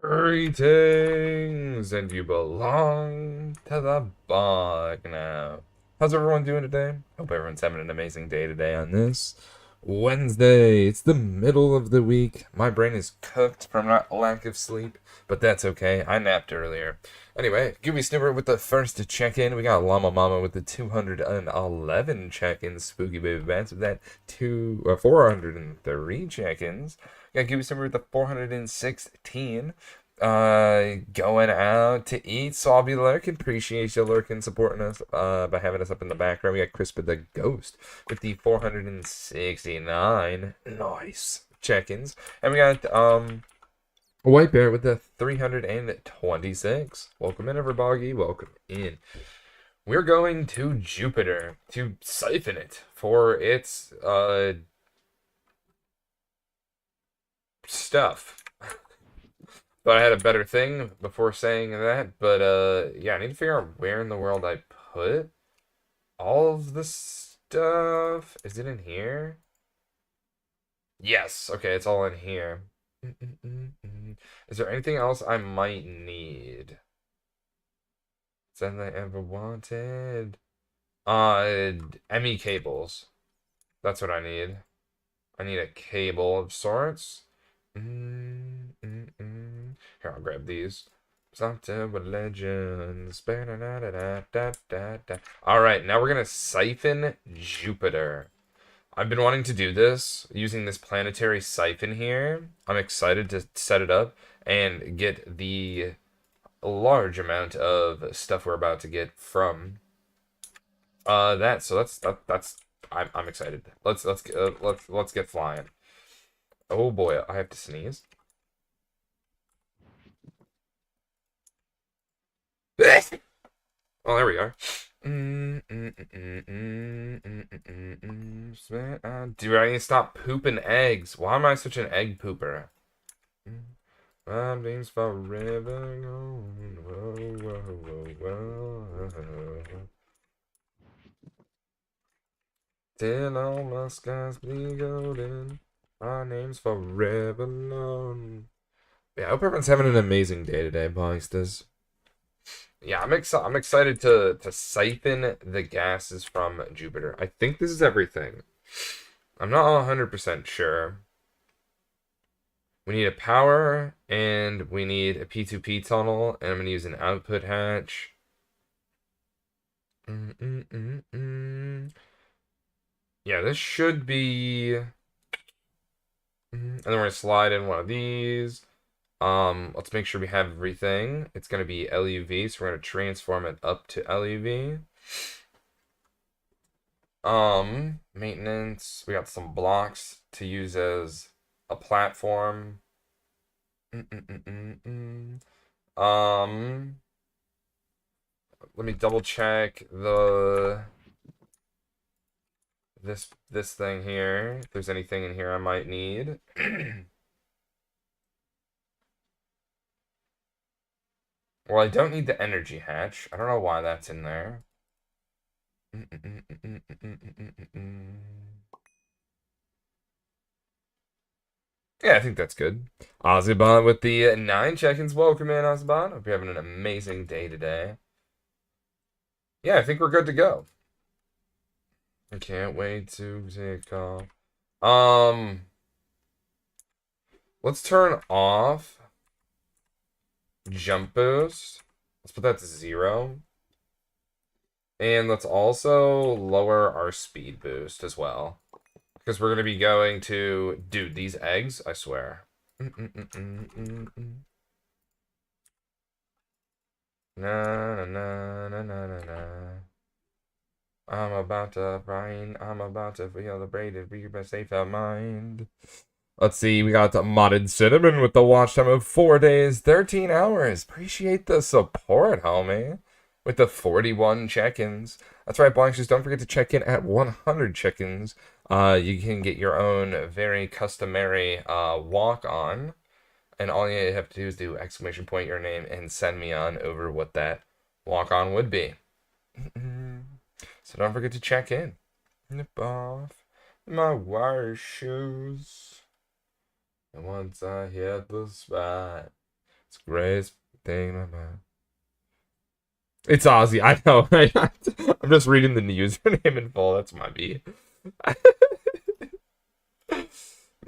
Greetings, and you belong to the bog now. How's everyone doing today? Hope everyone's having an amazing day today on this Wednesday. It's the middle of the week. My brain is cooked from not lack of sleep, but that's okay. I napped earlier. Anyway, Gooby Snooper with the first check-in. We got Llama Mama with the 211 check-ins. Spooky Baby Bats with that 403 check-ins. Got Gooby Snooper with the 416. Going out to eat, so I'll be lurking. Appreciate you lurking, supporting us by having us up in the background. We got Crispin the Ghost with the 469 nice check-ins, and we got White Bear with the 326. Welcome in, everybody. Welcome in. We're going to Jupiter to siphon it for its stuff. Thought I had a better thing before saying that, but yeah, I need to figure out where in the world I put all of the stuff. Is it in here? Yes, okay, it's all in here. Is there anything else I might need? Something I ever wanted? ME cables. That's what I need. I need a cable of sorts. Here, I'll grab these. Something with legends. Alright, now we're gonna siphon Jupiter. I've been wanting to do this using this planetary siphon here. I'm excited to set it up and get the large amount of stuff we're about to get from that. So that's I'm excited. Let's get flying. Oh boy, I have to sneeze. Oh, there we are. Dude, I need to stop pooping eggs. Why am I such an egg pooper? My dreams forever gone. Whoa, whoa, whoa, whoa. Till all my skies be golden. My name's forever known. Yeah, I hope everyone's having an amazing day today, boys. Yeah, I'm excited to siphon the gases from Jupiter. I think this is everything. I'm not 100% sure. We need a power, and we need a P2P tunnel, and I'm going to use an output hatch. Yeah, this should be... And then we're going to slide in one of these. Let's make sure we have everything. It's going to be LUV, so we're going to transform it up to LUV. Maintenance. We got some blocks to use as a platform. Let me double check this thing here. If there's anything in here I might need. Well, I don't need the energy hatch. I don't know why that's in there. Yeah, I think that's good. Ozzy with the 9 check-ins. Welcome in, Ozzy. Hope you're having an amazing day today. Yeah, I think we're good to go. I can't wait to take off. Let's turn off jump boost. Let's put that to 0. And let's also lower our speed boost as well. Because we're going to be going to... Dude, these eggs, I swear. Na na na na na na na. I'm about to brain. I'm about to feel the braided reaper safe of mind. Let's see, we got the modded cinnamon with the watch time of 4 days, 13 hours. Appreciate the support, homie. With the 41 check-ins. That's right, Blanksters. Don't forget to check in at 100 check-ins. You can get your own very customary walk-on. And all you have to do is do exclamation point your name and send me on over what that walk-on would be. So don't forget to check in. Nip off my wire shoes. And once I hit the spot, It's the greatest thing about. It's Ozzy. I know. Right? I'm just reading the username in full. That's my beat.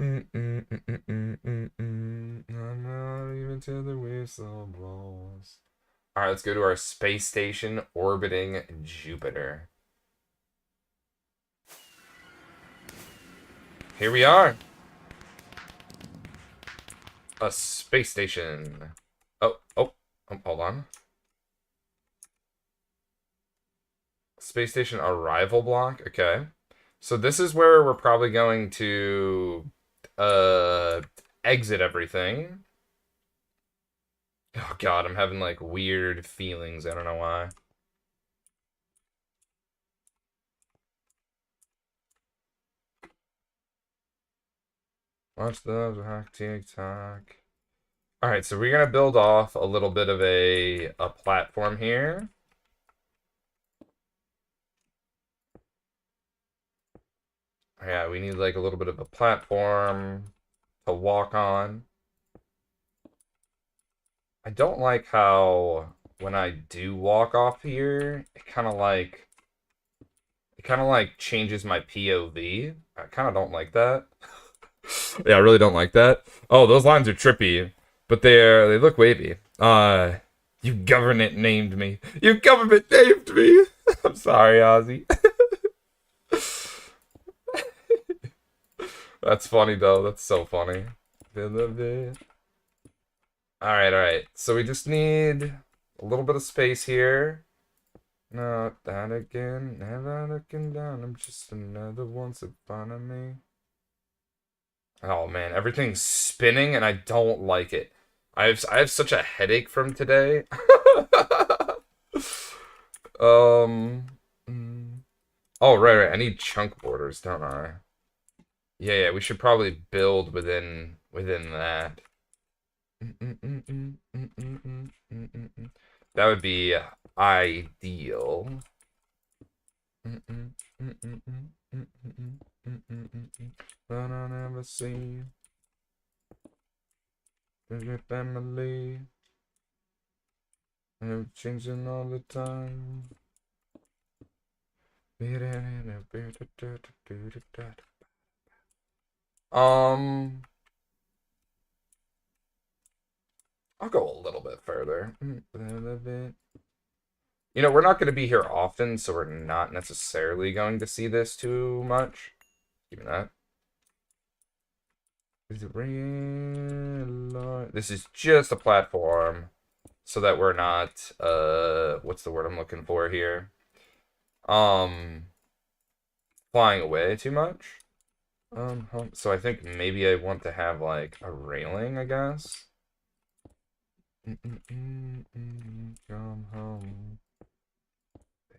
I'm not even till the whistle blows. All right, let's go to our space station orbiting Jupiter. Here we are. A space station. Oh, hold on. Space station arrival block. Okay. So this is where we're probably going to exit everything. Oh god, I'm having like weird feelings. I don't know why. Watch those hack TikTok. Alright, so we're gonna build off a little bit of a platform here. Yeah, we need like a little bit of a platform to walk on. I don't like how when I do walk off here, it kind of like changes my POV. I kind of don't like that. Yeah, I really don't like that. Oh, those lines are trippy, but they look wavy. You government named me. You government named me. I'm sorry, Ozzy. That's funny though. That's so funny. All right. So we just need a little bit of space here. Not that again. Never looking down. I'm just another one in front of me. Oh man, everything's spinning and I don't like it. I have such a headache from today. um. Oh right. I need chunk borders, don't I? Yeah. We should probably build within that. That would be ideal. But I never see your family. They're changing all the time. I'll go a little bit further. You know, we're not going to be here often, so we're not necessarily going to see this too much. Give me that. This is just a platform so that we're not, what's the word I'm looking for here? Flying away too much. So I think maybe I want to have like a railing, I guess. Come home.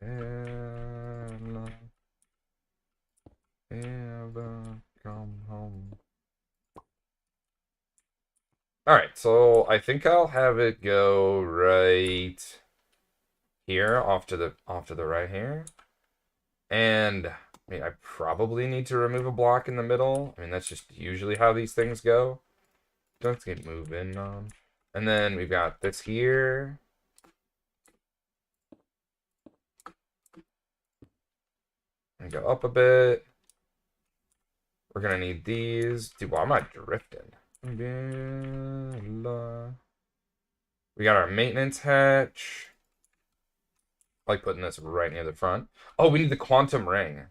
Ella, ever come home. Alright, so I think I'll have it go right here, off to the right here. And I mean, I probably need to remove a block in the middle. I mean, that's just usually how these things go. Let's get moving on. And then we've got this here. And go up a bit. We're gonna need these. Dude, why am I drifting? We got our maintenance hatch. I like putting this right near the front. Oh, we need the quantum ring.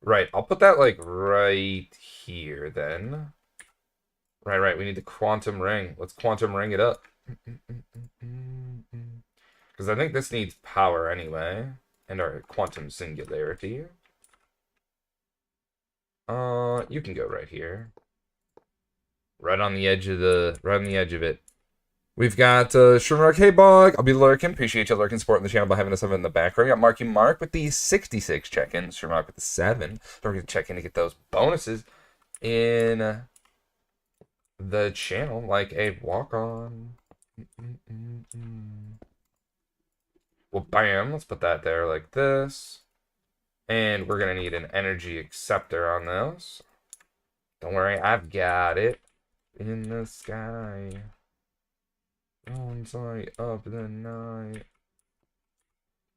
Right, I'll put that like right here then. Right, we need the quantum ring. Let's quantum ring it up. Because I think this needs power anyway. And our quantum singularity. You can go right here. Right on the edge of it. We've got Shrimrock. Hey, Bog. I'll be lurking. Appreciate you lurking, supporting the channel by having us up in the background. We got Marky Mark with the 66 check-ins. Shrimrock with the 7. Don't forget to check in to get those bonuses in the channel, like a walk-on. Well, bam. Let's put that there like this. And we're going to need an energy acceptor on this. Don't worry, I've got it. In the sky. On sight of the night.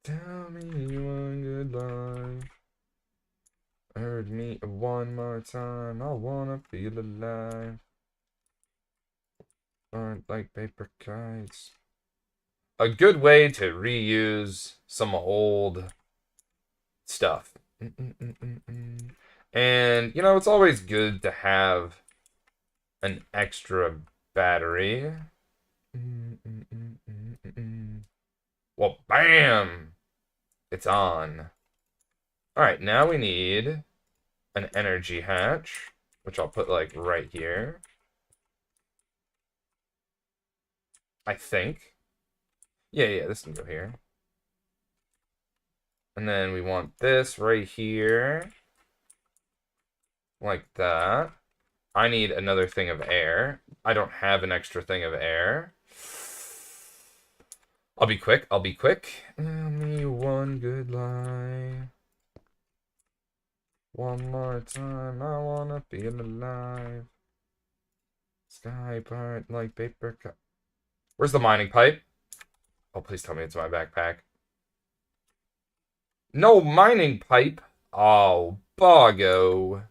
Tell me one good lie. Heard me one more time. I wanna feel alive. Aren't like paper kites. A good way to reuse some old stuff. And, you know, it's always good to have an extra battery. Well, bam! It's on. Alright, now we need an energy hatch, which I'll put, like, right here. I think. Yeah, this can go here. And then we want this right here. Like that. I need another thing of air. I don't have an extra thing of air. I'll be quick. Tell me one good lie. One more time. I wanna feel alive. Sky part like paper cut. Where's the mining pipe? Oh, please tell me it's my backpack. No mining pipe. Oh, boggo.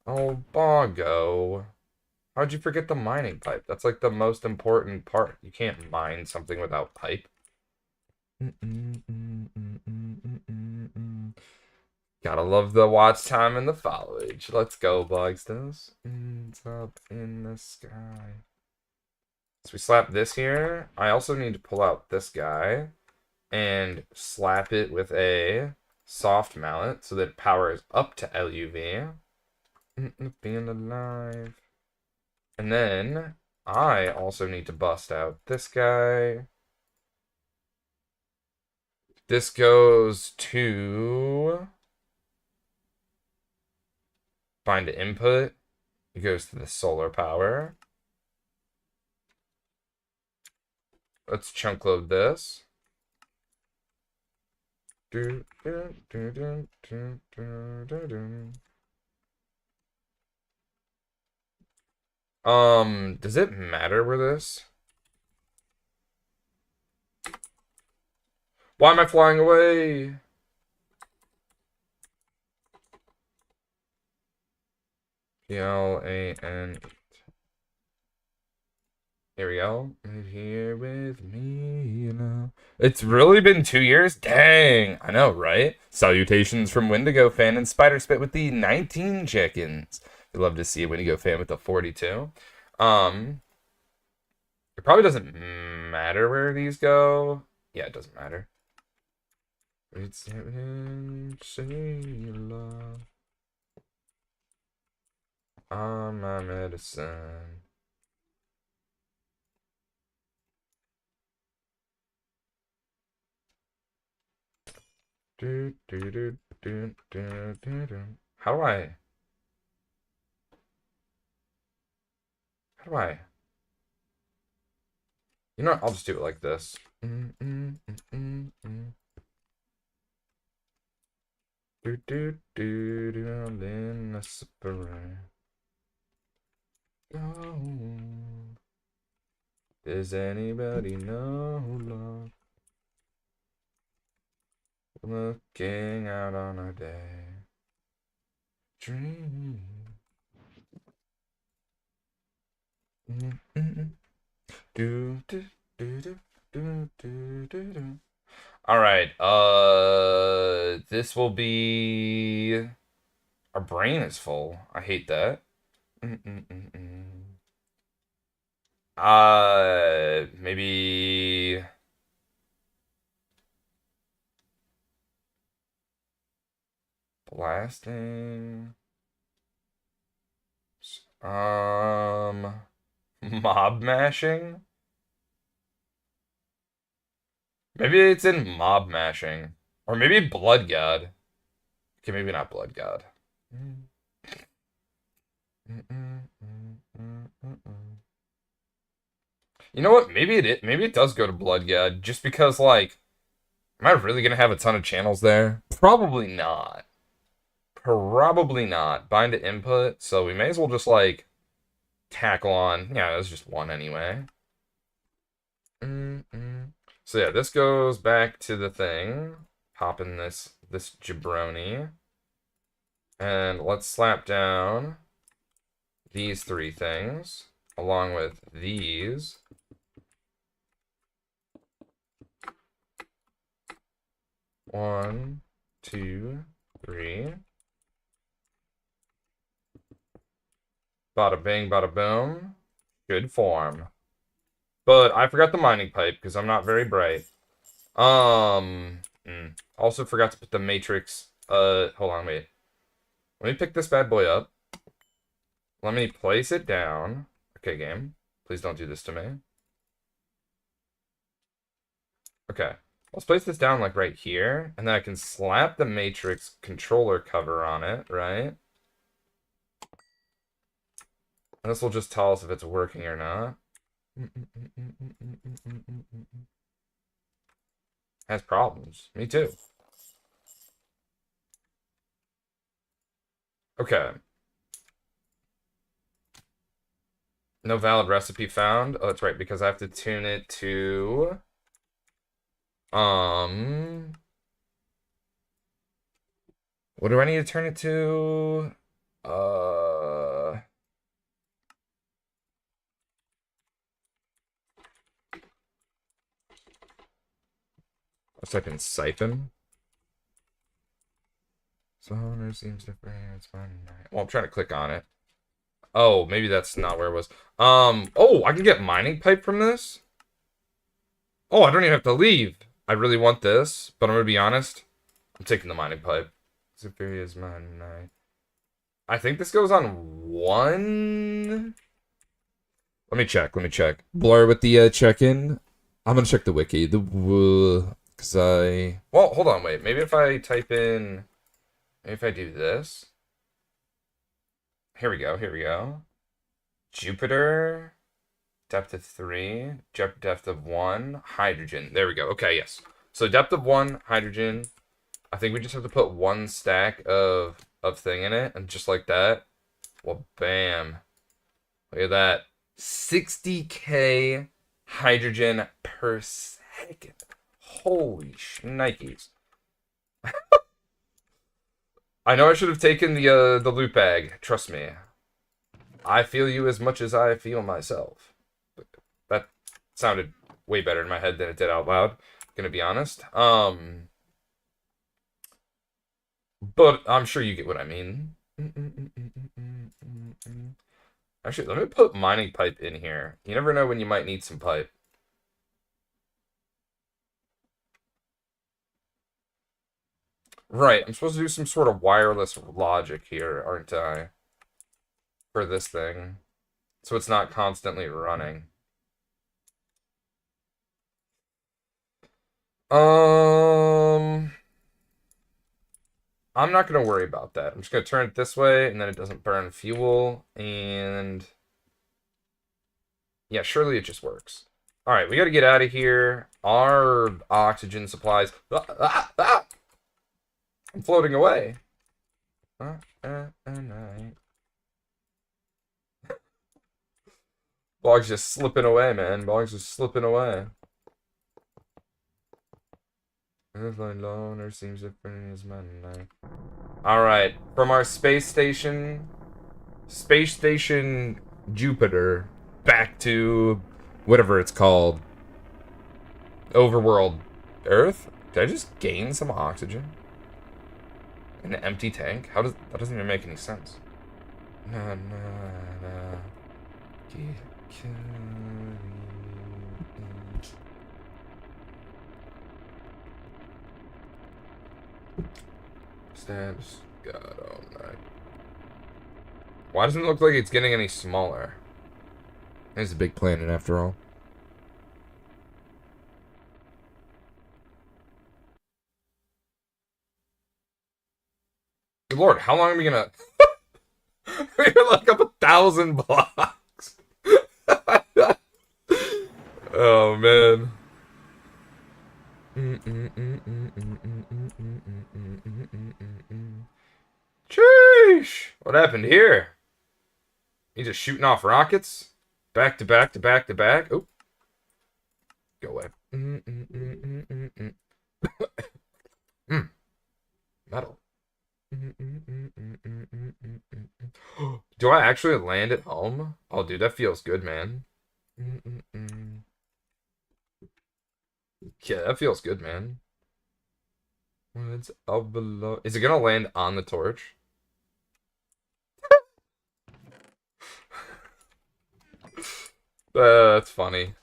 Oh, boggo. How'd you forget the mining pipe? That's like the most important part. You can't mine something without pipe. Gotta love the watch time and the foliage. Let's go, Bogsters. It's up in the sky. So we slap this here. I also need to pull out this guy and slap it with a soft mallet so that it powers up to LUV. Being alive. And then I also need to bust out this guy. This goes to find input. It goes to the solar power. Let's chunk load this. Does it matter where this? Why am I flying away? PLAN. Here we go. Here with me now. It's really been 2 years? Dang. I know, right? Salutations from Wendigo fan and Spider Spit with the 19 chickens. We'd love to see a Wendigo fan with the 42. It probably doesn't matter where these go. Yeah, it doesn't matter. It's love. On my medicine. How do I? How do I? You know what? I'll just do it like this. Does anybody know love? Looking out on our day. Dream. All right. This will be. Our brain is full. I hate that. Maybe blasting. Mob mashing. Maybe it's in mob mashing, or maybe blood god. Okay, maybe not blood god. You know what? Maybe it does go to blood god, just because like, am I really gonna have a ton of channels there? Probably not. Probably not. Bind to input, so we may as well just like tackle on. Yeah, that's just one anyway. So yeah, this goes back to the thing. Pop in this jabroni. And let's slap down these three things along with these. One, two, three. Bada bing, bada boom. Good form. But I forgot the mining pipe because I'm not very bright. Also forgot to put the matrix. Hold on, wait. Let me pick this bad boy up. Let me place it down. Okay, game. Please don't do this to me. Okay. Let's place this down like right here. And then I can slap the matrix controller cover on it, right? And this will just tell us if it's working or not. Has problems. Me too. Okay. No valid recipe found. Oh, that's right, because I have to tune it to... What do I need to turn it to? Let's type in siphon. So there seems different. It's fine. Well, I'm trying to click on it. Oh, maybe that's not where it was. Oh, I can get mining pipe from this? Oh, I don't even have to leave. I really want this, but I'm gonna be honest. I'm taking the mining pipe. Superior's mine. I think this goes on one. Let me check. Blur with the check-in. I'm gonna check the wiki. Cause well, hold on, wait. Maybe if I type in, maybe if I do this. Here we go. Jupiter, depth of 3, depth of 1, hydrogen. There we go. Okay, yes. So depth of 1, hydrogen. I think we just have to put one stack of thing in it, and just like that. Well, bam. Look at that. 60k hydrogen per second. Holy shnikes. I know I should have taken the loot bag. Trust me. I feel you as much as I feel myself. That sounded way better in my head than it did out loud. Gonna be honest. But I'm sure you get what I mean. Actually, let me put mining pipe in here. You never know when you might need some pipe. Right, I'm supposed to do some sort of wireless logic here, aren't I? For this thing. So it's not constantly running. I'm not going to worry about that. I'm just going to turn it this way, and then it doesn't burn fuel, and... Yeah, surely it just works. Alright, we got to get out of here. Our oxygen supplies... I'm floating away. Bog's just slipping away, man. Bog's just slipping away. Loner seems different as man. Alright, from our space station Jupiter, back to whatever it's called. Overworld Earth? Did I just gain some oxygen? In an empty tank? That doesn't even make any sense. Stabs God all night. Why doesn't it look like it's getting any smaller? It's a big planet after all. Good lord, how long are we gonna... We're like up 1,000 blocks. Oh, man. Sheesh! What happened here? He just shooting off rockets? Back to back to back to back? Oop. Go away. Metal. Do I actually land at home? Oh, dude, that feels good, man. Yeah, that feels good, man. It's up below. Is it gonna land on the torch? That's funny.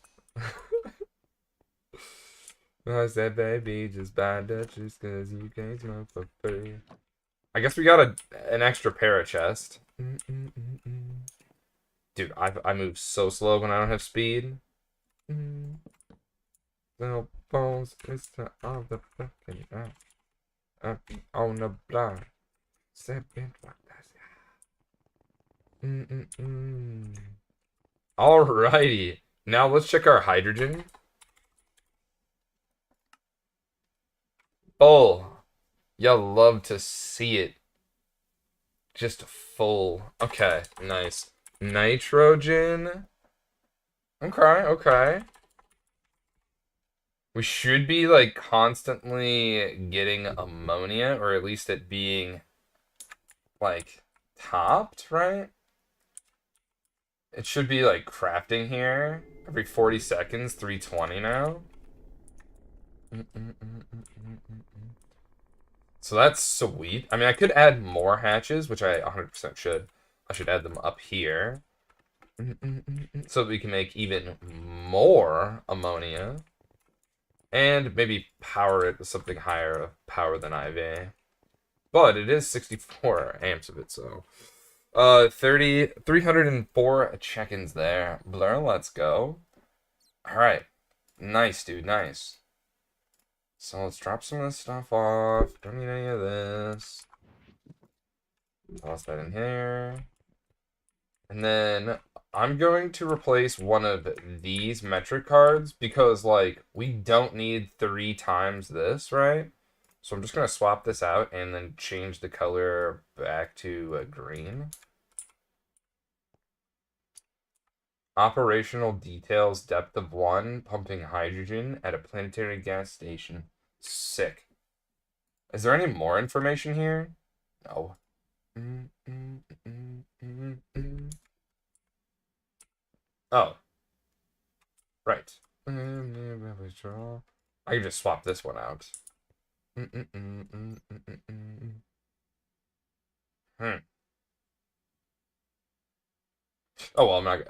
I said, baby, just buy Dutchess because you can't smoke for free. I guess we got an extra pair of chest. Dude, I move so slow when I don't have speed. Little bones, Mr. On the fucking up on the block. Seven, Alrighty. Now let's check our hydrogen. Oh, you'll love to see it. Just full. Okay, nice. Nitrogen. Okay, okay. We should be like constantly getting ammonia, or at least it being like topped, right? It should be like crafting here every 40 seconds, 320 now. So that's sweet. I mean, I could add more hatches, which I 100% should. I should add them up here. So that we can make even more ammonia. And maybe power it with something higher power than IV. But it is 64 amps of it, so. 304 check-ins there. Blur, let's go. Alright. Nice, dude, nice. So let's drop some of this stuff off. Don't need any of this. Toss that in here. And then I'm going to replace one of these metric cards because, like, we don't need 3 times this, right? So I'm just going to swap this out and then change the color back to green. Operational details, depth of 1, pumping hydrogen at a planetary gas station. Sick. Is there any more information here? No. Oh. Right. I can just swap this one out. Hmm. Oh, well, I'm not...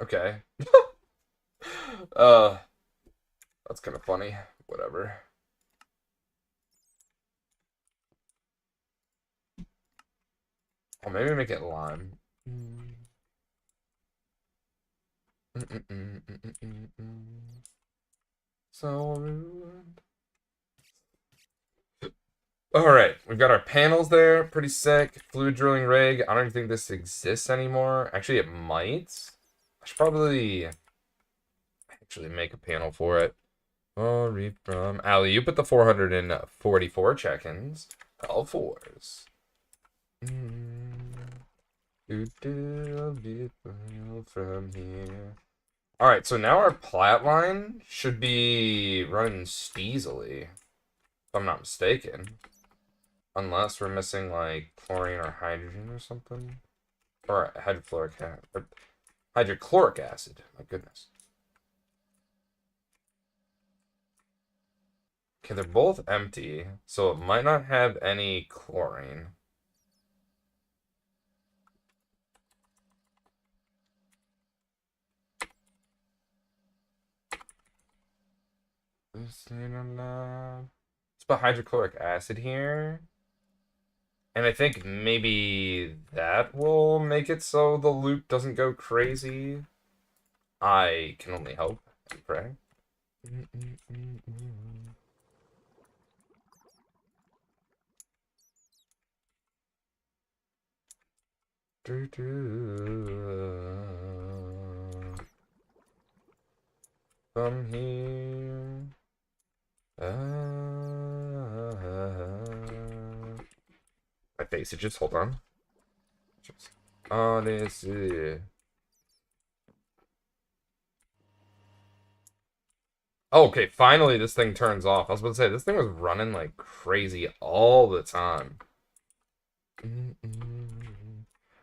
Okay. uh... That's kind of funny. Whatever. Oh, maybe make it lime. So rude. Alright, we've got our panels there. Pretty sick. Fluid drilling rig. I don't even think this exists anymore. Actually, it might. I should probably actually make a panel for it. Oh, read from Ali. You put the 444 check-ins. All fours. From here. Alright, so now our plat line should be running steezily, if I'm not mistaken. Unless we're missing, like, chlorine or hydrogen or something. Or hydrochloric acid. My goodness. Okay, they're both empty, so it might not have any chlorine. Let's put hydrochloric acid here. And I think maybe that will make it so the loop doesn't go crazy. I can only hope and pray. From here. My face, it just hold on. Honestly. Oh, okay, finally this thing turns off. I was about to say, this thing was running like crazy all the time.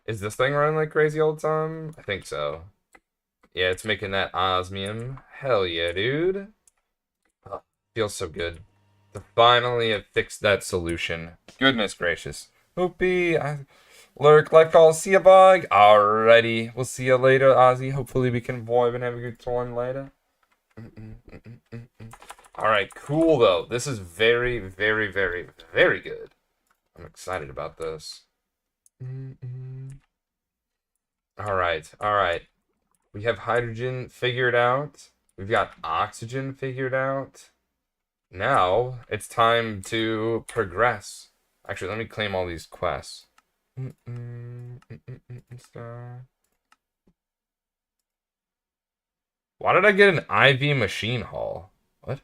Is this thing running like crazy all the time? I think so. Yeah, it's making that osmium. Hell yeah, dude. Oh, feels so good to finally have fixed that solution. Goodness gracious. Hoopy, Lurk, life call, see ya, bug. Alrighty, we'll see ya later, Ozzy. Hopefully we can vibe and have a good time later. Alright, cool though. This is very, very, very, very good. I'm excited about this. Alright, alright. We have hydrogen figured out. We've got oxygen figured out. Now it's time to progress. Actually, let me claim all these quests. Why did I get an IV machine haul? What?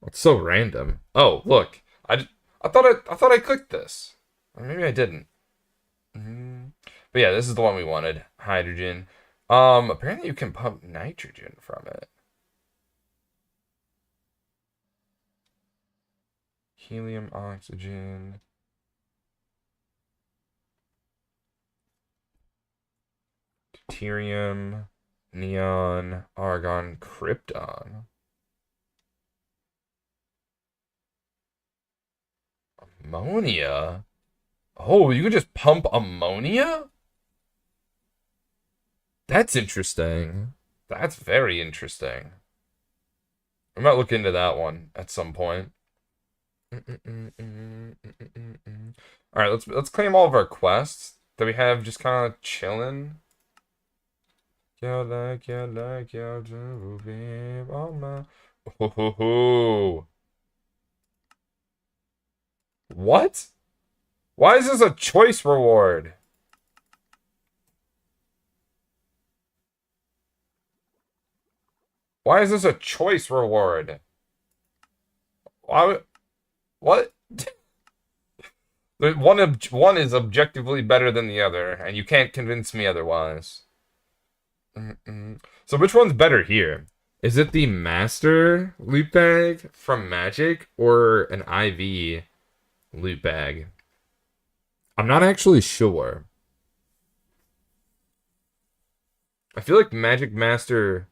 That's so random. Oh, look. I thought I clicked this. Or maybe I didn't. But yeah, this is the one we wanted. Hydrogen. Apparently you can pump nitrogen from it. Helium, oxygen. Deuterium, neon, argon, krypton. Ammonia? Oh, you could just pump ammonia? That's interesting. That's very interesting. I might look into that one at some point. All right, let's claim all of our quests that we have just kind of chilling. You like, you do, babe, oh my. Oh, what? Why is this a choice reward? Why is this a choice reward? Why? What? One is objectively better than the other, and you can't convince me otherwise. So which one's better here? Is it the Master loot bag from Magic or an IV loot bag? I'm not actually sure. I feel like Magic Master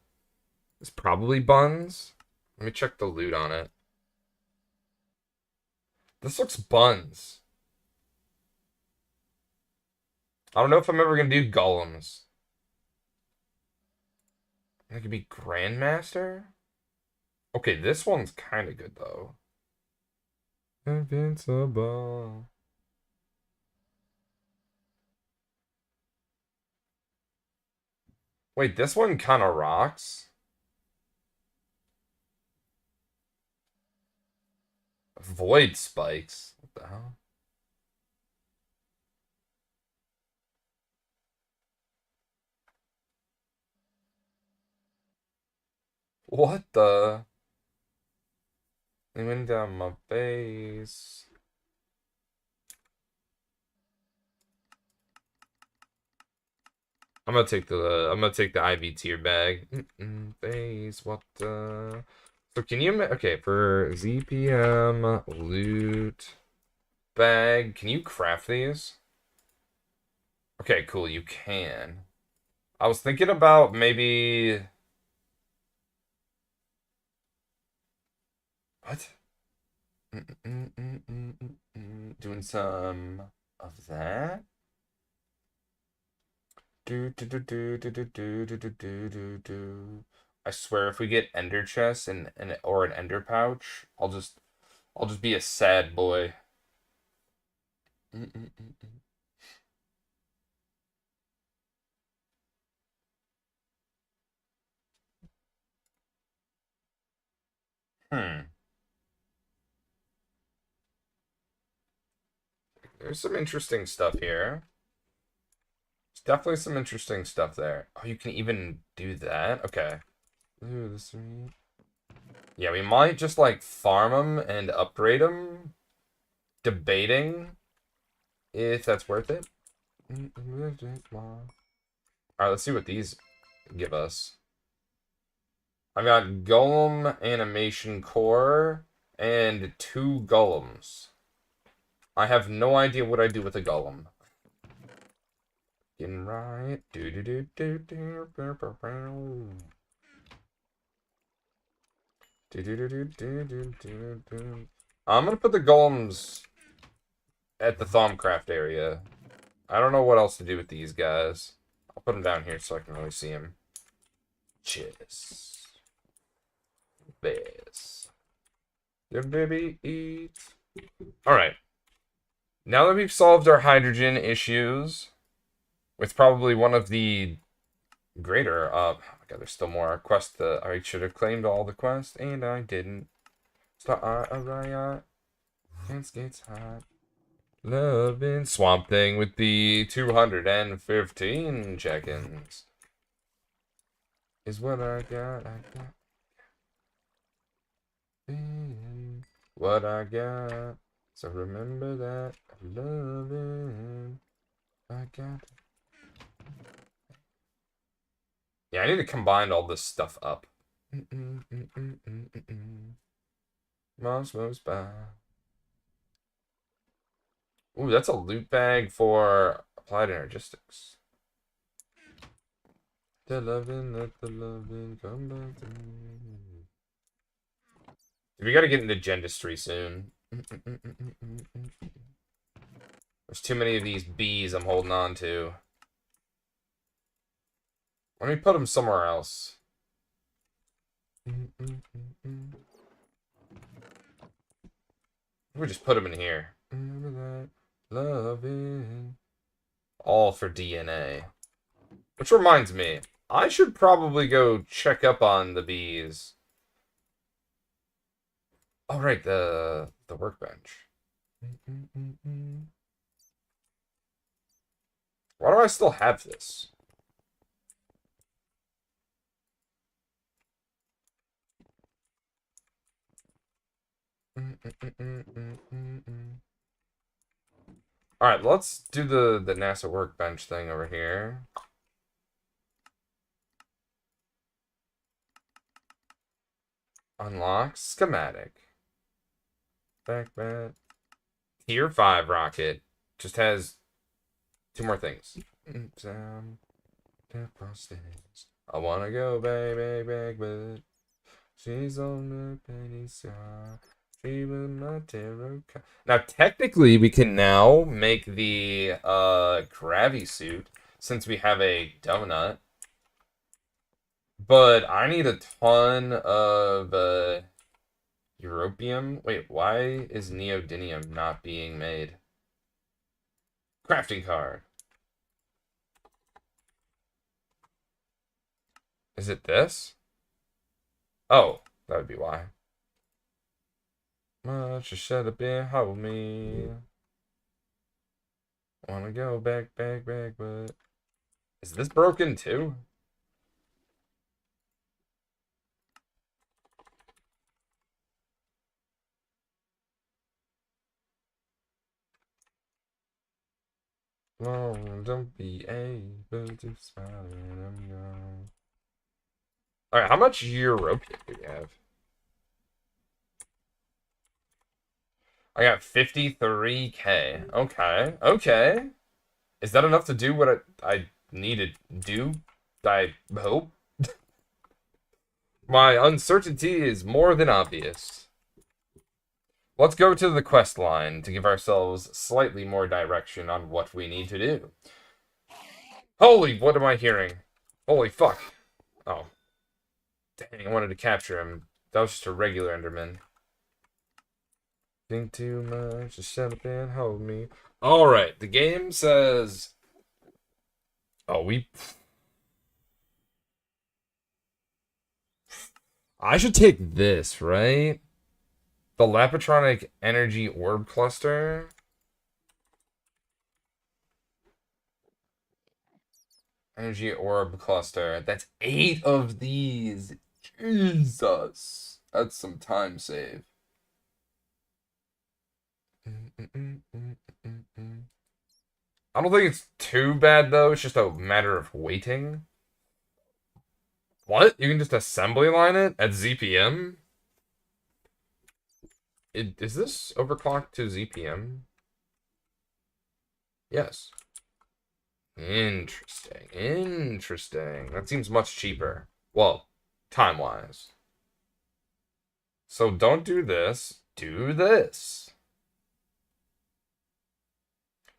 is probably buns. Let me check the loot on it. This looks buns. I don't know if I'm ever gonna do golems. It could be Grandmaster. Okay, this one's kind of good though. Invincible. Wait, this one kind of rocks. Void spikes. What the hell? What the? It went down my face. I'm gonna take the IV tier bag. Face, what the? So can you okay for ZPM loot bag? Can you craft these? Okay, cool. You can. I was thinking about maybe what? Doing some of that. Do. I swear, if we get ender chests and or an ender pouch, I'll just be a sad boy. Hmm. There's some interesting stuff here. There's definitely some interesting stuff there. Oh, you can even do that? Okay. Ooh, this. Yeah, we might just like farm them and upgrade them. Debating if that's worth it. Alright, let's see what these give us. I've got Golem Animation Core and 2 golems. I have no idea what I do with a golem. Getting right. Do do do do do. Do do do do do do do do. I'm gonna put the golems at the Thaumcraft area. I don't know what else to do with these guys. I'll put them down here so I can really see them. Cheers. This. The baby eats. Alright. Now that we've solved our hydrogen issues, with probably one of the greater, oh my god, there's still more quests. I should have claimed all the quests, and I didn't. Start a riot. Gets hot. Loving Swamp Thing with the 215 check-ins. Is what I got. What I got. So remember that. Loving. I got. Yeah, I need to combine all this stuff up. Mouse moves by. Ooh, that's a loot bag for applied energistics. The loving, let the loving come back to me. We gotta get into Gendistry soon. There's too many of these bees I'm holding on to. Let me put them somewhere else. We just put them in here. Remember that loving. All for DNA. Which reminds me, I should probably go check up on the bees. Oh, right, the workbench. Why do I still have this? Alright, let's do the NASA workbench thing over here. Unlock schematic. Backbat. Tier 5 rocket. Just has 2 more things. I wanna go back, but she's on the penny star. She will not tarot card. Now, technically, we can now make the gravity suit since we have a donut. But I need a ton of europium. Wait, why is neodymium not being made? Crafting card. Is it this? Oh, that would be why. Much to shut up and hold me. Wanna go back, but is this broken too? Oh, don't be able to smile when I'm gone. Alright, how much europia do we have? I got 53k. Okay, okay. Is that enough to do what I need to do? I hope. My uncertainty is more than obvious. Let's go to the quest line to give ourselves slightly more direction on what we need to do. Holy, what am I hearing? Holy fuck. Oh. Dang, I wanted to capture him. That was just a regular Enderman. Think too much, just shut up and hold me. Alright, the game says... Oh, I should take this, right? The Lapatronic Energy Orb Cluster. Energy Orb Cluster. That's 8 of these. Jesus. That's some time save. I don't think it's too bad, though. It's just a matter of waiting. What? You can just assembly line it at ZPM? Is this overclocked to ZPM? Yes. Interesting. Interesting. That seems much cheaper. Well, time-wise. So don't do this. Do this.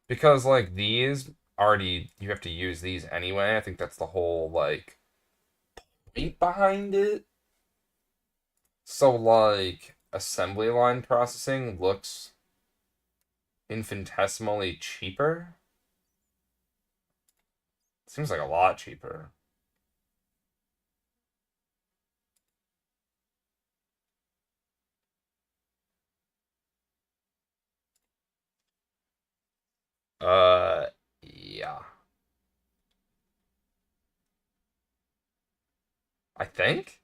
Because, like, these already, you have to use these anyway. I think that's the whole, like, point behind it. So, like, assembly line processing looks infinitesimally cheaper. Seems like a lot cheaper. Uh, yeah. I think?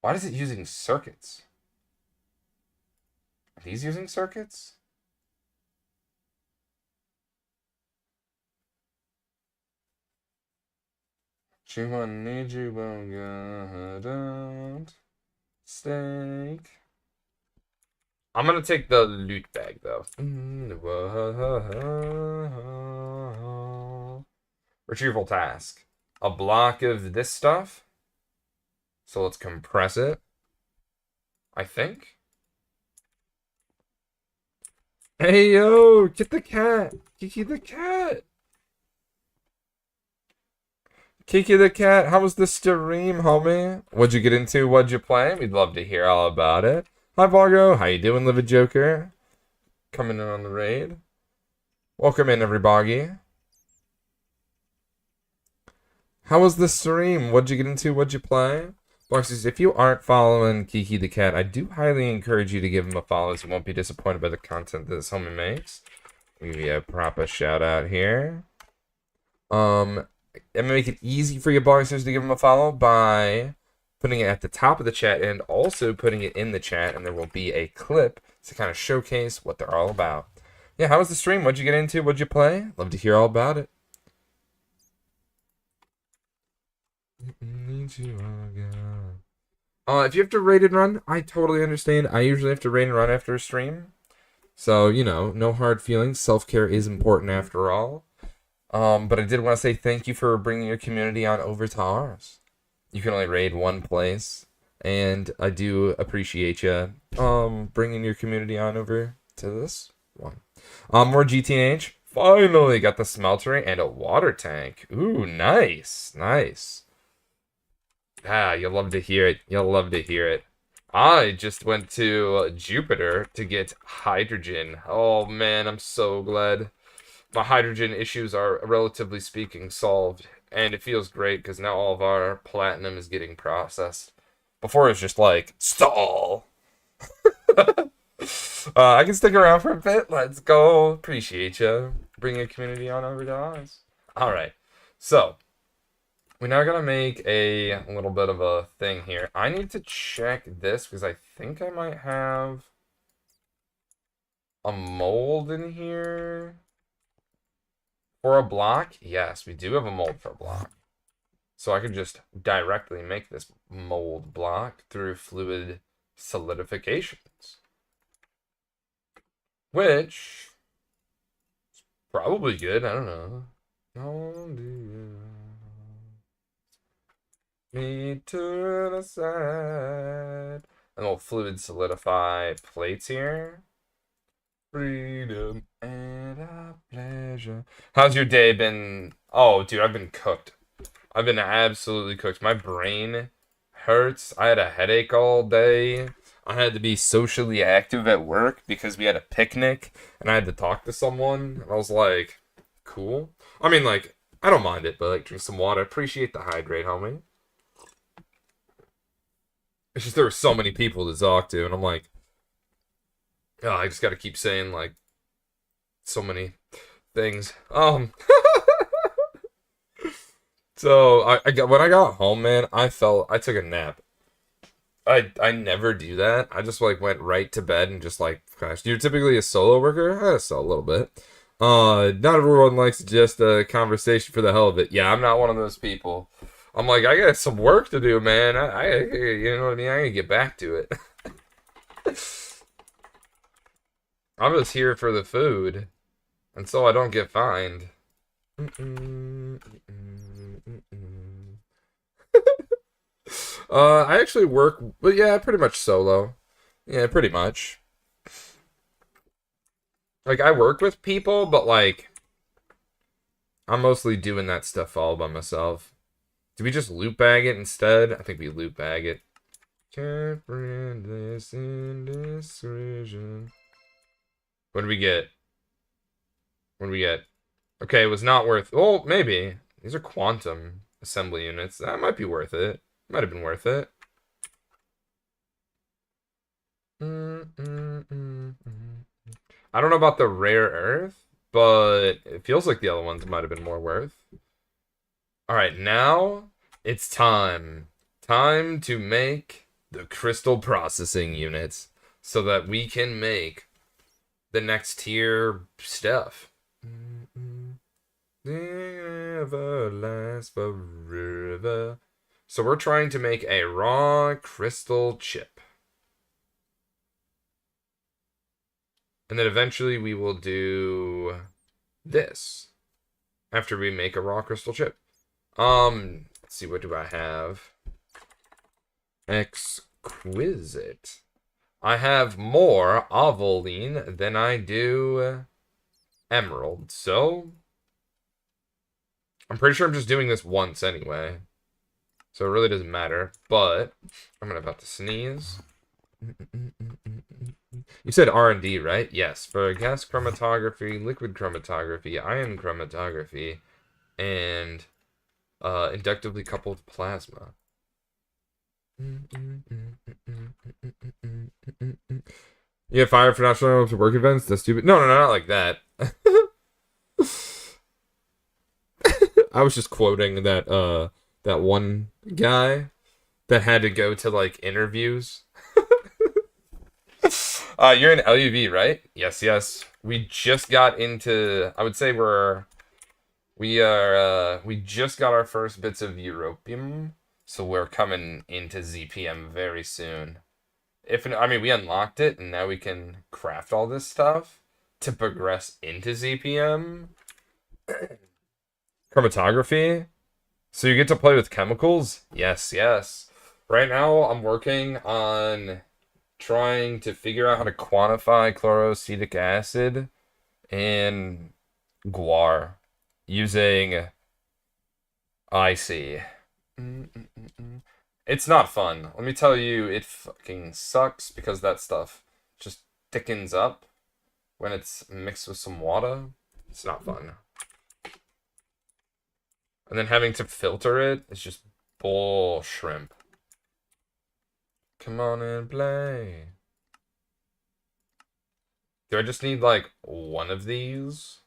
Why is it using circuits? Are these using circuits? She want need you, don't steak. I'm gonna take the loot bag though. Retrieval task. A block of this stuff. So let's compress it. I think. Hey yo, get the cat. Kiki the cat. Kiki the cat, how was the stream, homie? What'd you get into? What'd you play? We'd love to hear all about it. Hi, Vargo. How you doing, Livid Joker? Coming in on the raid. Welcome in, everybody. How was the stream? What'd you get into? What'd you play? Boxes, if you aren't following Kiki the cat, I do highly encourage you to give him a follow so you won't be disappointed by the content that this homie makes. I'll give you a proper shout out here. I'm gonna make it easy for you boxers to give him a follow by putting it at the top of the chat and also putting it in the chat, and there will be a clip to kind of showcase what they're all about. Yeah, how was the stream? What'd you get into? What'd you play? Love to hear all about it. If you have to raid and run, I totally understand. I usually have to raid and run after a stream. So, you know, no hard feelings. Self-care is important after all. But I did want to say thank you for bringing your community on over to ours. You can only raid one place, and I do appreciate you bringing your community on over to this one. More GTNH. Finally got the smeltery and a water tank. Ooh, nice, nice. Ah, you'll love to hear it. You'll love to hear it. I just went to Jupiter to get hydrogen. Oh man, I'm so glad. My hydrogen issues are, relatively speaking, solved. And it feels great because now all of our platinum is getting processed. Before it was just like, stall. I can stick around for a bit. Let's go. Appreciate you. Bring your community on over to ours. Alright. So, we now gotta make a little bit of a thing here. I need to check this because I think I might have a mold in here. For a block? Yes, we do have a mold for a block. So I could just directly make this mold block through fluid solidifications. Which is probably good, I don't know. Me to the side. And we'll fluid solidify plates here. Freedom and a pleasure. How's your day been? Oh, dude, I've been cooked. I've been absolutely cooked. My brain hurts. I had a headache all day. I had to be socially active at work because we had a picnic and I had to talk to someone. And I was like, cool. I mean, like, I don't mind it, but like, drink some water. Appreciate the hydrate, homie. It's just there were so many people to talk to, and I'm like, oh, I just gotta keep saying, like, so many things. So I got when I got home, man, I took a nap. I never do that. I just like went right to bed and just like crashed. You're typically a solo worker? I saw a little bit. Not everyone likes just a conversation for the hell of it. Yeah, I'm not one of those people. I'm like, I got some work to do, man. You know what I mean? I gotta get back to it. I'm just here for the food, and so I don't get fined. I actually work, but yeah, pretty much solo. Yeah, pretty much. Like I work with people, but like I'm mostly doing that stuff all by myself. Do we just loot bag it instead? I think we loot bag it. Can't bring this indecision. What did we get? What did we get? Okay, it was not worth. Oh, maybe these are quantum assembly units. That might be worth it. Might have been worth it. I don't know about the rare earth, but it feels like the other ones might have been more worth. All right, now it's time. Time to make the crystal processing units so that we can make the next tier stuff. Never last forever. So we're trying to make a raw crystal chip. And then eventually we will do this after we make a raw crystal chip. Let's see, what do I have? Exquisite. I have more Avoline than I do Emerald, so I'm pretty sure I'm just doing this once anyway. So it really doesn't matter, but I'm about to sneeze. You said R&D, right? Yes, for gas chromatography, liquid chromatography, ion chromatography, and inductively coupled plasma. You get fired for not showing up to work events? That's stupid. No, not like that. I was just quoting that one guy that had to go to like interviews. You're in LUV, right? Yes, yes. We just got into. I would say we just got our first bits of Europium, so we're coming into ZPM very soon. I mean, we unlocked it, and now we can craft all this stuff to progress into ZPM. Chromatography. So you get to play with chemicals? Yes, yes. Right now, I'm working on trying to figure out how to quantify chloroacetic acid and guar using IC. It's not fun. Let me tell you, it fucking sucks because that stuff just thickens up when it's mixed with some water. It's not fun. And then having to filter it is just bull shrimp. Come on and play. Do I just need like one of these?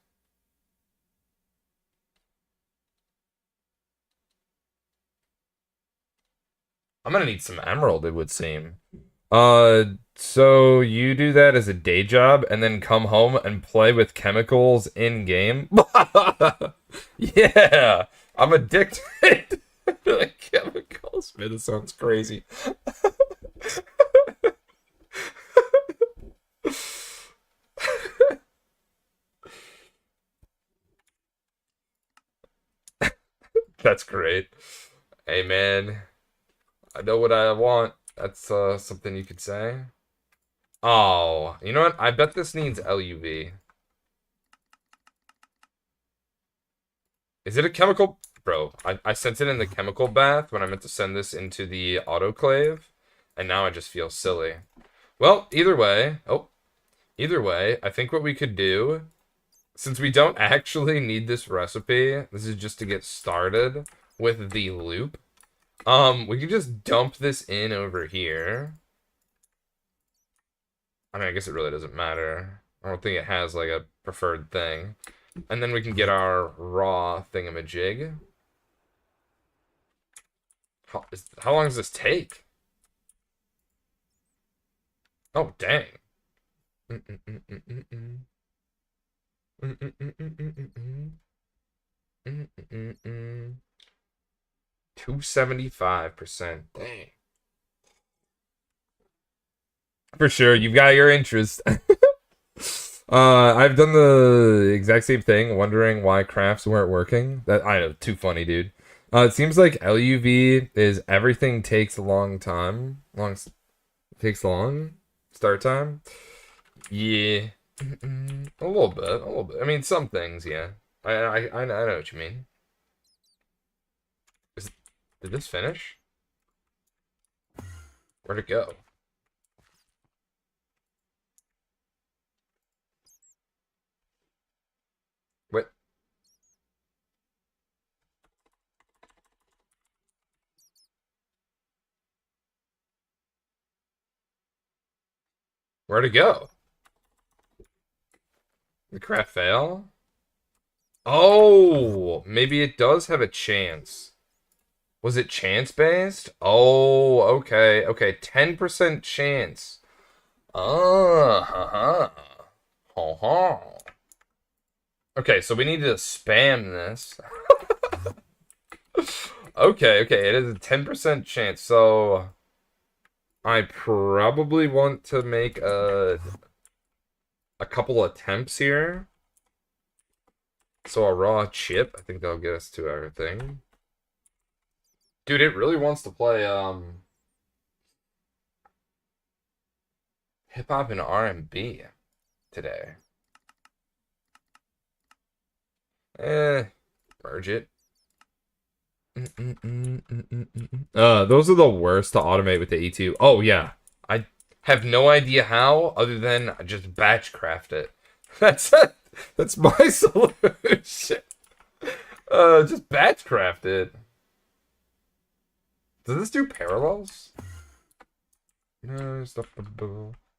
I'm gonna need some emerald, it would seem. So you do that as a day job and then come home and play with chemicals in game? Yeah, I'm addicted to chemicals. Man, this sounds crazy. That's great. Hey man, I know what I want. That's something you could say. Oh, you know what? I bet this needs LUV. Is it a chemical? Bro, I sent it in the chemical bath when I meant to send this into the autoclave, and now I just feel silly. Well, either way, I think what we could do, since we don't actually need this recipe, this is just to get started with the loop. We can just dump this in over here. I mean, I guess it really doesn't matter. I don't think it has like a preferred thing. And then we can get our raw thingamajig. How long does this take? Oh, dang. 275%. Dang. For sure, you've got your interest. I've done the exact same thing, wondering why crafts weren't working. That I know, too funny, dude. It seems like LUV is everything takes a long time. Takes long start time. Yeah, a little bit, a little bit. I mean, some things, yeah. I know what you mean. Is, did this finish? Where'd it go? What? Where'd it go? The craft fail? Oh, maybe it does have a chance. Was it chance based? Oh, okay. Okay, 10% chance. Ha ha. Okay, so we need to spam this. Okay, okay, it is a 10% chance. So I probably want to make a couple attempts here. So a raw chip, I think that'll get us to our thing. Dude, it really wants to play hip hop and R&B today. Merge it. Those are the worst to automate with the E2. Oh yeah, I have no idea how, other than just batch craft it. That's it. That's my solution. Just batch craft it. Does this do parallels? No, stop.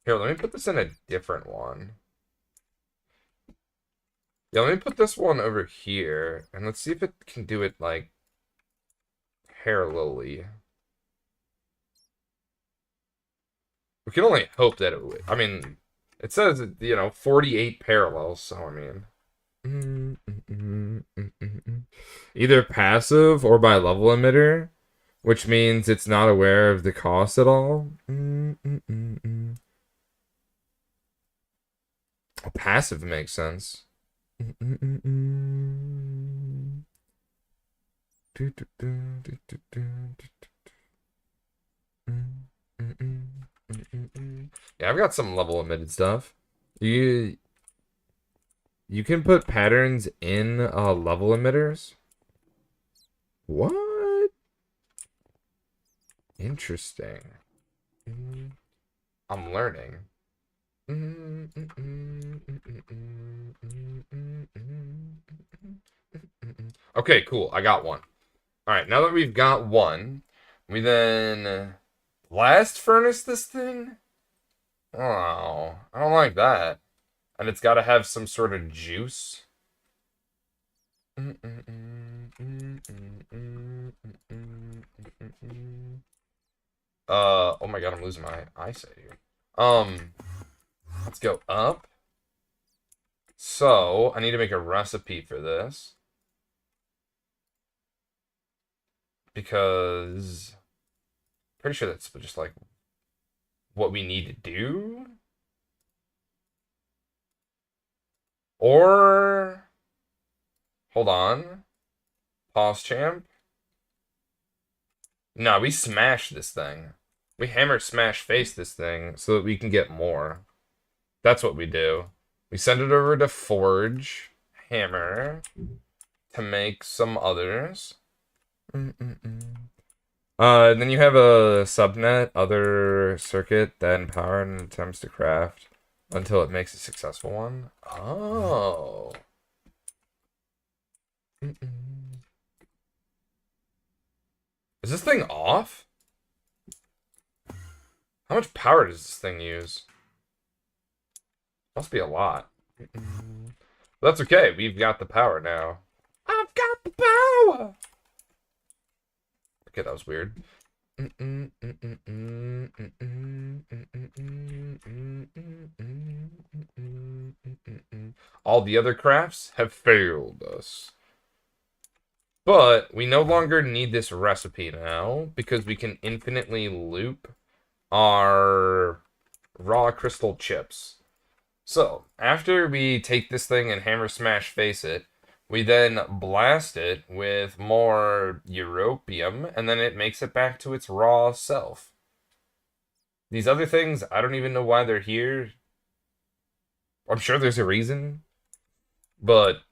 Here, let me put this in a different one. Yeah, let me put this one over here, and let's see if it can do it like parallelly. We can only hope that it would. I mean, it says, 48 parallels, so I mean. Either passive or by level emitter, which means it's not aware of the cost at all. Passive makes sense. Yeah, I've got some level emitted stuff. You you can put patterns in level emitters. What? Interesting. I'm learning. Okay, cool. I got one. All right, now that we've got one, we then blast furnace this thing? Oh, I don't like that. And it's got to have some sort of juice. Oh my god, I'm losing my eyesight here. Let's go up. So, I need to make a recipe for this. Because pretty sure that's just like what we need to do. Or hold on. Pause champ. No, we smash this thing. We hammer smash face this thing so that we can get more. That's what we do. We send it over to Forge Hammer to make some others. Then you have a subnet, other circuit, then power and attempts to craft until it makes a successful one. Oh. Is this thing off? How much power does this thing use? Must be a lot. That's okay. We've got the power now. I've got the power. Okay, that was weird. all the other crafts have failed us. But we no longer need this recipe now because we can infinitely loop our raw crystal chips. So, after we take this thing and hammer smash face it, we then blast it with more europium, and then it makes it back to its raw self. These other things, I don't even know why they're here. I'm sure there's a reason, but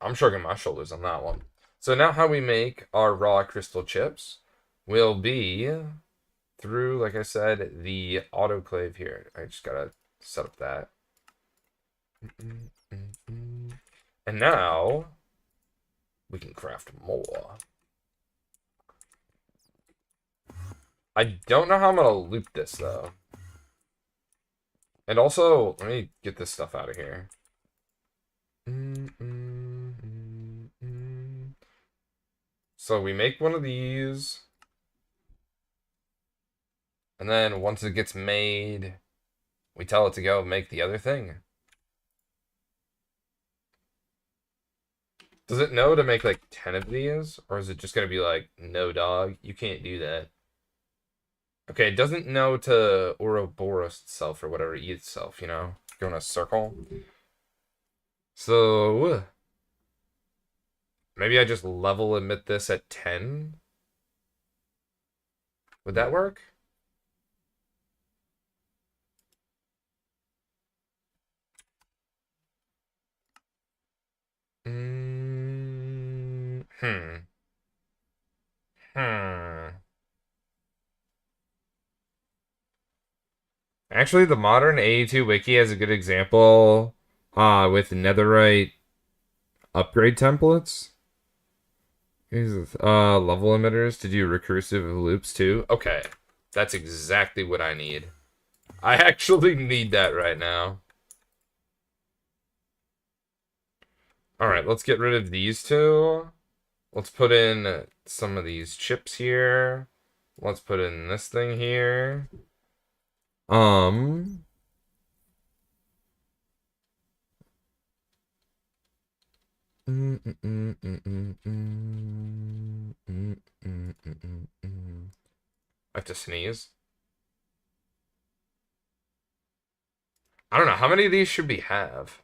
I'm shrugging my shoulders on that one. So now how we make our raw crystal chips will be through, like I said, the autoclave here. I just gotta set up that. And now we can craft more. I don't know how I'm gonna loop this though. And also, let me get this stuff out of here. So we make one of these. And then once it gets made, we tell it to go make the other thing. Does it know to make like 10 of these? Or is it just going to be like, no dog, you can't do that? Okay, it doesn't know to Ouroboros itself or whatever, eat itself, you know? Go in a circle. So, maybe I just level emit this at 10? Would that work? Hmm. Actually, the modern AE2 wiki has a good example with netherite upgrade templates. Here's level emitters to do recursive loops too. Okay, that's exactly what I need. I actually need that right now. Alright, let's get rid of these two. Let's put in some of these chips here. Let's put in this thing here. Um... I have to sneeze. I don't know. How many of these should we have?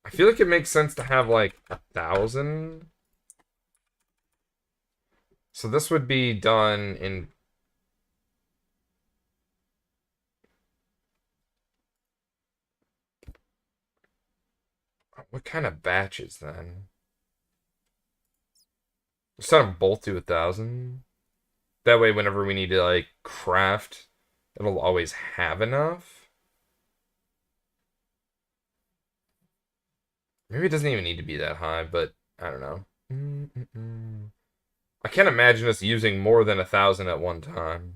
I feel like it makes sense to have like 1,000. So this would be done in... What kind of batches then? Set them both to 1,000. That way, whenever we need to like craft, it'll always have enough. Maybe it doesn't even need to be that high, but I don't know. I can't imagine us using more than 1,000 at one time.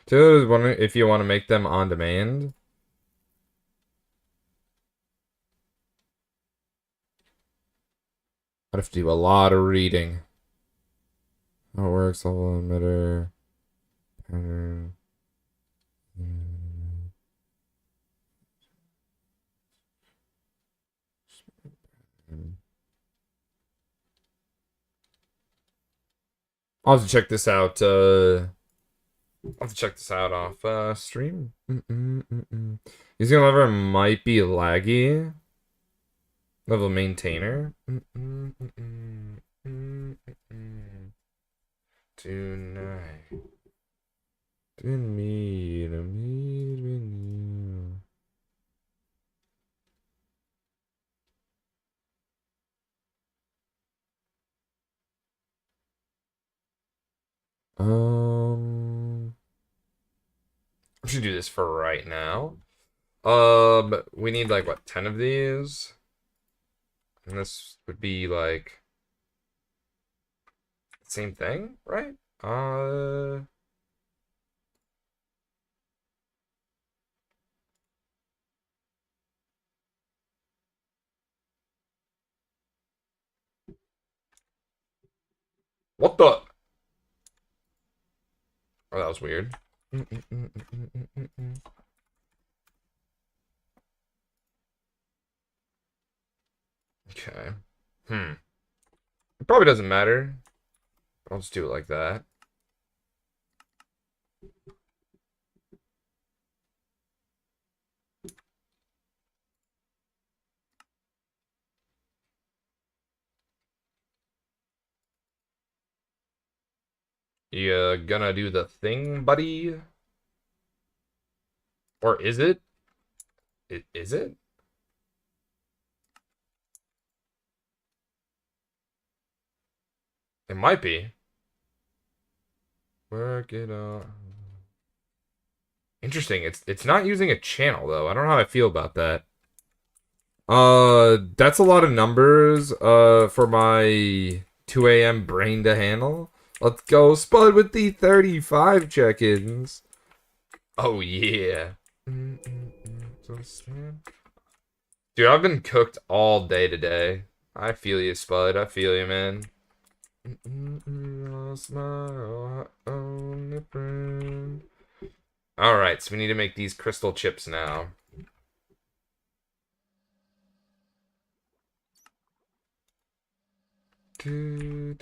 So I was wondering if you want to make them on demand. I'd have to do a lot of reading. How it works, level emitter, pattern. I'll have to check this out. I'll have to check this out off stream. Using lever might be laggy. Level maintainer. Tonight. Didn't meet you. I should do this for right now. We need like what, 10 of these? And this would be like the same thing, right? What the? was weird. Okay. It probably doesn't matter. I'll just do it like that. You gonna do the thing, buddy? Or is it? Is it? It might be. Work it out. Interesting. It's not using a channel though. I don't know how I feel about that. That's a lot of numbers for my 2 a.m. brain to handle. Let's go Spud with the 35 check-ins. Oh yeah. Dude, I've been cooked all day today. I feel you, Spud. I feel you, man. Alright, so we need to make these crystal chips now. It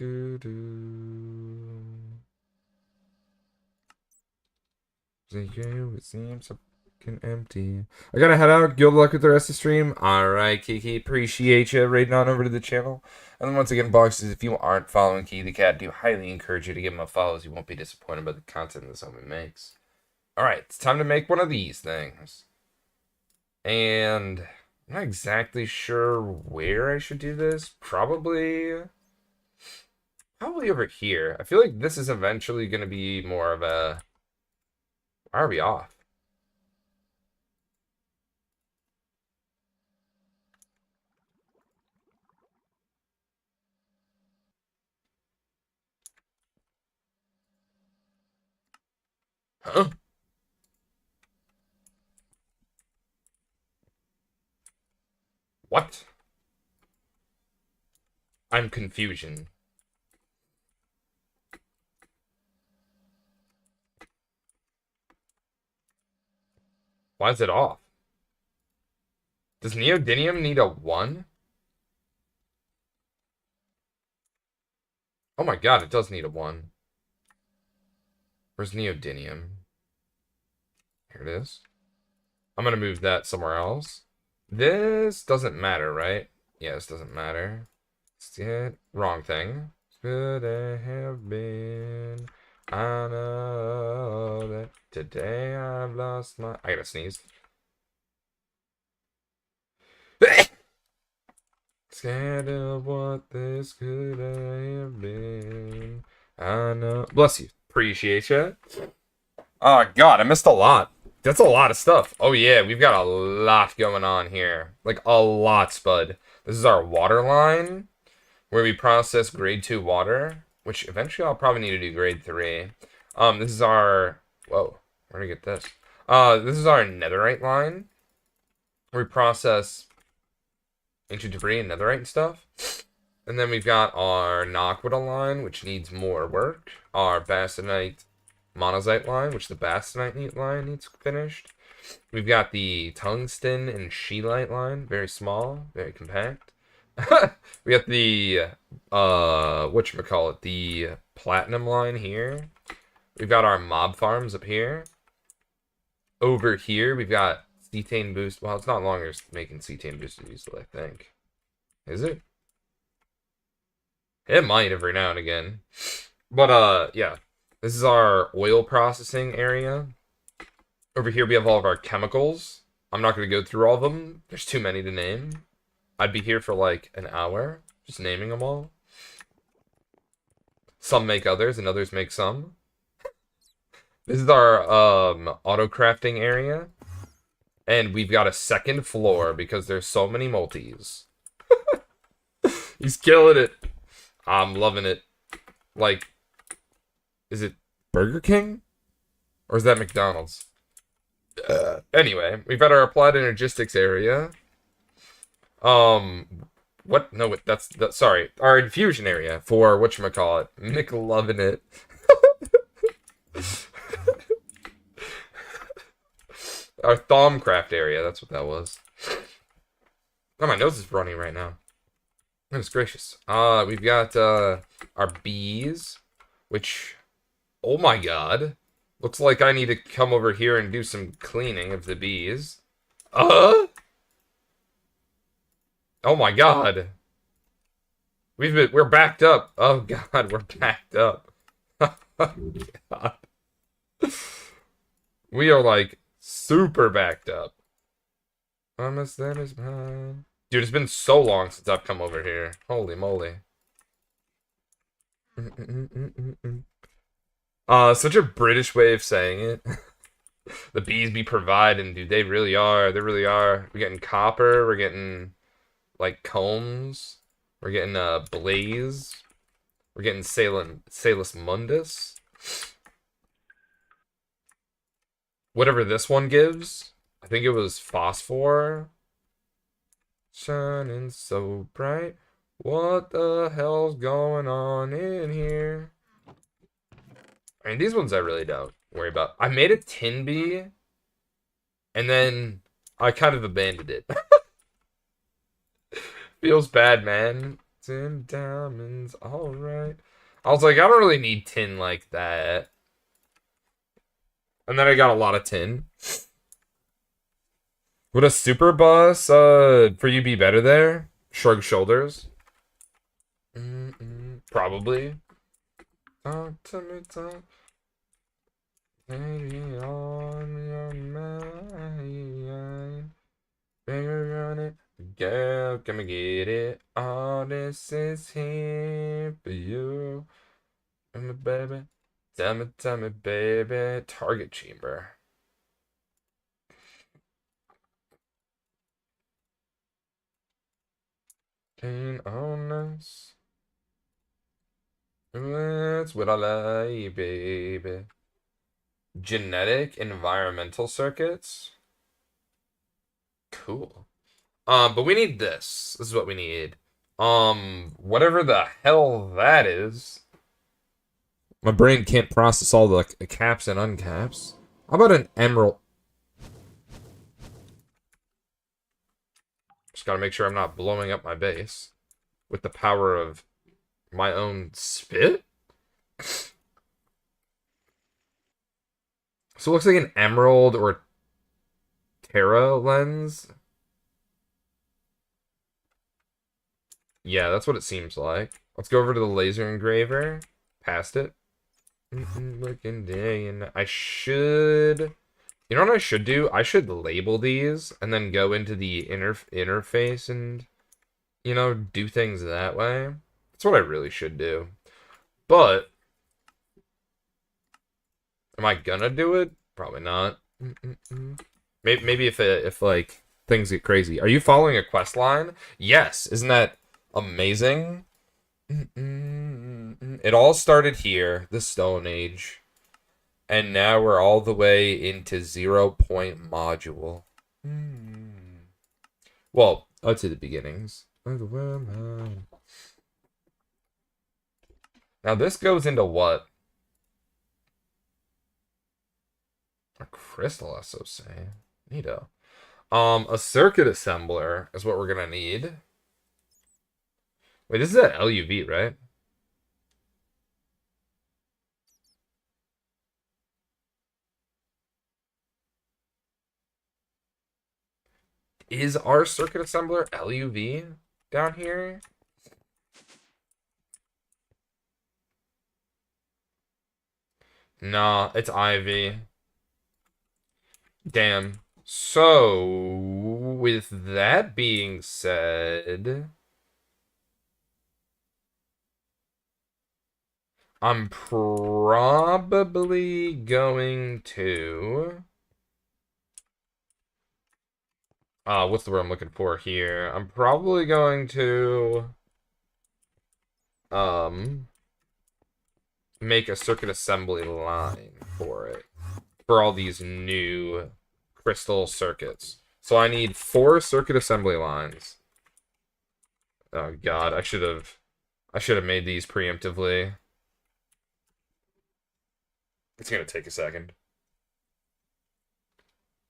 seems fucking empty. I gotta head out. Good luck with the rest of the stream. Alright, Kiki. Appreciate you raiding on over to the channel. And then once again, boxes, if you aren't following Kiki the Cat, do highly encourage you to give him a follow, as you won't be disappointed by the content this homie makes. Alright, it's time to make one of these things. And I'm not exactly sure where I should do this. Probably over here. I feel like this is eventually going to be more of a... Why are we off? Huh? What? I'm confusion. Why is it off? Does neodymium need a 1? Oh my god, it does need a 1. Where's neodymium? Here it is. I'm gonna move that somewhere else. This doesn't matter, right? Yeah, this doesn't matter. Wrong thing. Could I have been? I know that today I've lost my... I gotta sneeze. Scared of what this could have been. I know. Bless you. Appreciate you. Oh, God, I missed a lot. That's a lot of stuff. Oh, yeah, we've got a lot going on here. Like, a lot, Spud. This is our water line, where we process grade 2 water, which eventually I'll probably need to do grade 3. This is our... Whoa, where did I get this? This is our netherite line, where we process ancient debris and netherite and stuff. And then we've got our Naquita line, which needs more work. Our Bastonite Monazite line, which the Bastonite line needs finished. We've got the Tungsten and Scheelite line, very small, very compact. We got the, whatchamacallit, the Platinum line here. We've got our mob farms up here. Over here, we've got cetane boost. Well, it's not longer making cetane boosted diesel, I think. Is it? It might every now and again. But, yeah. This is our oil processing area. Over here, we have all of our chemicals. I'm not going to go through all of them. There's too many to name. I'd be here for like an hour, just naming them all. Some make others, and others make some. This is our auto crafting area. And we've got a second floor because there's so many multis. He's killing it. I'm loving it. Like, is it Burger King? Or is that McDonald's? Anyway, we've got our applied energistics area. What? No, that's sorry. Our infusion area for whatchamacallit. Mick loving it. Our Thaumcraft area, that's what that was. Oh, my nose is running right now. Goodness gracious. We've got our bees, which, oh my god. Looks like I need to come over here and do some cleaning of the bees. Oh my god. We're backed up. Oh god, we're backed up. God. We are like super backed up. Almost that is mine. Dude, it's been so long since I've come over here. Holy moly. Such a British way of saying it. The bees be providing, dude. They really are. They really are. We're getting copper. We're getting like combs. We're getting blaze. We're getting Salus Mundus. Whatever this one gives. I think it was phosphor. Shining so bright. What the hell's going on in here? I mean, these ones I really don't worry about. I made a tin bee, and then I kind of abandoned it. Feels bad, man. Tin diamonds, alright. I was like, I don't really need tin like that. And then I got a lot of tin. Would a super bus for you be better there? Shrug shoulders. Probably. Talk to me, talk. Maybe on your mind. Baby, run it. Girl, come and get it. All this is here for you. And my baby. Tell me, baby. Target chamber. Pain on us. That's what I like, baby. Genetic environmental circuits. Cool. But we need this. This is what we need. Whatever the hell that is. My brain can't process all the caps and uncaps. How about an emerald? Just gotta make sure I'm not blowing up my base with the power of my own spit. So it looks like an emerald or Terra lens. Yeah, that's what it seems like. Let's go over to the laser engraver. Past it. Looking day and I should... You know what I should do? I should label these and then go into the interface and, you know, do things that way. That's what I really should do. But, am I gonna do it? Probably not. Maybe if like things get crazy. Are you following a quest line? Yes. Isn't that amazing? It all started here, the Stone Age. And now we're all the way into 0 point module. Well, up to the beginnings. Now this goes into what? A crystal SOC. Neato. A circuit assembler is what we're gonna need. Wait, this is at LUV, right? Is our circuit assembler LUV down here? Nah, it's Ivy. Damn. So, with that being said, I'm probably going to... what's the word I'm looking for here? I'm probably going to... make a circuit assembly line for it. For all these new crystal circuits. So I need 4 circuit assembly lines. Oh god, I should have made these preemptively. It's gonna take a second.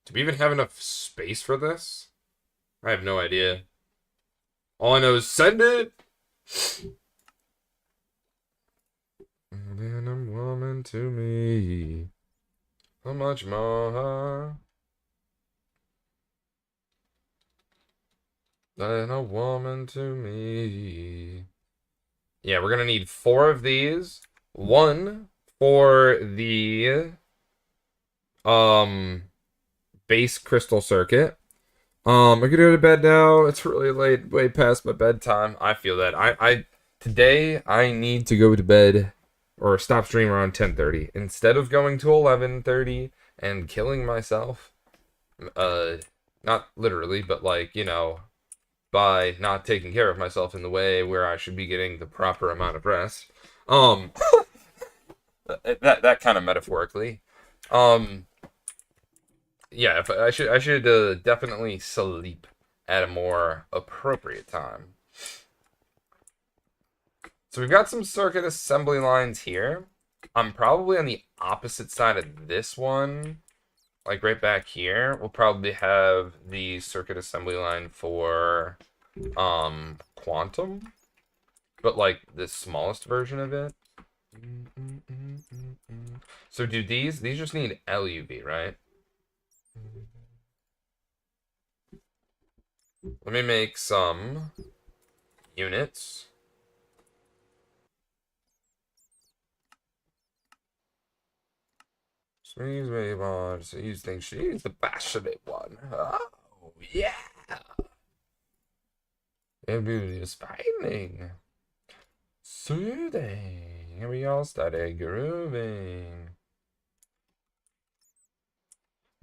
Do we even have enough space for this? I have no idea. All I know is send it! Then a woman to me. How much more than a woman to me? Yeah, we're gonna need 4 of these. 1 for the base crystal circuit. I could go to bed now. It's really late, way past my bedtime. I feel that. I today I need to go to bed or stop stream around 10:30 instead of going to 11:30 and killing myself. Not literally, but like, by not taking care of myself in the way where I should be getting the proper amount of rest. Um that kind of metaphorically. Um yeah, if I should definitely sleep at a more appropriate time. So we've got some circuit assembly lines here. I'm probably on the opposite side of this one, like right back here. We'll probably have the circuit assembly line for quantum, but like the smallest version of it. So do these just need LUV, right? Let me make some units. Squeeze me on. So you think she's the passionate one? Oh yeah. And beauty is frightening, soothing, and we all started grooving.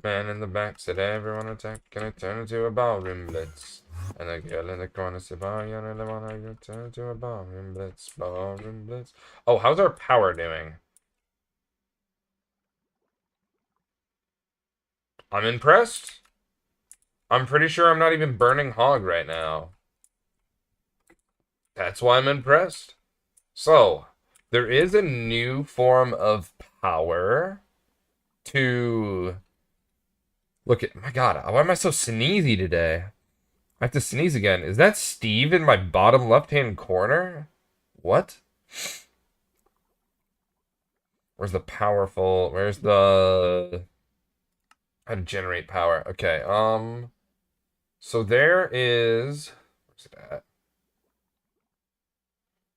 Man in the back said everyone attack, gonna turn into a ballroom blitz. And the girl in the corner said, "Oh, you really wanna turn into a ballroom blitz, ballroom blitz." Oh, how's our power doing? I'm impressed. I'm pretty sure I'm not even burning hog right now. That's why I'm impressed. So, there is a new form of power to look at. My God, why am I so sneezy today? I have to sneeze again. Is that Steve in my bottom left-hand corner? What? Where's the powerful? Where's the how to generate power? Okay. So there is. Where's it at?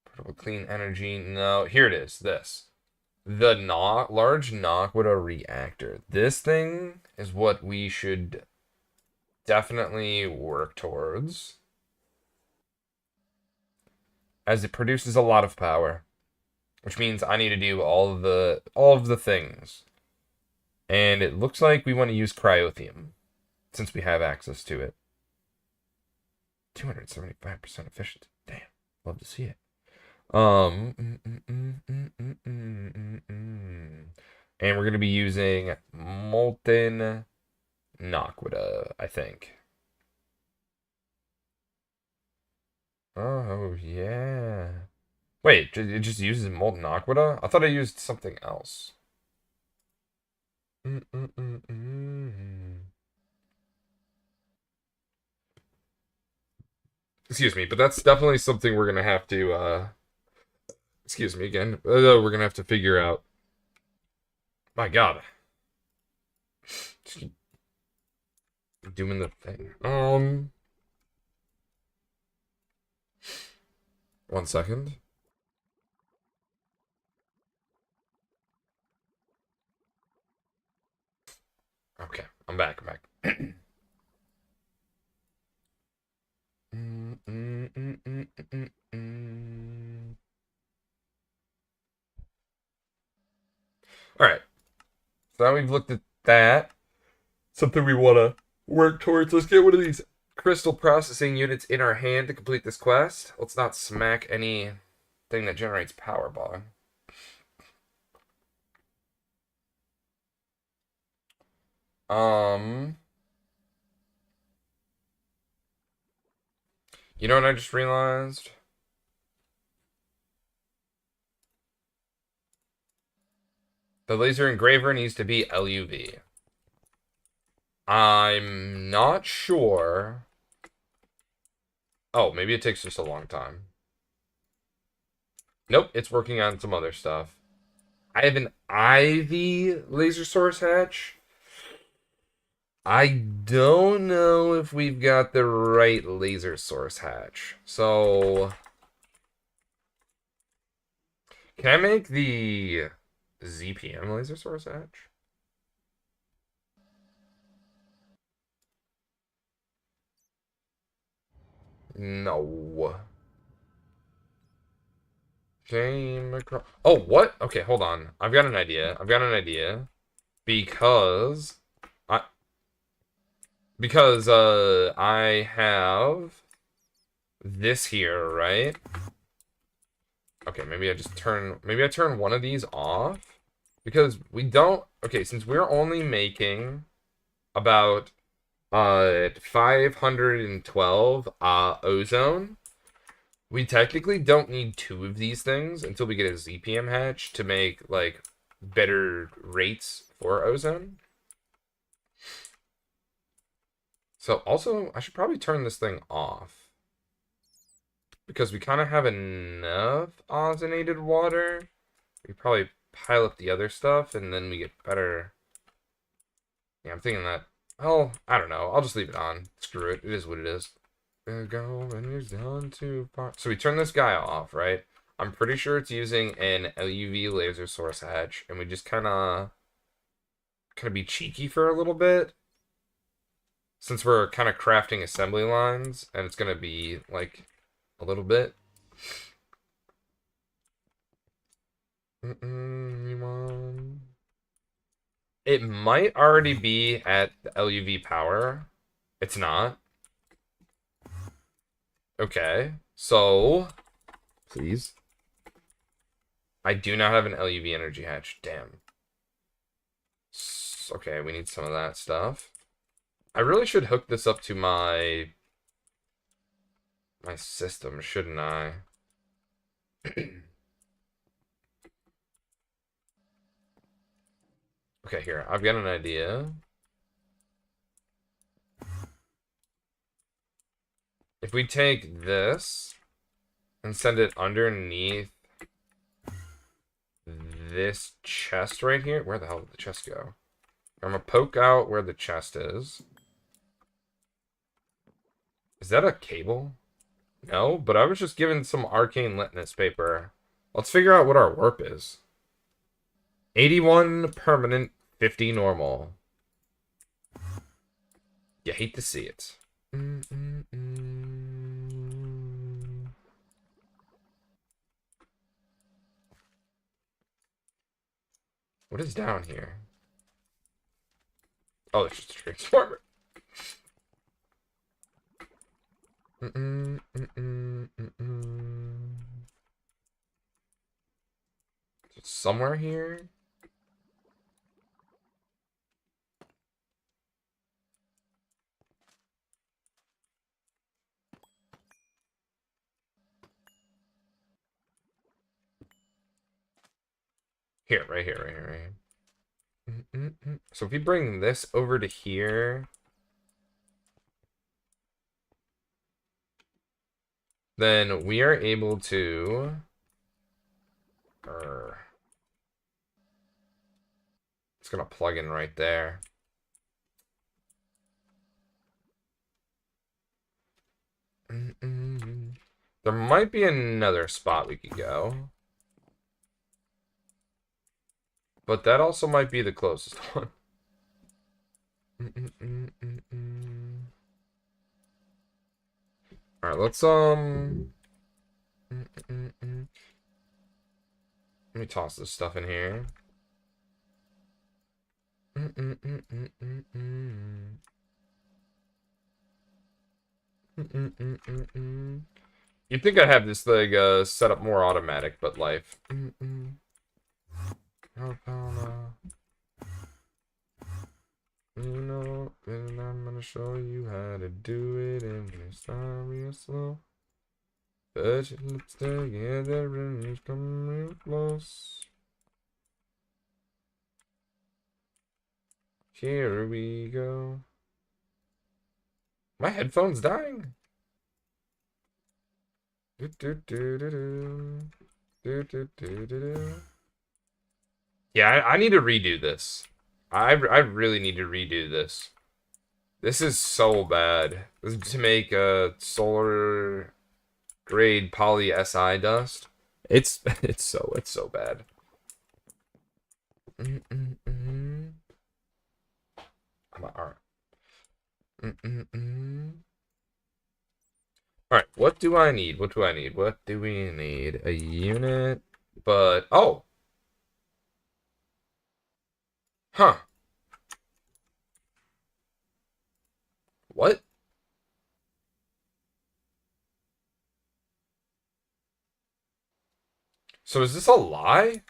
Portable clean energy. No, here it is. This. The large Naquita reactor. This thing is what we should definitely work towards, as it produces a lot of power, which means I need to do all of the things. And it looks like we want to use cryothium since we have access to it. 275% efficiency. Damn, love to see it. And we're gonna be using molten Naquita, I think. Oh yeah. Wait, it just uses molten Aquita? I thought I used something else. Excuse me, but that's definitely something we're gonna have to, excuse me again. We're gonna have to figure out. My God. Just keep doing the thing. 1 second. Okay, I'm back. All right. So now we've looked at that. Something we want to work towards. Let's get one of these crystal processing units in our hand to complete this quest. Let's not smack anything that generates power bog. You know what I just realized? The laser engraver needs to be LUV. I'm not sure. Oh, maybe it takes just a long time. Nope, it's working on some other stuff. I have an Ivy laser source hatch. I don't know if we've got the right laser source hatch. So, can I make the ZPM laser source hatch? No. Came across. Oh, what? Okay, hold on. I've got an idea. I've got an idea because I I have this here, right? Okay, maybe I turn one of these off because we don't. Okay, since we're only making about 512 ozone, we technically don't need two of these things until we get a ZPM hatch to make like better rates for ozone. So also, I should probably turn this thing off because we kind of have enough ozonated water. We probably pile up the other stuff and then we get better. Yeah, I'm thinking that. Well, I don't know. I'll just leave it on. Screw it. It is what it is. Go when you're done too far. So we turn this guy off, right? I'm pretty sure it's using an LUV laser source hatch, and we just kind of be cheeky for a little bit, since we're kind of crafting assembly lines, and it's gonna be like a little bit. It might already be at the LUV power. It's not. Okay, so please. I do not have an LUV energy hatch. Damn. Okay, we need some of that stuff. I really should hook this up to my system, shouldn't I? Okay, here. I've got an idea. If we take this and send it underneath this chest right here. Where the hell did the chest go? I'm gonna poke out where the chest is. Is that a cable? No, but I was just given some arcane litmus paper. Let's figure out what our warp is. 81 permanent, 50 normal. You hate to see it. What is down here? Oh, it's just a transformer. Somewhere here? Here, right here, right here, right here. So if we bring this over to here, then we are able to... It's gonna plug in right there. There might be another spot we could go. But that also might be the closest one. Alright, let's let me toss this stuff in here. You'd think I'd have this thing set up more automatic, but life. You know, and I'm gonna show you how to do it in this time real slow. But let's together and it's coming real close. Here we go. My headphone's dying. Do, do, do, do, do. Do, do, do, do, do. Yeah, I need to redo this. I really need to redo this. This is so bad. This is to make a solar grade poly Si dust. It's so bad. Alright. Alright, what do I need? What do I need? What do we need? A unit, but oh, huh. What? So is this a lie?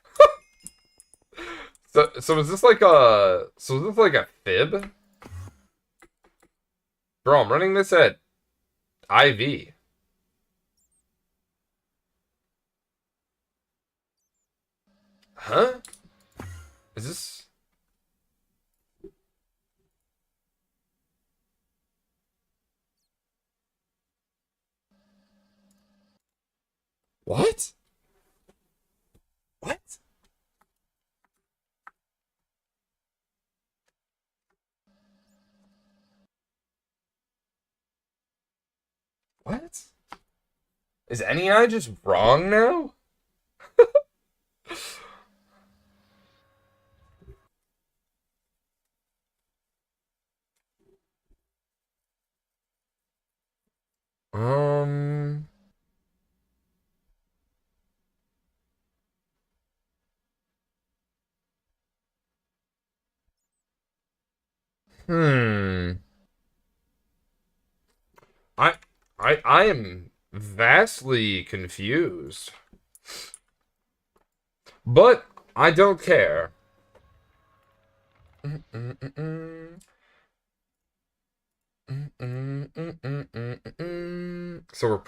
So is this like a fib? Bro, I'm running this at IV. Huh? Is this what? What? What? Is NEI just wrong now? Um, hmm. I I am vastly confused. But I don't care. So we're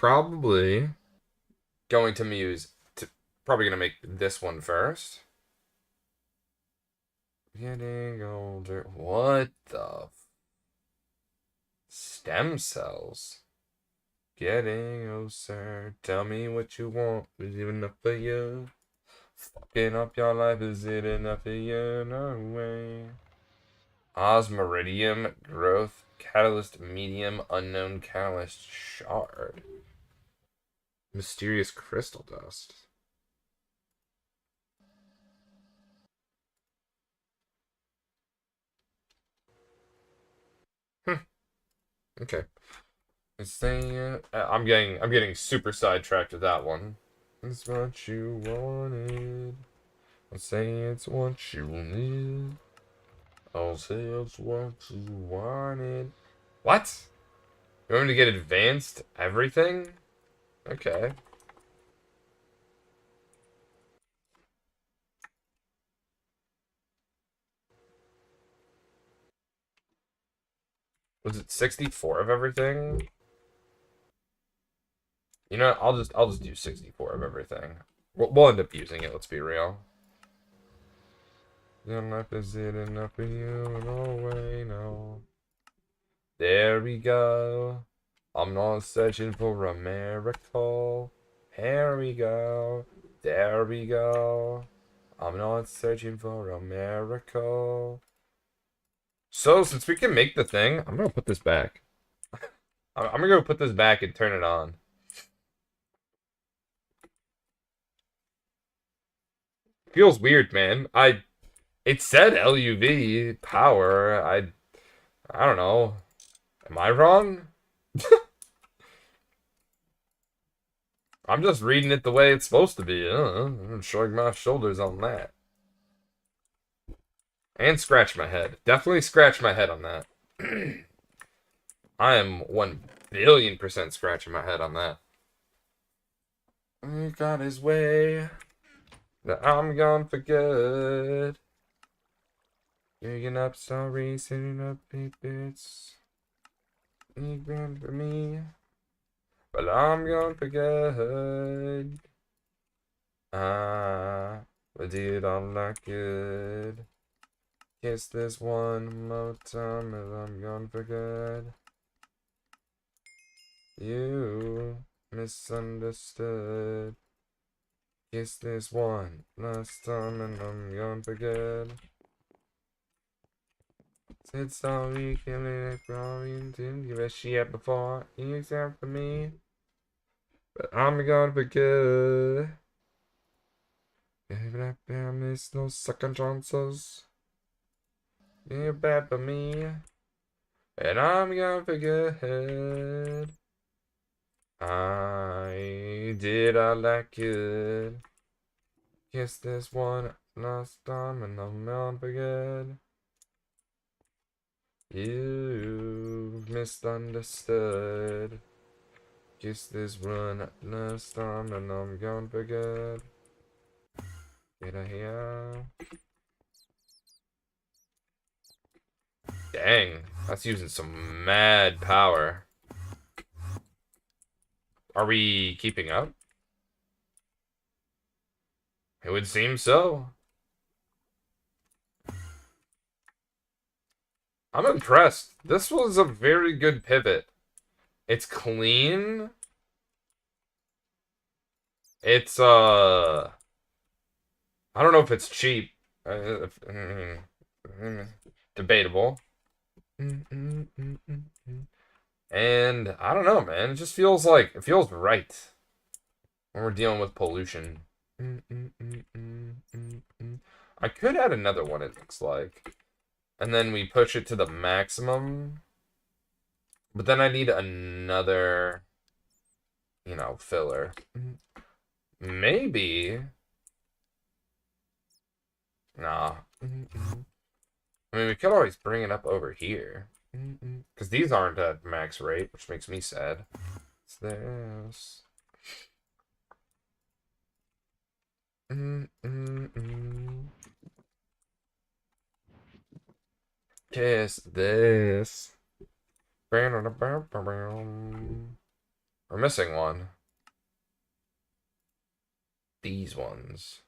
going to muse to probably gonna make this one first. Getting older. What the stem cells? Getting older. Tell me what you want. Is it enough for you? Fucking up your life. Is it enough for you? No way. Osmiridium growth catalyst medium unknown catalyst shard. Mysterious crystal dust. Okay. It's saying I'm getting super sidetracked with that one. It's what you wanted. I'll say it's what you need. I'll say it's what you wanted. What? You want me to get advanced everything? Okay. Was it 64 of everything? You know, I'll just do 64 of everything. We'll end up using it. Let's be real. Your life is it enough for you? No way, no. There we go. I'm not searching for a miracle. Here we go. There we go. I'm not searching for a miracle. So, since we can make the thing, I'm gonna put this back. I'm gonna go put this back and turn it on. Feels weird, man. It said LUV power. I don't know. Am I wrong? I'm just reading it the way it's supposed to be. I'm shrugging my shoulders on that. And scratch my head. Definitely scratch my head on that. I am 1,000,000,000% scratching my head on that. He got his way. That I'm gone for good. Digging up stories, sending up bits. He grand for me. But I'm gone for good. Ah, but dude, I'm not good. Kiss this one more time and I'm gone for good. You misunderstood. Kiss this one last time and I'm gonna forget. Said sorry, killing it, probably didn't give a shit before, except for me. But I'm gonna forget. Baby, I miss no second chances. You're bad for me. And I'm gonna forget. I like it. Kiss this one last time and I'm gonna forget. You misunderstood. Kiss this one last time and I'm gonna forget. Get a here. Dang, that's using some mad power. Are we keeping up? It would seem so. I'm impressed. This was a very good pivot. It's clean. It's I don't know if it's cheap. Debatable. And I don't know, man. It just feels like it feels right when we're dealing with pollution. I could add another one, it looks like. And then we push it to the maximum. But then I need another, filler. Maybe. Nah. I mean, we could always bring it up over here. Because these aren't at max rate, which makes me sad. It's this. Kiss this. We're missing one. These ones.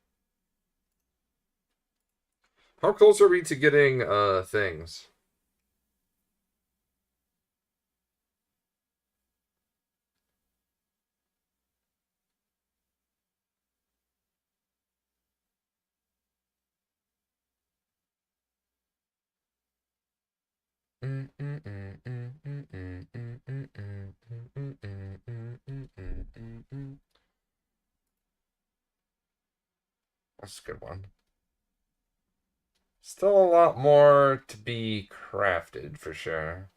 How close are we to getting things? That's a good one. Still a lot more to be crafted, for sure.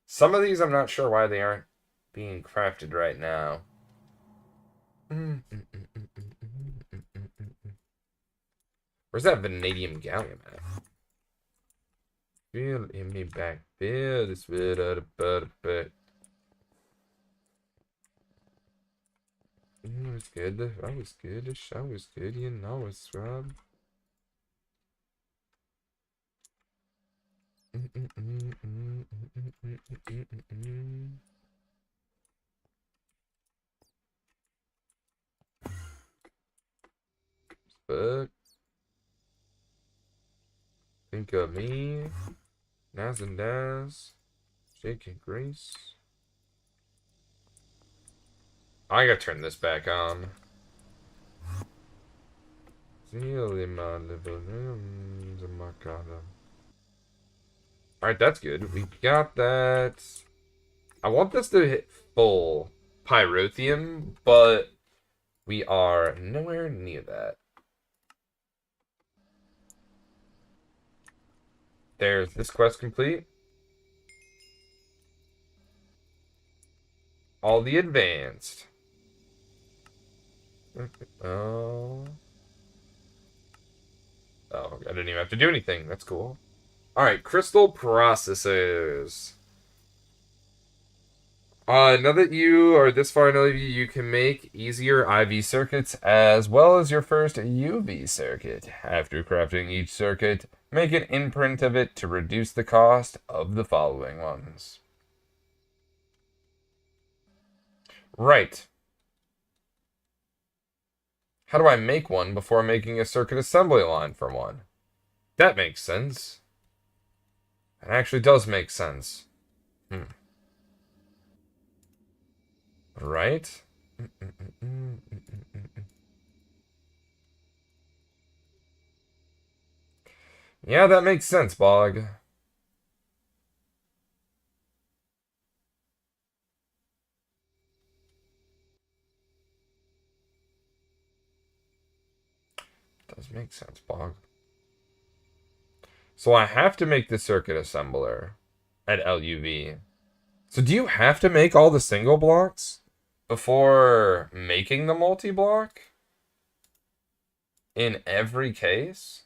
Some of these I'm not sure why they aren't being crafted right now. Where's that vanadium gallium at? Feel in me back. Feel this bit out of butt. It was good. I was good. The show was good. You know it's Rob. Fuck. Think of me. Naz and Daz. Jake and Grace. I gotta turn this back on. Alright, that's good. We got that. I want this to hit full pyrotheum, but we are nowhere near that. There's this quest complete. All the advanced. Oh. Oh, I didn't even have to do anything. That's cool. Alright, crystal processors. Now that you are this far in LEV, you can make easier IV circuits as well as your first UV circuit. After crafting each circuit, make an imprint of it to reduce the cost of the following ones. Right. How do I make one before making a circuit assembly line for one? That makes sense. It actually does make sense. Right? Yeah, that makes sense, Bog. Does make sense, Bog. So I have to make the circuit assembler at LUV. So do you have to make all the single blocks before making the multi-block in every case?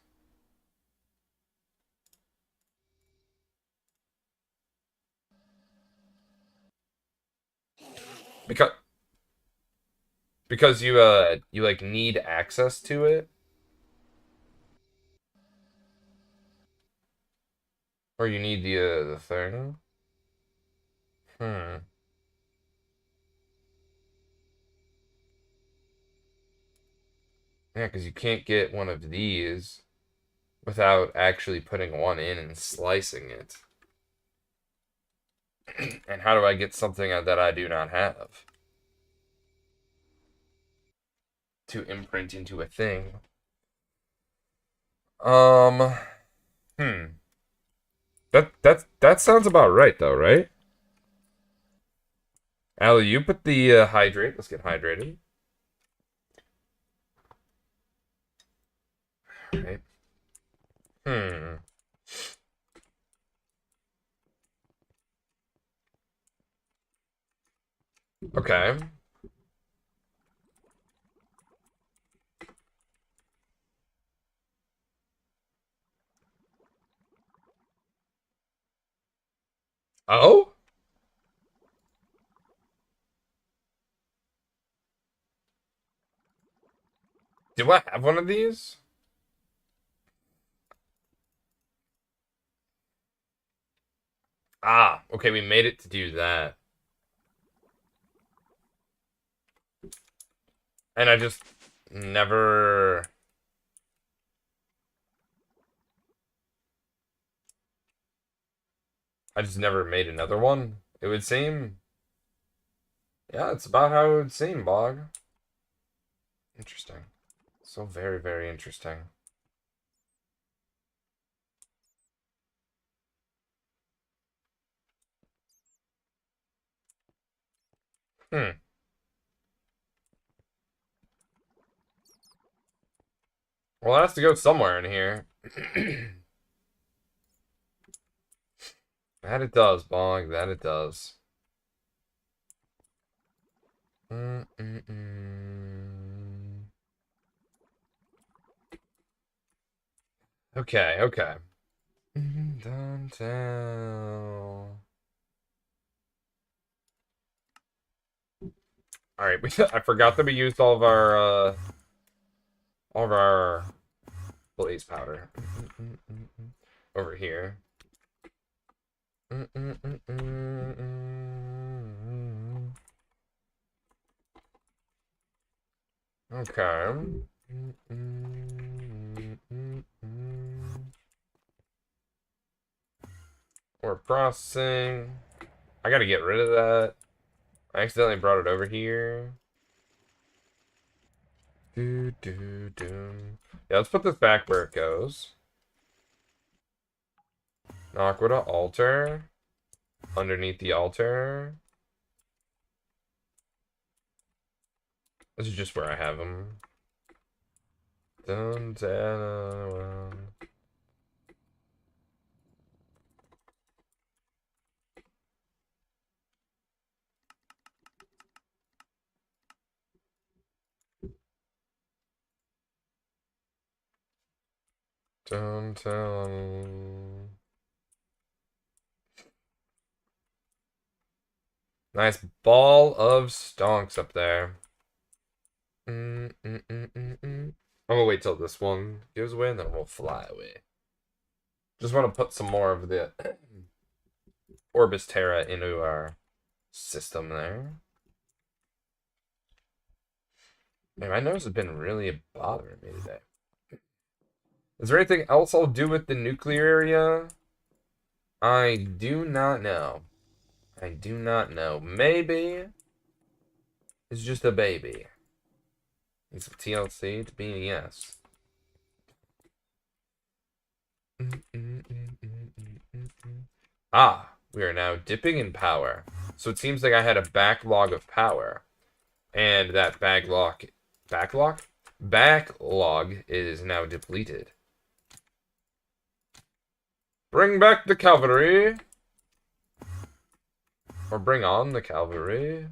Because you like need access to it, or you need the thing. Hmm. Yeah, because you can't get one of these without actually putting one in and slicing it. And how do I get something that I do not have to imprint into a thing? Um, hmm. That sounds about right though, right? Allie, you put the hydrate. Let's get hydrated. Right. Hmm. Okay. Oh? Do I have one of these? Ah, okay, we made it to do that. And I just never I just never made another one. It would seem. Yeah, it's about how it would seem, Bog. Interesting. So very, very interesting. Hmm. Well, it has to go somewhere in here. That it does, Bog. That it does. Mm-mm-mm. Okay, okay. Don't tell. All right, I forgot that we used all of our blaze powder over here. Okay. We're processing. I gotta get rid of that. I accidentally brought it over here. Do do do. Yeah, let's put this back where it goes. Aqua to altar. Underneath the altar. This is just where I have them. Dun, dun, dun, dun. Nice ball of stonks up there. I'm gonna wait till this one goes away and then we'll fly away. Just want to put some more of the Orbis Terra into our system there. Man, my nose has been really bothering me today. Is there anything else I'll do with the nuclear area? I do not know. I do not know. Maybe. is just a baby. He's from TLC to BES. Ah, we are now dipping in power. So it seems like I had a backlog of power. And that backlog is now depleted. Bring back the cavalry. Or bring on the cavalry.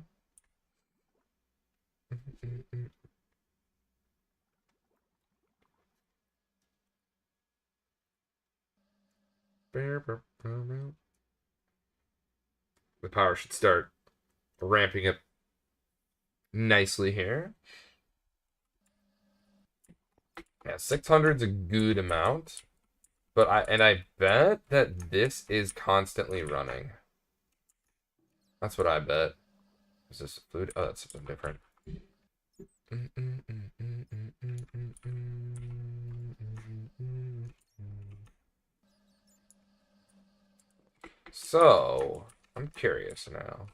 The power should start ramping up nicely here. Yeah, 600 is a good amount. But I bet that this is constantly running. That's what I bet. Is this food? Oh, that's something different. So, I'm curious now.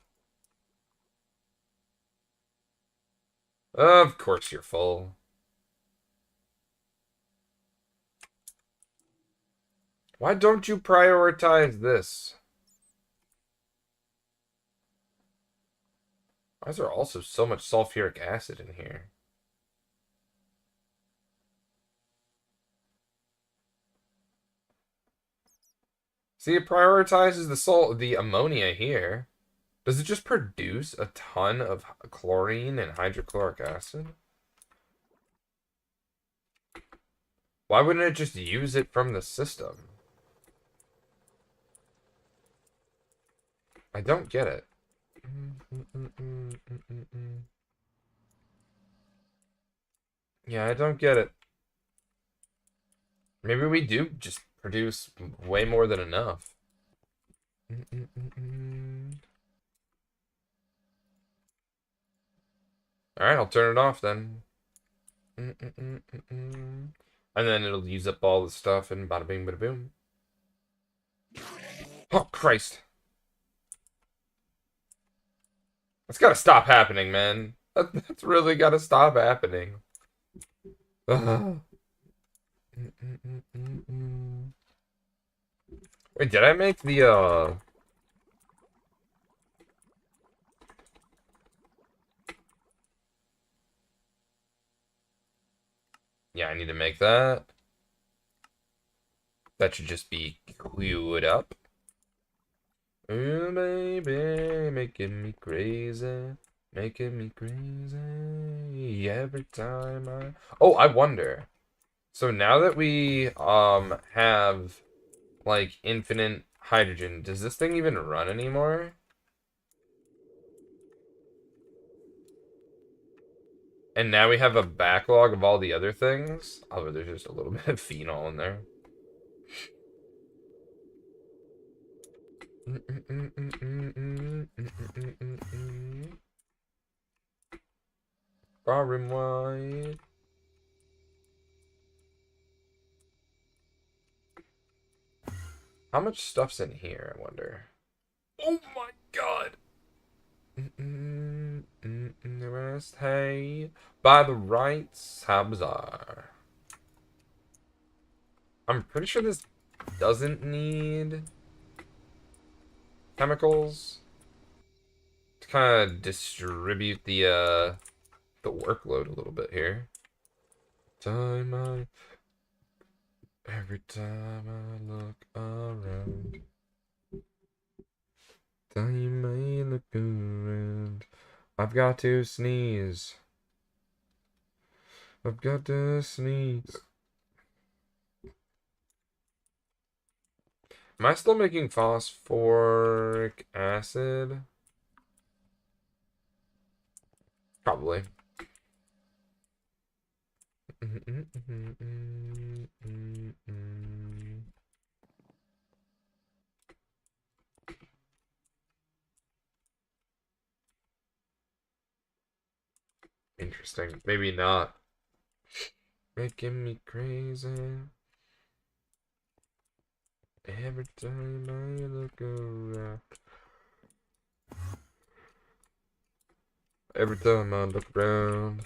Of course you're full. Why don't you prioritize this? Why is there also so much sulfuric acid in here? See, it prioritizes the ammonia here. Does it just produce a ton of chlorine and hydrochloric acid? Why wouldn't it just use it from the system? I don't get it. Yeah, I don't get it. Maybe we do just produce way more than enough. Alright, I'll turn it off then. And then it'll use up all the stuff and bada bing bada boom. Oh, Christ. That's gotta stop happening, man. That's really gotta stop happening. Wait, did I make the, Yeah, I need to make that. That should just be queued up. Oh, baby, making me crazy. Making me crazy every time I... Oh, I wonder. So now that we have like infinite hydrogen, does this thing even run anymore? And now we have a backlog of all the other things. Oh, there's just a little bit of phenol in there. Far and wide. How much stuff's in here, I wonder? Oh my god! Rest, hey, by the rights, how bizarre. I'm pretty sure this doesn't need chemicals to kind of distribute the workload a little bit here. Every time I look around, time I look around, I've got to sneeze. I've got to sneeze. Am I still making phosphoric acid? Probably. Interesting. Maybe not. Making me crazy. Every time I look around. Every time I look around.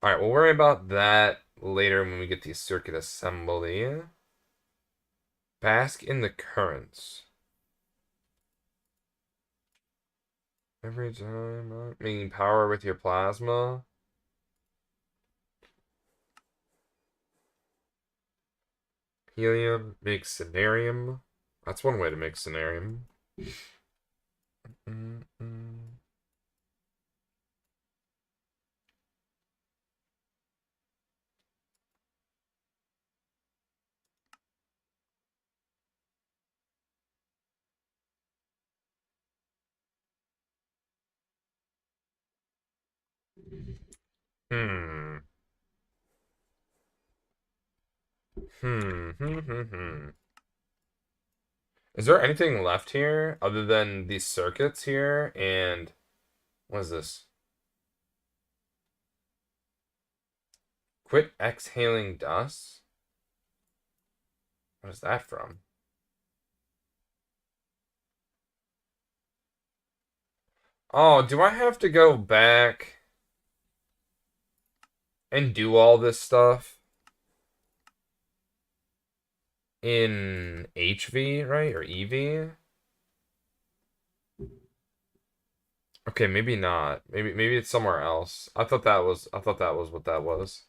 Alright, we'll worry about that later when we get to circuit assembly. Bask in the currents. Every time, making power with your plasma. Helium makes scenarium. That's one way to make scenarium. Mm -mm. Hmm. Hmm. Is there anything left here other than these circuits here? And what is this? Quit exhaling dust? What is that from? Oh, do I have to go back and do all this stuff in HV, right? Or EV? Okay, maybe not. Maybe it's somewhere else. I thought that was what that was.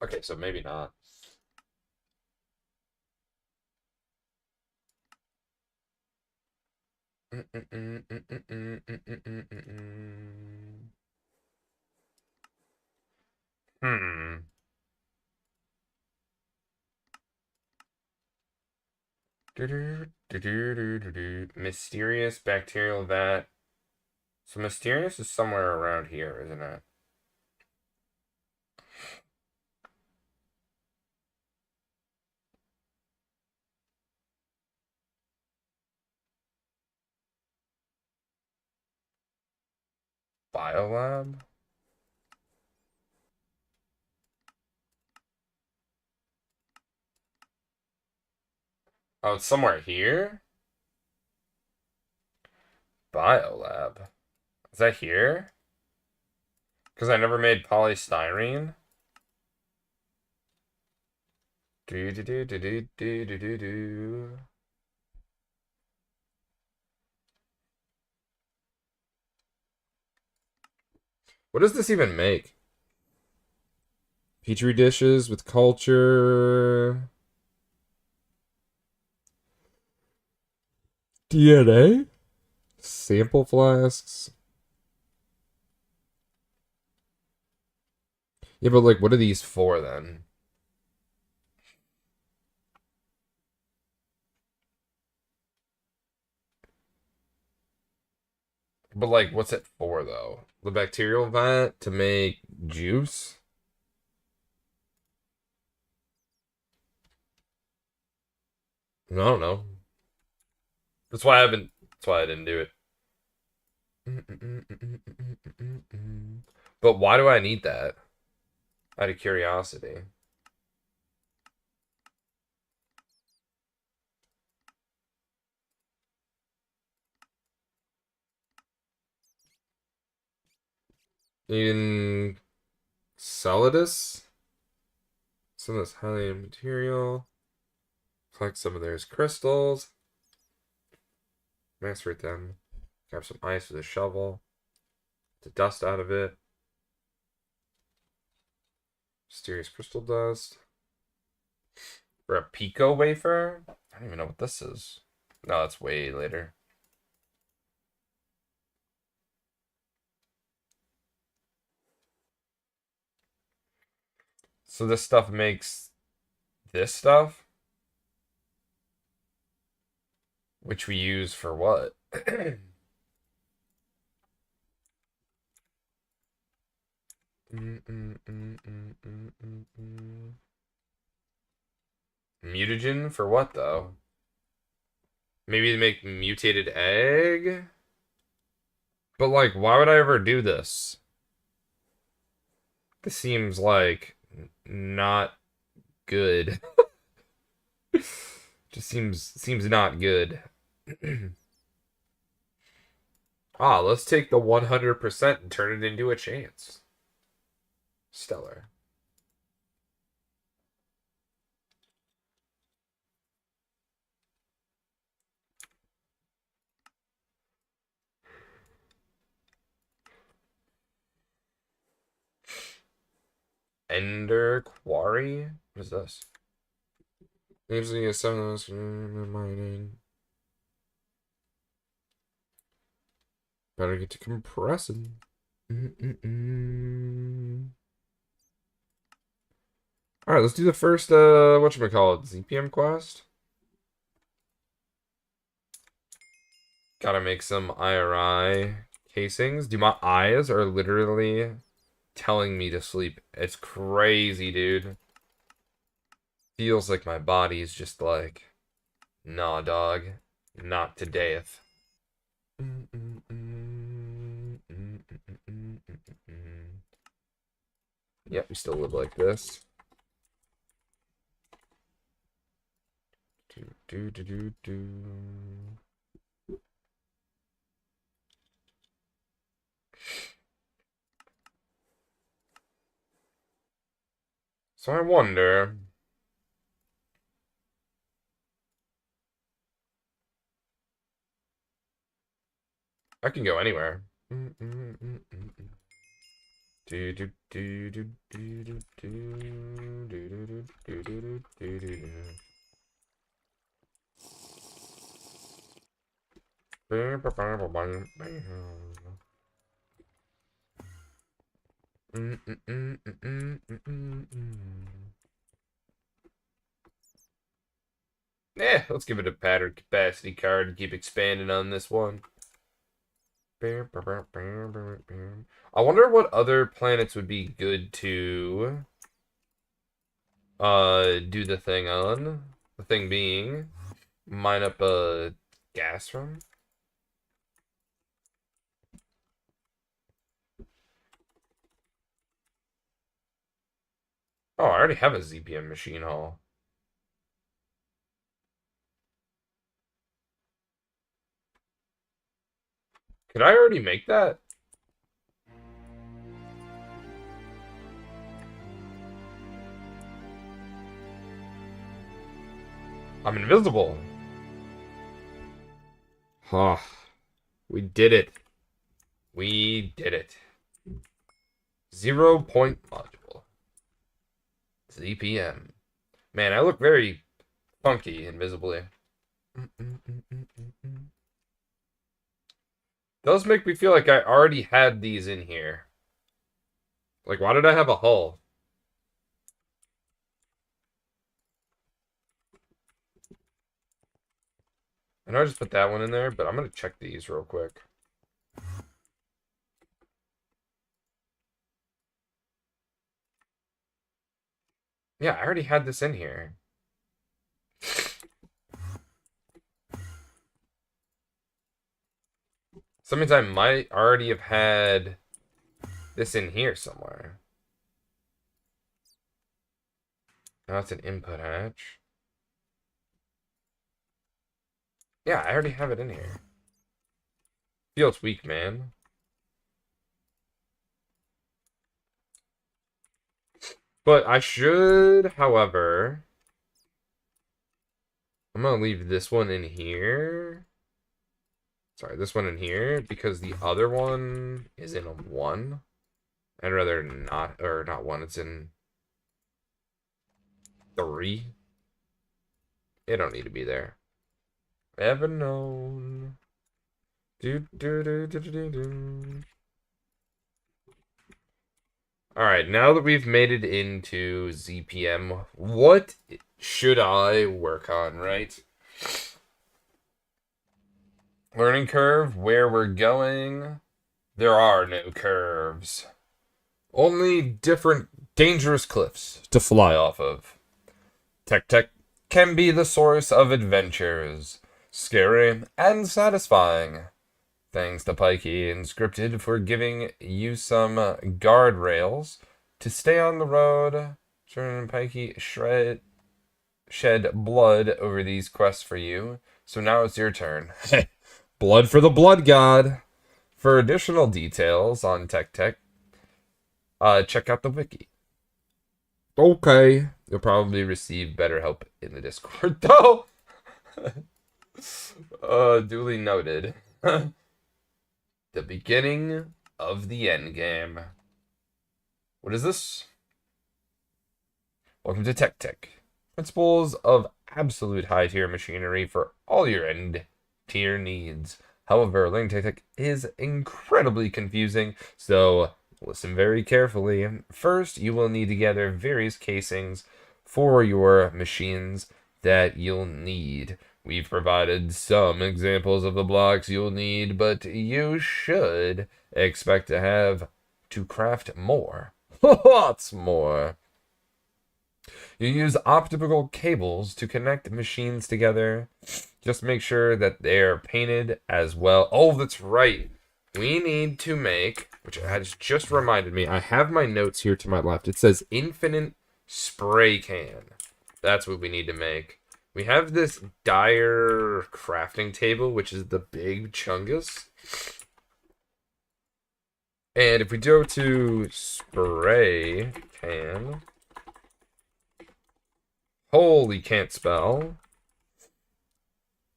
Okay, so maybe not. Hmm. Mysterious bacterial vat. So mysterious is somewhere around here, isn't it? Biolab? Oh, it's somewhere here? Biolab. Is that here? Because I never made polystyrene. Do do do do do do do do do. What does this even make? Petri dishes with culture. DNA? Sample flasks. Yeah, but like, what are these for then? But like, what's it for though? The bacterial vat to make juice? I don't know. That's why I haven't. That's why I didn't do it. But why do I need that? Out of curiosity. In Solidus, some of this highly material. Collect some of those crystals. Macerate them. Grab some ice with a shovel. The dust out of it. Mysterious crystal dust. For a pico wafer? I don't even know what this is. No, that's way later. So this stuff makes this stuff, which we use for what? Mutagen for what though? Maybe to make mutated egg? But like, why would I ever do this? This seems like not good. Just seems not good. Let's take the 100% and turn it into a chance. Stellar. Ender Quarry? What is this? Usually a 7 mining. Better get to compressing. Alright, let's do the first, whatchamacallit, ZPM quest? Gotta make some IRI casings. Dude, my eyes are literally telling me to sleep. It's crazy, dude. Feels like my body's just like, nah, dog. Not today. Yep, we still live like this. So I wonder. I can go anywhere. Let's give it a pattern capacity card and keep expanding on this one. I wonder what other planets would be good to do the thing on. The thing being, mine up a gas from. Oh, I already have a ZPM machine hall. Could I already make that? I'm invisible. Huh. We did it. We did it. 0-point module. ZPM. Man, I look very funky invisibly. Those make me feel like I already had these in here. Like, why did I have a hull? I know I just put that one in there, but I'm going to check these real quick. Yeah, I already had this in here. So that means I might already have had this in here somewhere. Now it's an input hatch. Yeah, I already have it in here. Feels weak, man. But I should, however... I'm going to leave this one in here. Sorry, this one in here, because the other one is in a 1. I'd rather not, or not 1, it's in 3. It don't need to be there. Ever known. Alright, now that we've made it into ZPM, what should I work on, right? Learning curve, where we're going. There are no curves. Only different dangerous cliffs to fly off of. Tech can be the source of adventures. Scary and satisfying. Thanks to Pikey and Scripted for giving you some guardrails to stay on the road. Sure, Pikey, shred. shed blood over these quests for you. So now it's your turn. Blood for the blood god. For additional details on Tech, check out the wiki. Okay. You'll probably receive better help in the Discord, though. Duly noted. The beginning of the end game. What is this? Welcome to Tech. Principles of absolute high tier machinery for all your end tier needs. However, learning Tech is incredibly confusing, so listen very carefully. First, you will need to gather various casings for your machines that you'll need. We've provided some examples of the blocks you'll need, but you should expect to have to craft more. Lots more. You use optical cables to connect machines together. Just make sure that they're painted as well. Oh, that's right. We need to make, which has just reminded me, I have my notes here to my left. It says infinite spray can. That's what we need to make. We have this dire crafting table, which is the big chungus. And if we go to spray can, holy can't spell,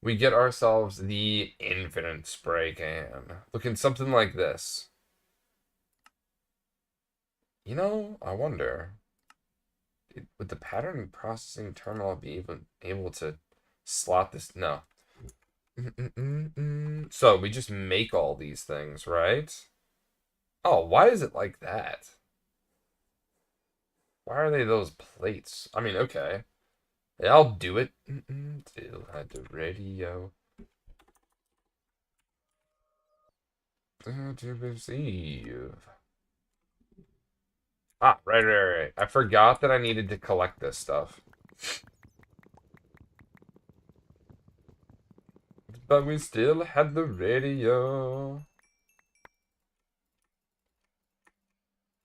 we get ourselves the infinite spray can. Looking something like this. You know, I wonder, would the pattern processing terminal be even able to slot this? No. So we just make all these things, right? Oh, why is it like that? Why are they those plates? I mean, okay. Yeah, I'll do it. Still had the radio. To receive. Ah, right. I forgot that I needed to collect this stuff. But we still had the radio.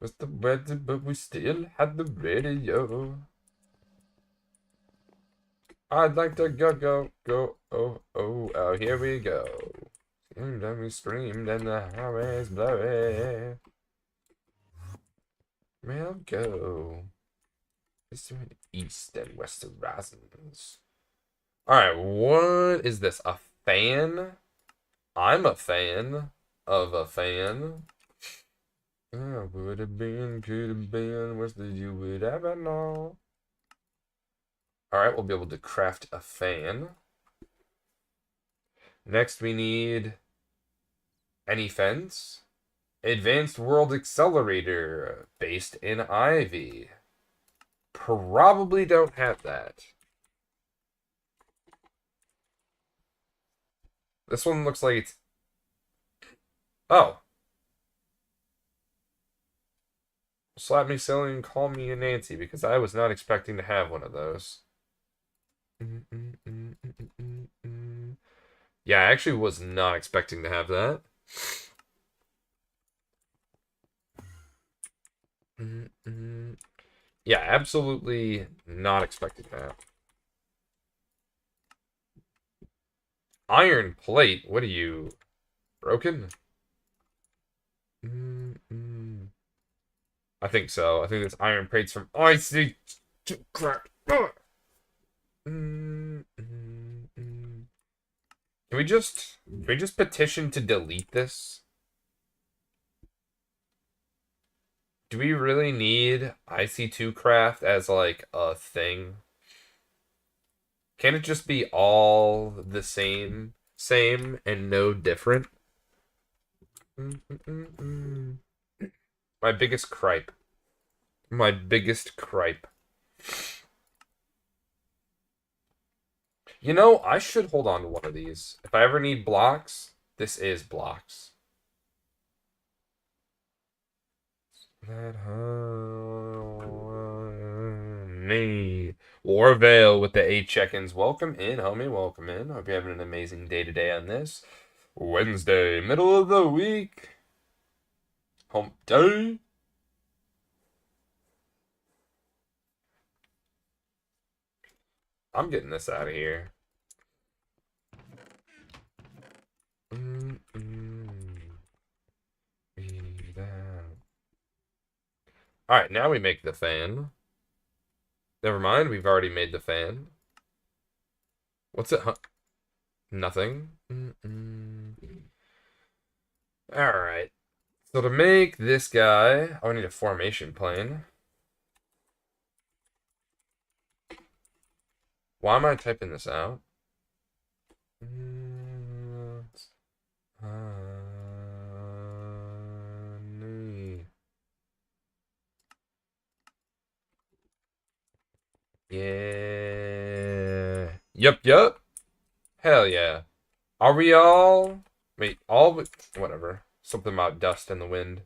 Was the weather, but we still had the radio. I'd like to go, oh, here we go. And then we screamed and the highways blurry. We'll go. Eastern, east, and west horizons. Alright, what is this? A fan? I'm a fan of a fan. Would have been, could have been, worse than you would ever know. Alright, we'll be able to craft a fan. Next, we need any fence. Advanced World Accelerator, based in Ivy. Probably don't have that. This one looks like it's... Oh. Slap me silly and call me a Nancy, because I was not expecting to have one of those. Yeah, I actually was not expecting to have that. Yeah, absolutely not expecting that. Iron plate? What are you, broken? I think so. I think this iron plate's from icy crack. Can we just petition to delete this? Do we really need IC2 craft as like a thing? Can it just be all the same and no different? My biggest gripe. My biggest gripe. You know, I should hold on to one of these. If I ever need blocks, this is blocks. That me. Warvale with the 8 check-ins. Welcome in, homie. Welcome in. Hope you're having an amazing day today on this Wednesday, middle of the week. Hump day. I'm getting this out of here. Mm, mm, breathe out. All right, now we make the fan. Never mind, we've already made the fan. What's it? Huh? Nothing. All right. So to make this guy, I need a formation plane. Why am I typing this out? Honey. Yeah. Yup. Hell yeah. Are we all? Wait, all? Whatever. Something about dust in the wind.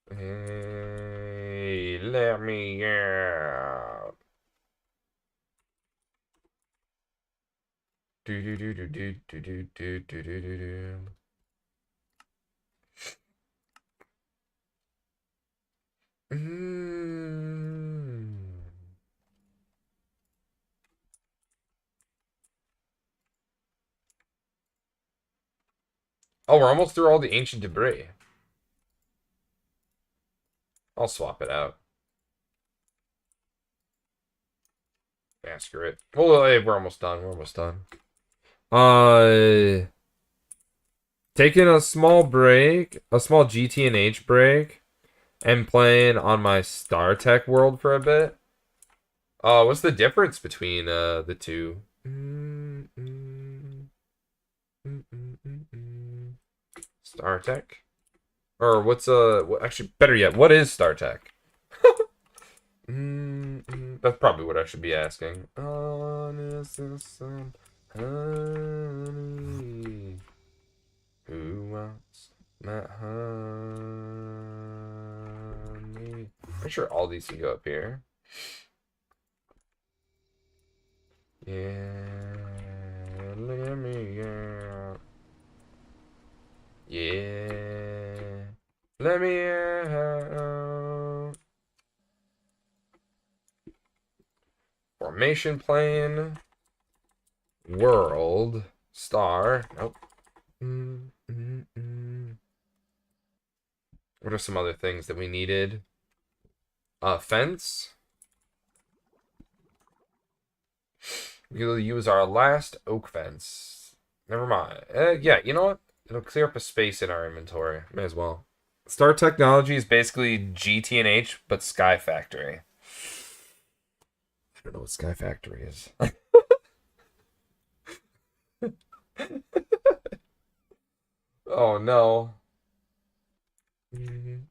Hey, let me out. Do do do do do do do do do do do do. Mm. Oh, we're almost through all the ancient debris. I'll swap it out. Yeah, screw it. Well, hey, we're almost done. We're almost done. Taking a small break, a small GTNH break, and playing on my StarTech world for a bit. What's the difference between the two? StarTech? Or what's actually better yet, what is StarTech? That's probably what I should be asking. Honest as some honey. Who wants my honey? Pretty sure all these can go up here. Yeah, let me out. Yeah, let me out. Formation plane. World. Star. Nope. What are some other things that we needed? Fence. We'll use our last oak fence. Never mind. Yeah, you know what? It'll clear up a space in our inventory. May as well. Star Technology is basically GTNH, but Sky Factory. I don't know what Sky Factory is. Oh no. You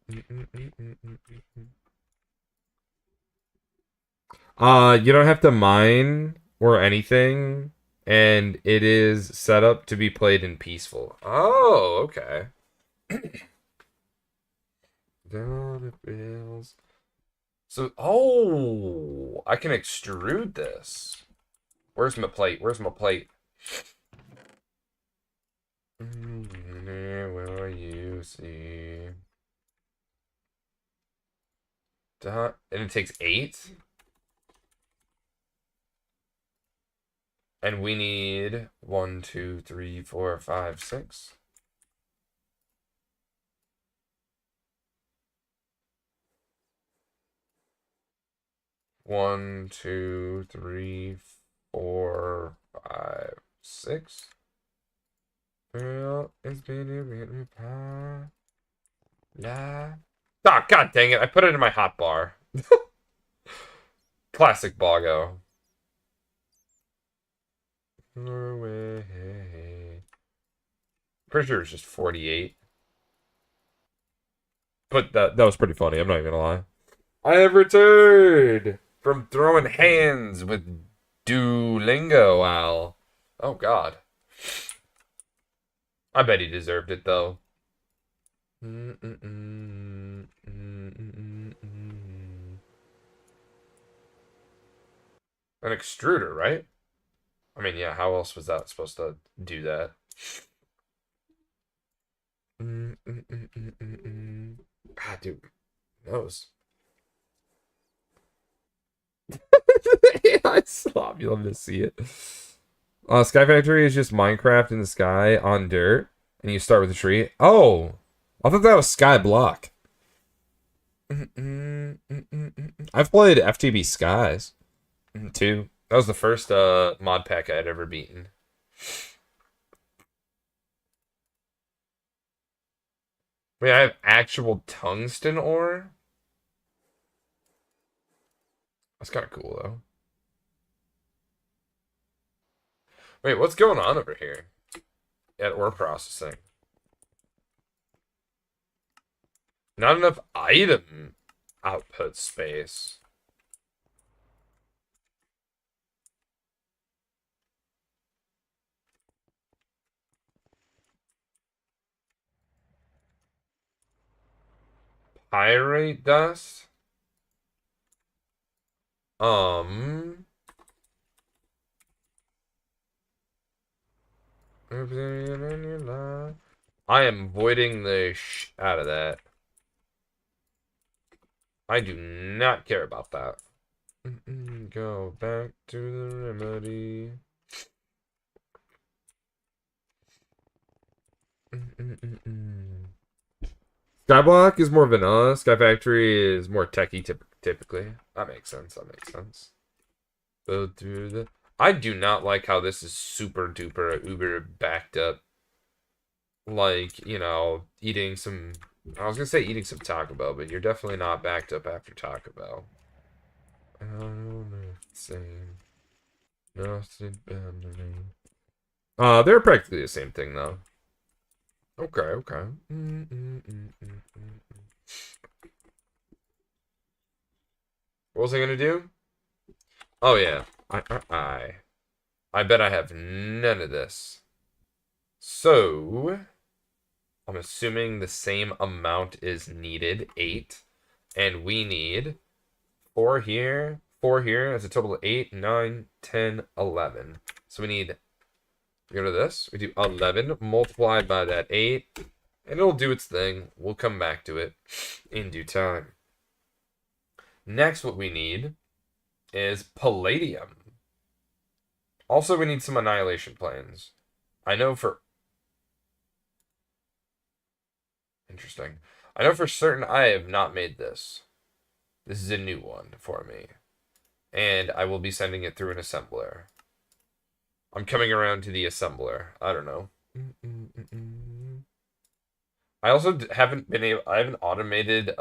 don't have to mine or anything, and it is set up to be played in peaceful. Oh, okay. Down it bills. So, oh, I can extrude this. Where's my plate? Where's my plate? Will you see? And it takes 8. And we need 1, 2, 3, 4, 5, 6. One, two, three, 4, 5, 6. Well, it's been a minute. La. Ah, god dang it! I put it in my hot bar. Classic Boggo. Norway. Pretty sure it's just 48. But that was pretty funny. I'm not even gonna lie. I have returned from throwing hands with Duolingo Al. Oh God. I bet he deserved it though. An extruder, right? I mean, yeah, how else was that supposed to do that? Ah, dude, nose. I saw you. Love to see it. Sky Factory is just Minecraft in the sky on dirt, and you start with a tree. Oh, I thought that was Sky Block. I've played FTB Skies too. That was the first mod pack I'd ever beaten. Wait, I have actual tungsten ore? That's kind of cool, though. Wait, what's going on over here at ore processing? Not enough item output space. Pyrite dust? Um... I am voiding the out of that. I do not care about that. Go back to the remedy. Skyblock is more vanilla. Sky Factory is more techy typically. That makes sense. That makes sense. Go through the. I do not like how this is super duper uber backed up. Like, you know, eating some. I was gonna say eating some Taco Bell, but you're definitely not backed up after Taco Bell. I don't know. Same. Nothing better than me. They're practically the same thing though. Okay, okay. What was I gonna do? Oh yeah. I bet I have none of this. So I'm assuming the same amount is needed, 8. And we need 4 here, 4 here. That's a total of 8, 9, 10, 11. So we need, go to this. We do 11 multiplied by that 8. And it'll do its thing. We'll come back to it in due time. Next, what we need is palladium. Also, we need some annihilation planes. I know for... Interesting. I know for certain I have not made this. This is a new one for me. And I will be sending it through an assembler. I'm coming around to the assembler. I don't know. I also haven't been able... I haven't automated...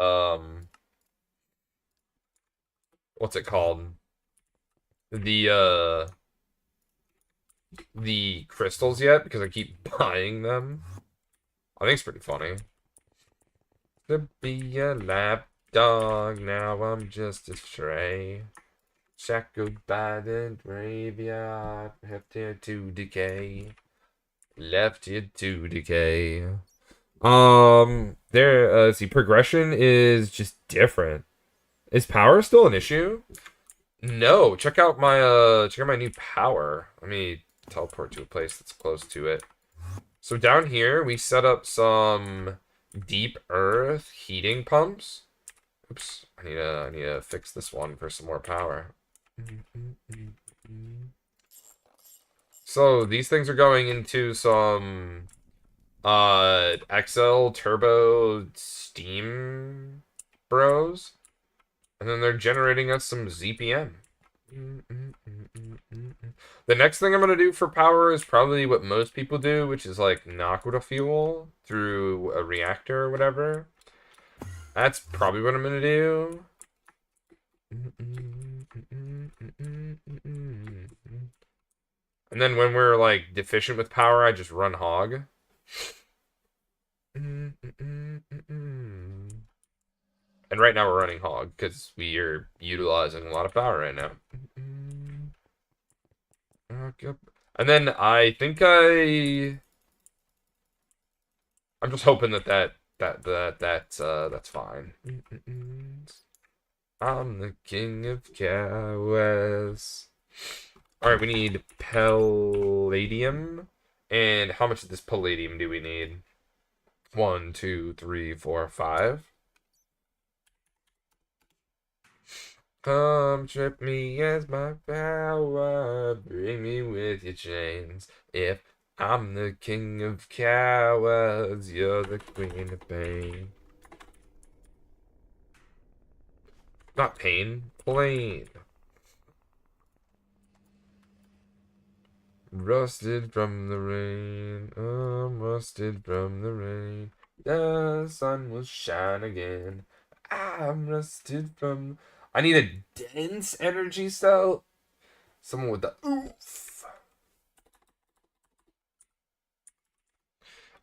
What's it called? The crystals yet because I keep buying them. I think it's pretty funny. To be a lap dog, now I'm just a stray. Shackled by the graveyard, left here to decay. Left here to decay. Let's see, progression is just different. Is power still an issue? No, check out my new power. Let me teleport to a place that's close to it. So down here, we set up some deep earth heating pumps. Oops, I need to fix this one for some more power. So these things are going into some XL Turbo Steam Bros. And then they're generating us some ZPM. The next thing I'm going to do for power is probably what most people do, which is like Nakuda fuel through a reactor or whatever. That's probably what I'm going to do. And then when we're like deficient with power, I just run hog. And right now we're running hog because we are utilizing a lot of power right now. And then I think I'm just hoping that's fine. I'm the king of cows. Alright, we need palladium. And how much of this palladium do we need? 1, 2, 3, 4, 5. Come trip me as my power, bring me with your chains. If I'm the king of cowards, you're the queen of pain. Not pain, plain. Rusted from the rain, I'm rusted from the rain. The sun will shine again. I'm rusted from. I need a dense energy cell. Someone with the oof.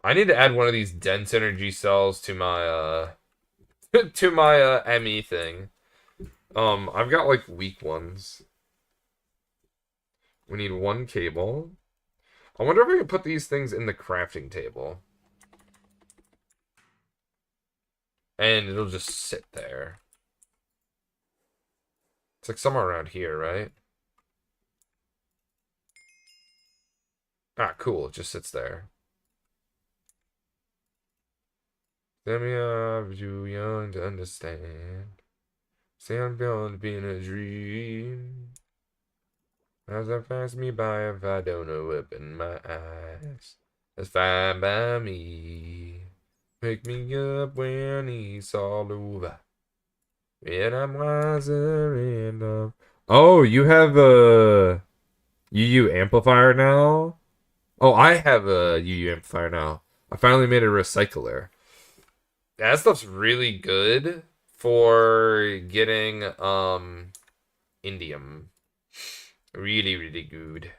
I need to add one of these dense energy cells to my to my ME thing. I've got like weak ones. We need one cable. I wonder if I can put these things in the crafting table. And it'll just sit there. It's like somewhere around here, right? Ah, cool. It just sits there. Tell me I'm too young to understand. Say I'm going to be in a dream. As I pass me by, if I don't open my eyes, that's fine by me. Wake me up when it's all over. When I'm wiser and Oh, you have a UU amplifier now? Oh, I have a UU amplifier now. I finally made a recycler. That stuff's really good for getting indium. Really, really good.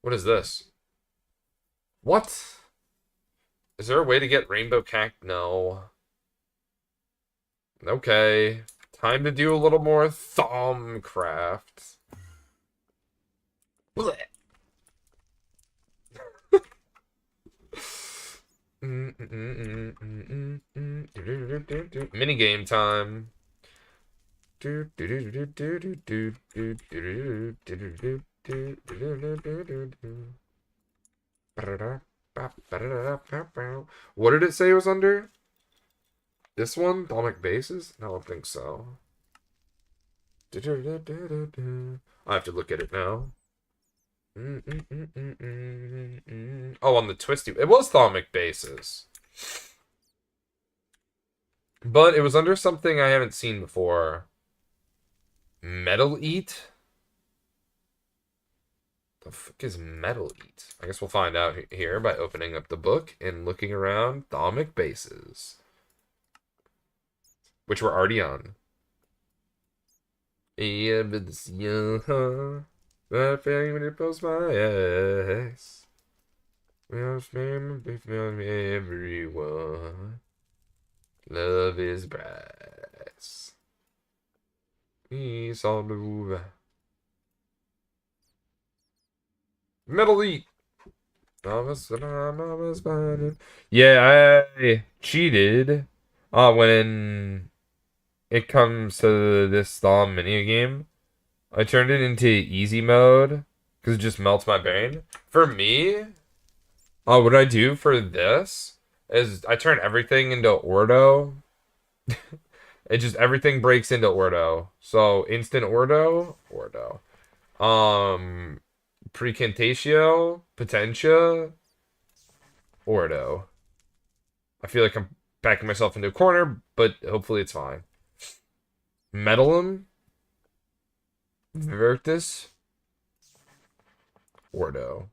What is this? What? Is there a way to get rainbow cact? No. Okay. Time to do a little more Thaumcraft. Blech. Minigame time. What did it say it was under? This one? Atomic bases? No, I don't think so. I have to look at it now. Oh, on the twisty. It was Atomic bases. But it was under something I haven't seen before. Metal Eat? The fuck is Metal Eat? I guess we'll find out here by opening up the book and looking around Atomic bases. Which we're already on. Yeah, but this young, I feel when it pulls my eyes. Well, everyone. Love is bright. It's all over. Metal Eat. Yeah, I cheated. When it comes to this Thom mini game, I turned it into easy mode because it just melts my brain. For me, what I do for this is I turn everything into Ordo. It just everything breaks into Ordo. So instant Ordo. Precantatio, Potentia, Ordo. I feel like I'm backing myself into a corner, but hopefully it's fine. Metalum, Virtus, Ordo.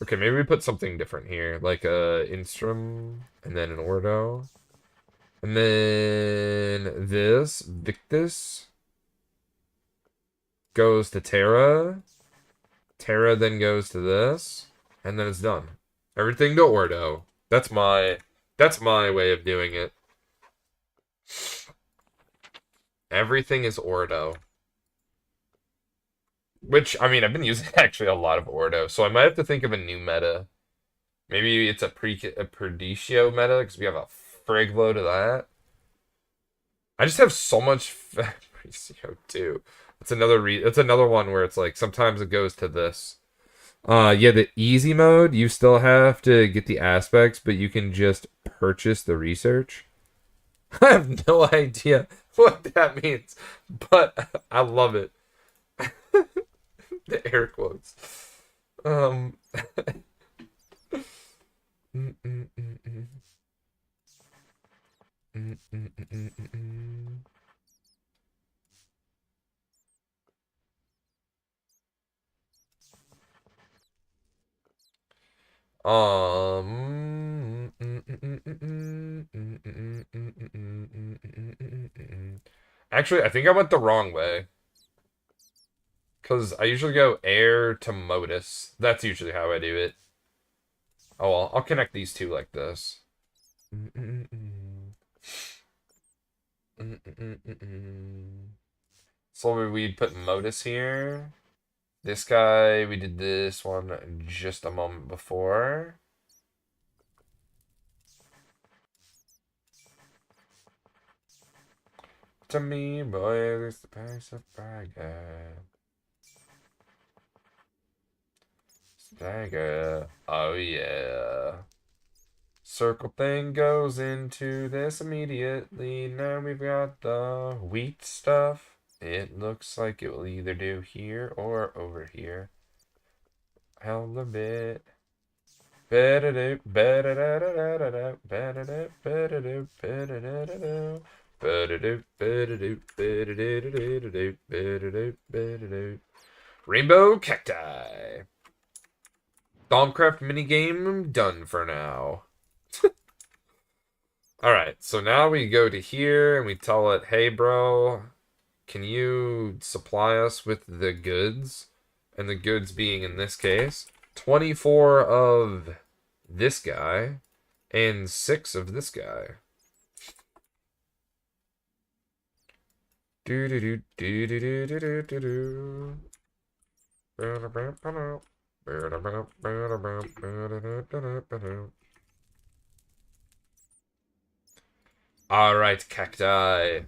Okay, maybe we put something different here, like a Instrum, and then an Ordo. And then this, Victus, goes to Terra. Terra then goes to this, and then it's done. Everything to Ordo. That's my way of doing it. Everything is Ordo. Which, I mean, I've been using actually a lot of Ordo, so I might have to think of a new meta. Maybe it's a Perditio meta, because we have a frig load of that. I just have so much Fabricio too. That's another one where it's like sometimes it goes to this. Yeah, the easy mode, you still have to get the aspects, but you can just purchase the research. I have no idea what that means, but I love it. The air quotes. Um. mm, mm, mm, mm. Mm, mm, mm, mm, mm, mm. Actually, I think I went the wrong way. Because I usually go air to modus. That's usually how I do it. Oh well, I'll connect these two like this. So we'd put modus here. This guy, we did this one just a moment before. To me, boy, it's the price of Braga. Stagger. Oh, yeah. Circle thing goes into this immediately. Now we've got the wheat stuff. It looks like it will either do here or over here. Hell a bit. Better do, better da da da da da, better do, better do, better da da da. Better do, better do, better do, do, do, do, better do, better do. Rainbow cacti. Thaumcraft minigame done for now. Alright, so now we go to here and we tell it, hey bro, can you supply us with the goods? And the goods being, in this case, 24 of this guy and 6 of this guy. Do do do do do do do do do. Alright, cacti.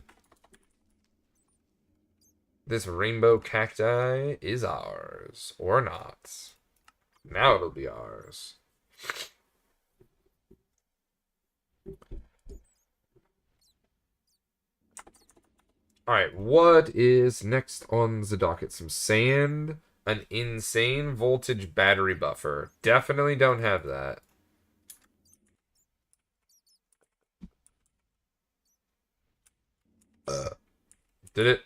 This rainbow cacti is ours. Or not. Now it'll be ours. Alright, what is next on the docket? Some sand. An insane voltage battery buffer. Definitely don't have that. Did it?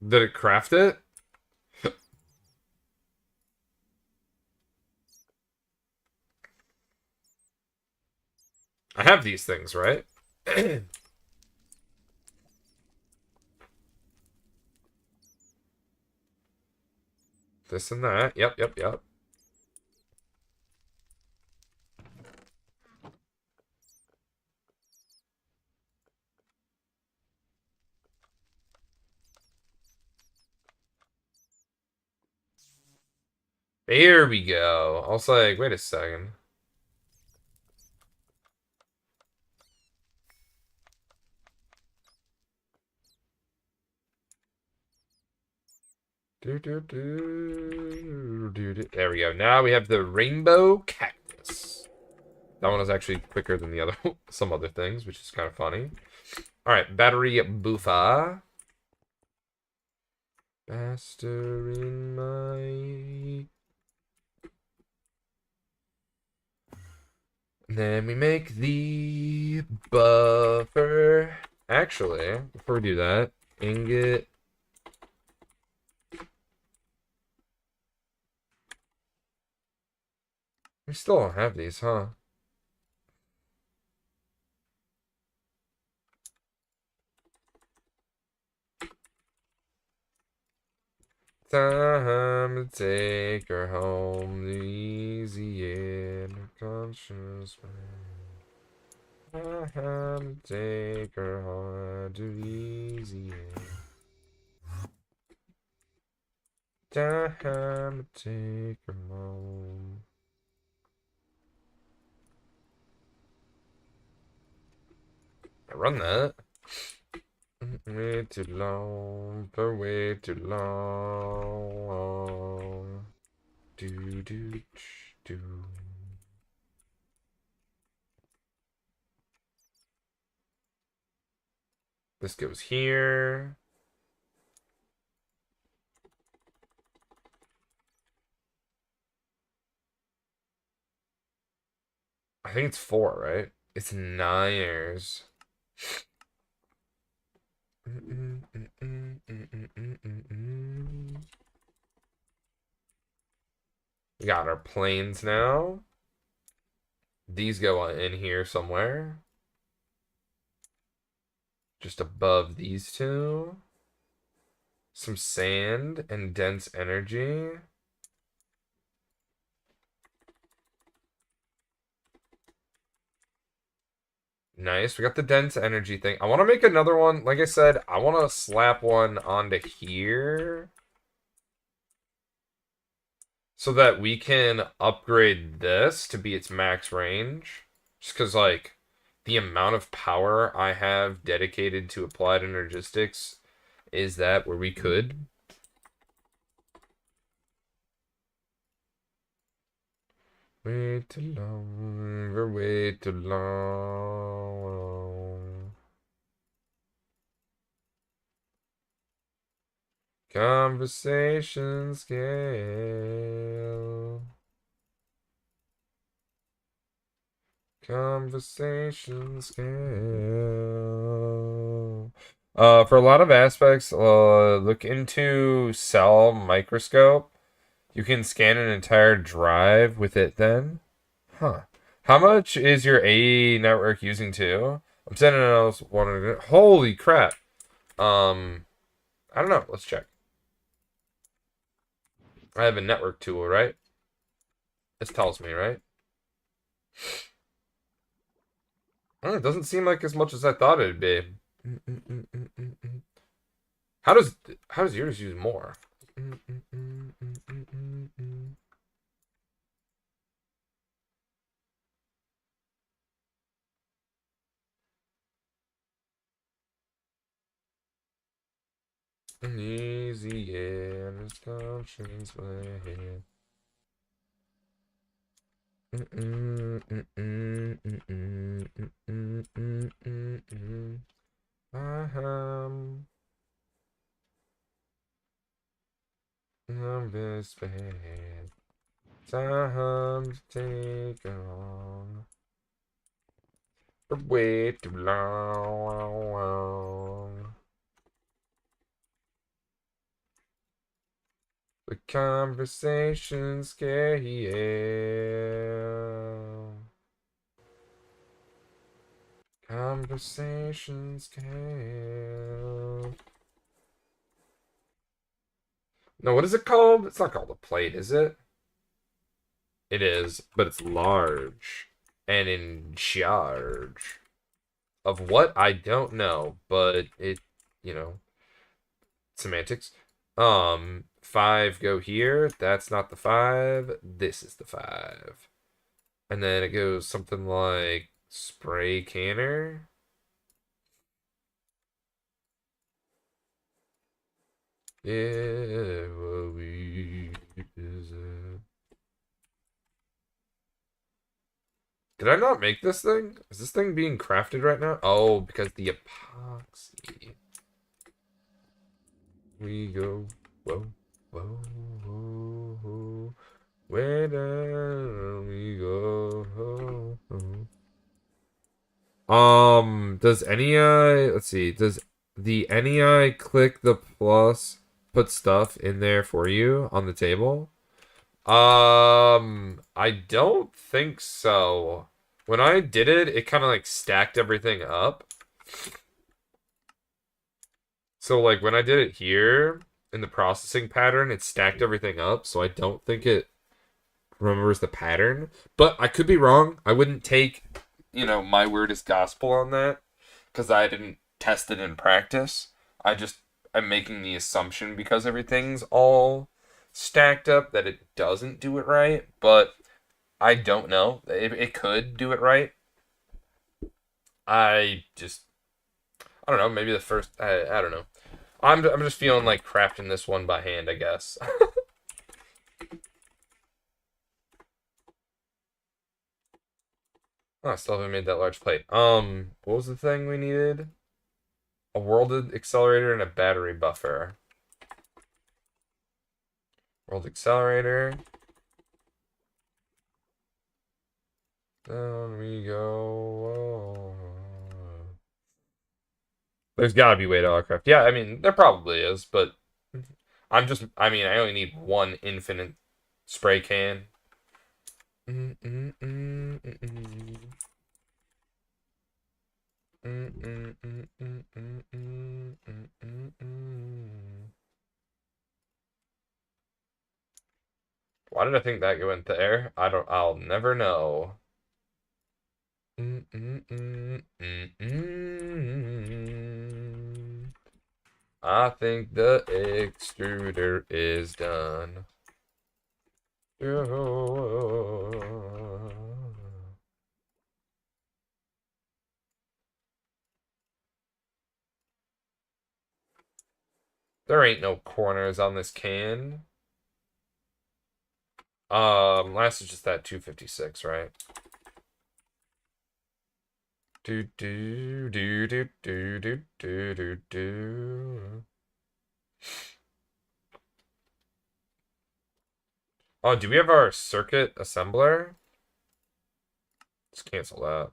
Did it craft it? I have these things, right? This and that. Yep, yep, yep. There we go. I was like, wait a second. Do, do, do, do, do. There we go. Now we have the rainbow cactus. That one was actually quicker than the other, some other things, which is kind of funny. All right, battery buffer. Faster in my. And then we make the buffer. Actually, before we do that, ingot. We still don't have these, huh? Time to take her home the easy and her conscience. Time to take her home to easy end. Time to take her home. I run that. Way too long, for way too long. Do do do. This goes here. I think it's 4, right? It's 9ers. We got our planes now. These go in here somewhere. Just above these two. Some sand and dense energy. Nice. We got the dense energy thing. I want to make another one. Like I said, I want to slap one onto here so that we can upgrade this to be its max range. Just because, like, the amount of power I have dedicated to applied energistics is that where we could. Way too long, we're way too long. Conversation scale. Conversation scale. For a lot of aspects, look into cell microscope. You can scan an entire drive with it then. Huh. How much is your A network using too? I'm sending out one. Holy crap. I don't know. Let's check. I have a network tool, right? This tells me, right? Oh, it doesn't seem like as much as I thought it'd be. How does yours use more? Easy, yeah, Miss Conscience way. I'm this bad. Time to take on for way too long. The conversation's scary. Conversations scale. No, what is it called? It's not called a plate, is it? It is, but it's large and in charge of what I don't know, but it, you know, semantics. 5 go here. That's not the 5. This is the 5. And then it goes something like spray canner. Yeah, what we is it? Did I not make this thing? Is this thing being crafted right now? Oh, because the epoxy. We go. Whoa, whoa, whoa, whoa. Where down we go? Does NEI, let's see, does the NEI click the plus put stuff in there for you on the table? I don't think so. When I did it, it kind of like stacked everything up. So like when I did it here in the processing pattern, it stacked everything up. So I don't think it remembers the pattern. But I could be wrong. I wouldn't take, my word as gospel on that because I didn't test it in practice. I'm making the assumption because everything's all stacked up that it doesn't do it right. But I don't know. It could do it right. I just I don't know. Maybe the first I don't know. I'm just feeling like crafting this one by hand, I guess. Oh, I still haven't made that large plate. What was the thing we needed? A world accelerator and a battery buffer. World accelerator. Down we go. There's gotta be way to autocraft. Yeah, I mean, there probably is, but I mean, I only need one infinite spray can. Why did I think that went there? I'll never know. I think the extruder is done. There ain't no corners on this can. Last is just that 256, right? Do do do do do do do do do. Oh, do we have our circuit assembler? Let's cancel that.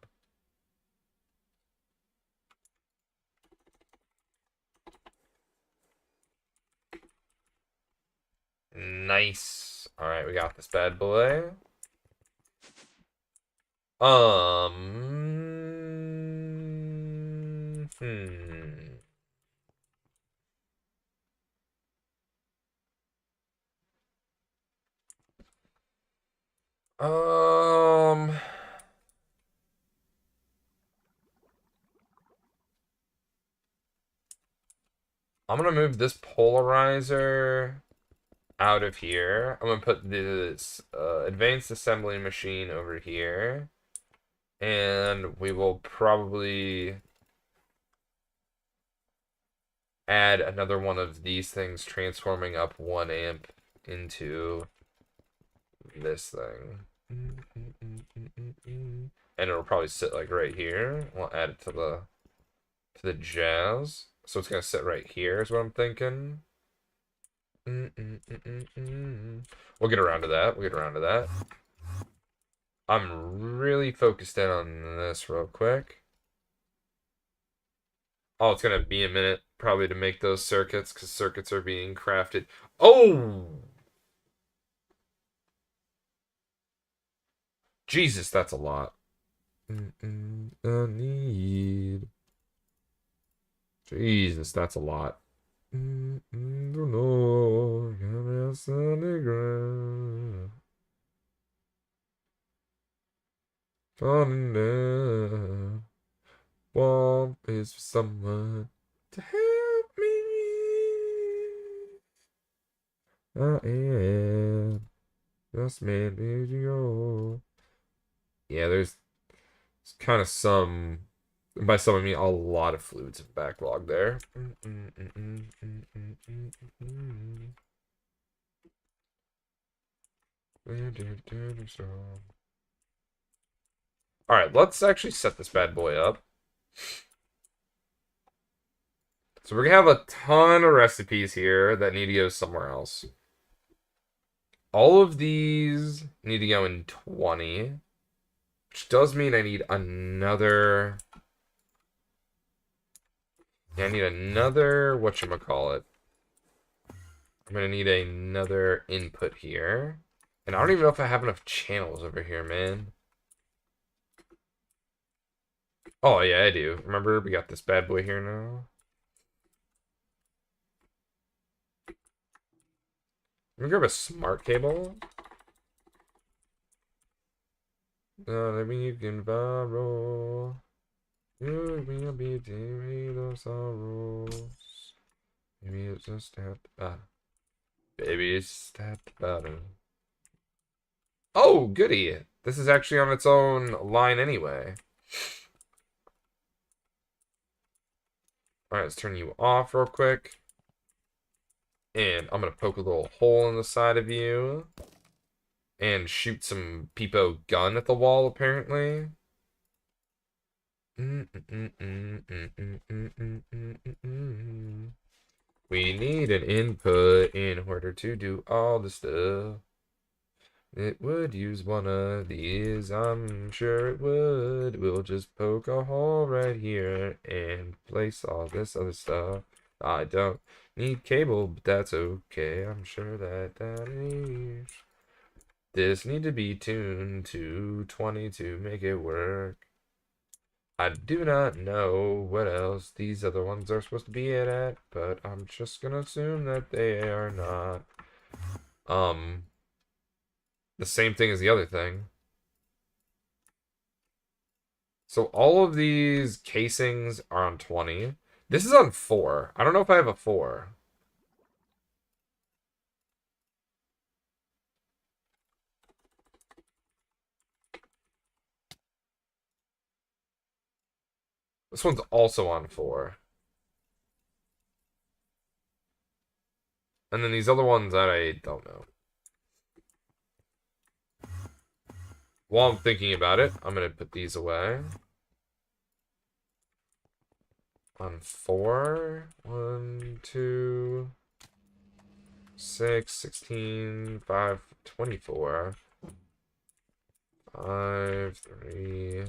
Nice. All right, we got this bad boy. Hmm. Um, I'm gonna move this polarizer out of here. I'm gonna put this advanced assembly machine over here. And we will probably add another one of these things, transforming up 1 amp into this thing. And it'll probably sit like right here. We'll add it to the jazz. So it's gonna sit right here is what I'm thinking. We'll get around to that. We'll get around to that. I'm really focused in on this real quick. Oh, it's gonna be a minute probably to make those circuits because circuits are being crafted. Oh! Jesus, that's a lot. I need. Jesus, that's a lot. Don't know. Falling down. One is for someone to help me. I am just man video. Yeah, there's kind of some, by some I mean a lot of fluids in backlog there. All right, let's actually set this bad boy up. So we're gonna have a ton of recipes here that need to go somewhere else. All of these need to go in 20, which does mean I need another. Yeah, I need another whatchamacallit. I'm gonna need another input here. And I don't even know if I have enough channels over here, man. Oh, yeah, I do. Remember, we got this bad boy here now. Let me grab a smart cable. Maybe you can borrow. You will be dealing those sorrows. Maybe it's just at the bottom. Baby, it's at the bottom. Oh, goody. This is actually on its own line anyway. Alright, let's turn you off real quick. And I'm going to poke a little hole in the side of you. And shoot some peepo gun at the wall, apparently. We need an input in order to do all the stuff. It would use one of these, I'm sure it would. We'll just poke a hole right here and place all this other stuff. I don't need cable, but that's okay. I'm sure that is. This need to be tuned to 20 to make it work. I do not know what else these other ones are supposed to be at, but I'm just gonna assume that they are not. The same thing as the other thing. So all of these casings are on 20. This is on 4. I don't know if I have a 4. This one's also on 4. And then these other ones I don't know. While I'm thinking about it, I'm going to put these away. On 4. 1, 2, 6, 16, 5, 24. 5, 3,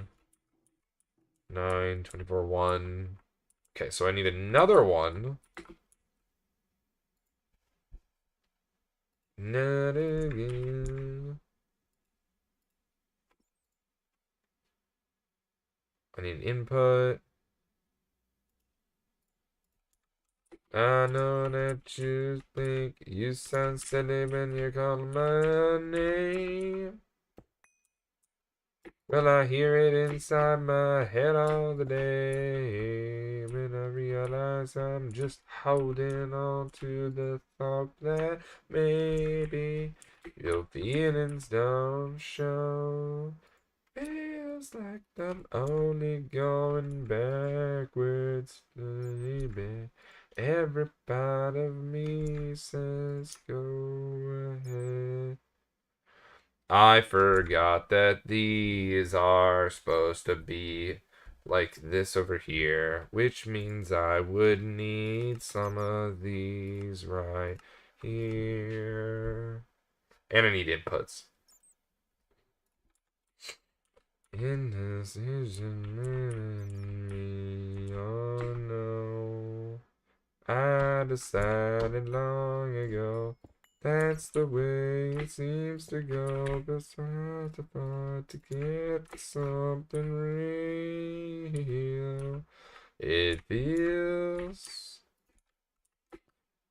9, 24, 1. Okay, so I need another one. Not again. I need input. I know that you think you sound silly when you call my name. Well, I hear it inside my head all the day. When I realize I'm just holding on to the thought that maybe your feelings don't show. Feels like I'm only going backwards, baby. Every part of me says go ahead. I forgot that these are supposed to be like this over here, which means I would need some of these right here. And I need inputs. Indecision in me, oh no. I decided long ago that's the way it seems to go. But hard to fight to get to something real. It feels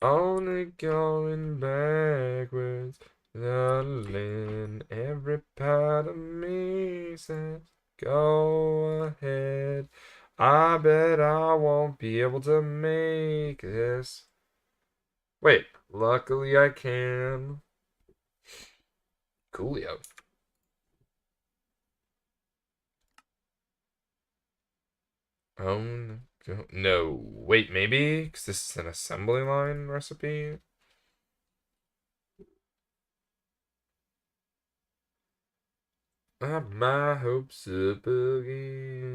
only going backwards. Darling, every part of me says, go ahead. I bet I won't be able to make this. Wait, luckily I can. Coolio. Oh, no. Wait, maybe? Because this is an assembly line recipe? My hopes up again.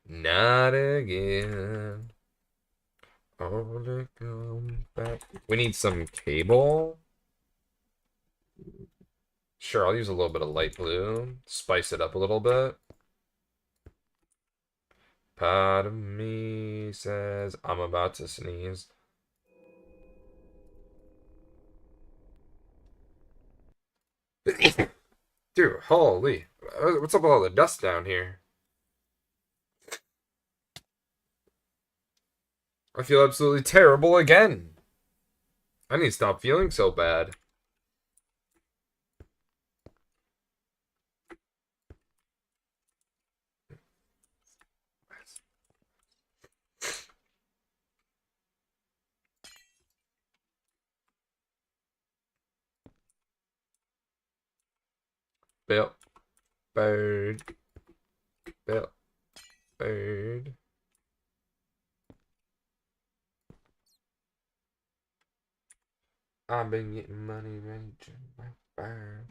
Not again. Oh, they come back. We need some cable. Sure, I'll use a little bit of light blue. Spice it up a little bit. Part of me says I'm about to sneeze. Dude, holy. What's up with all the dust down here? I feel absolutely terrible again. I need to stop feeling so bad. Bill, bird, Bill, bird. I've been getting money ranging my bird.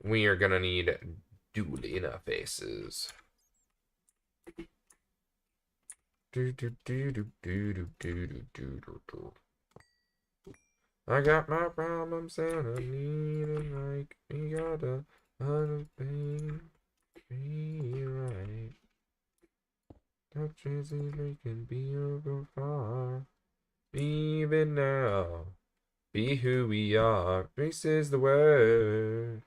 We are gonna need Dually in our faces. Do do do do do do do do do do. I got my problems and I need a like we gotta understand be right. That chances we can be over far. Even now, be who we are. Grace is the word.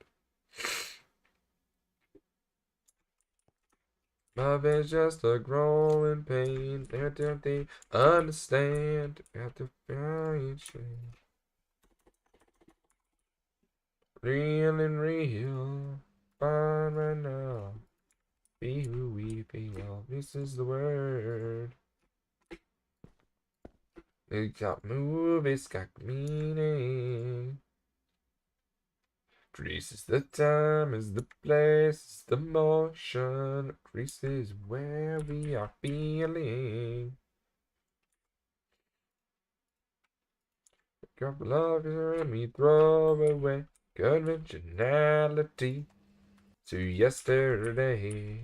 Love is just a growing pain. They understand. Got to find shame. Real and real. Fine right now. Be who we feel. This is the word. It got move, it's got meaning. Greece is the time, is the place, is the motion. Greece is where we are feeling. Got love and we throw away conventionality to yesterday.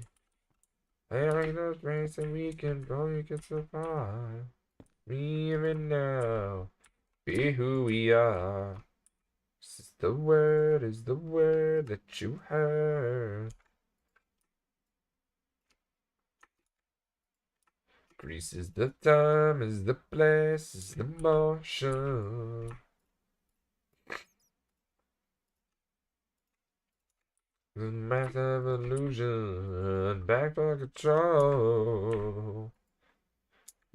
There ain't no space that we can go, you can survive. Even now, be who we are. Is the word that you heard. Greece is the time, is the place, is the motion. The massive illusion, back for control.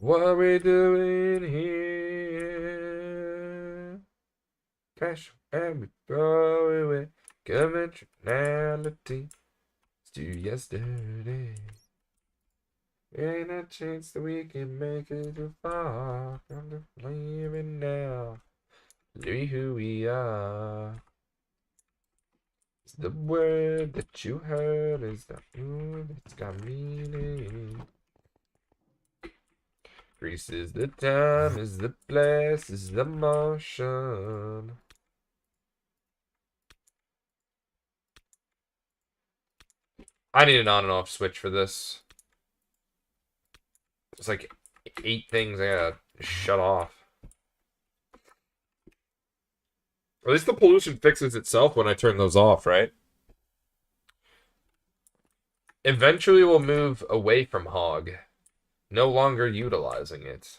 What are we doing here? Crash and we throw away conventionality. It's to yesterday. Ain't a chance that we can make it too far. I'm just leaving now. Be who we are. It's the word that you heard. It's the that's got meaning. Greece is the time, is the place, is the motion. I need an on and off switch for this. It's like 8 things I gotta shut off. At least the pollution fixes itself when I turn those off, right? Eventually we'll move away from hog, no longer utilizing it.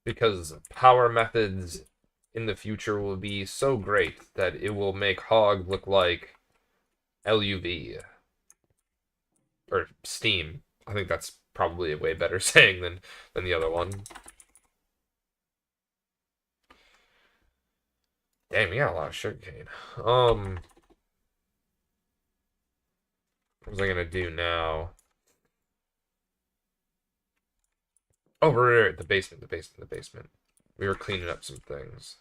Because power methods in the future will be so great that it will make hog look like LUV. Or Steam. I think that's probably a way better saying than the other one. Damn, we got a lot of sugarcane. What was I gonna do now? Oh, right, the basement. We were cleaning up some things.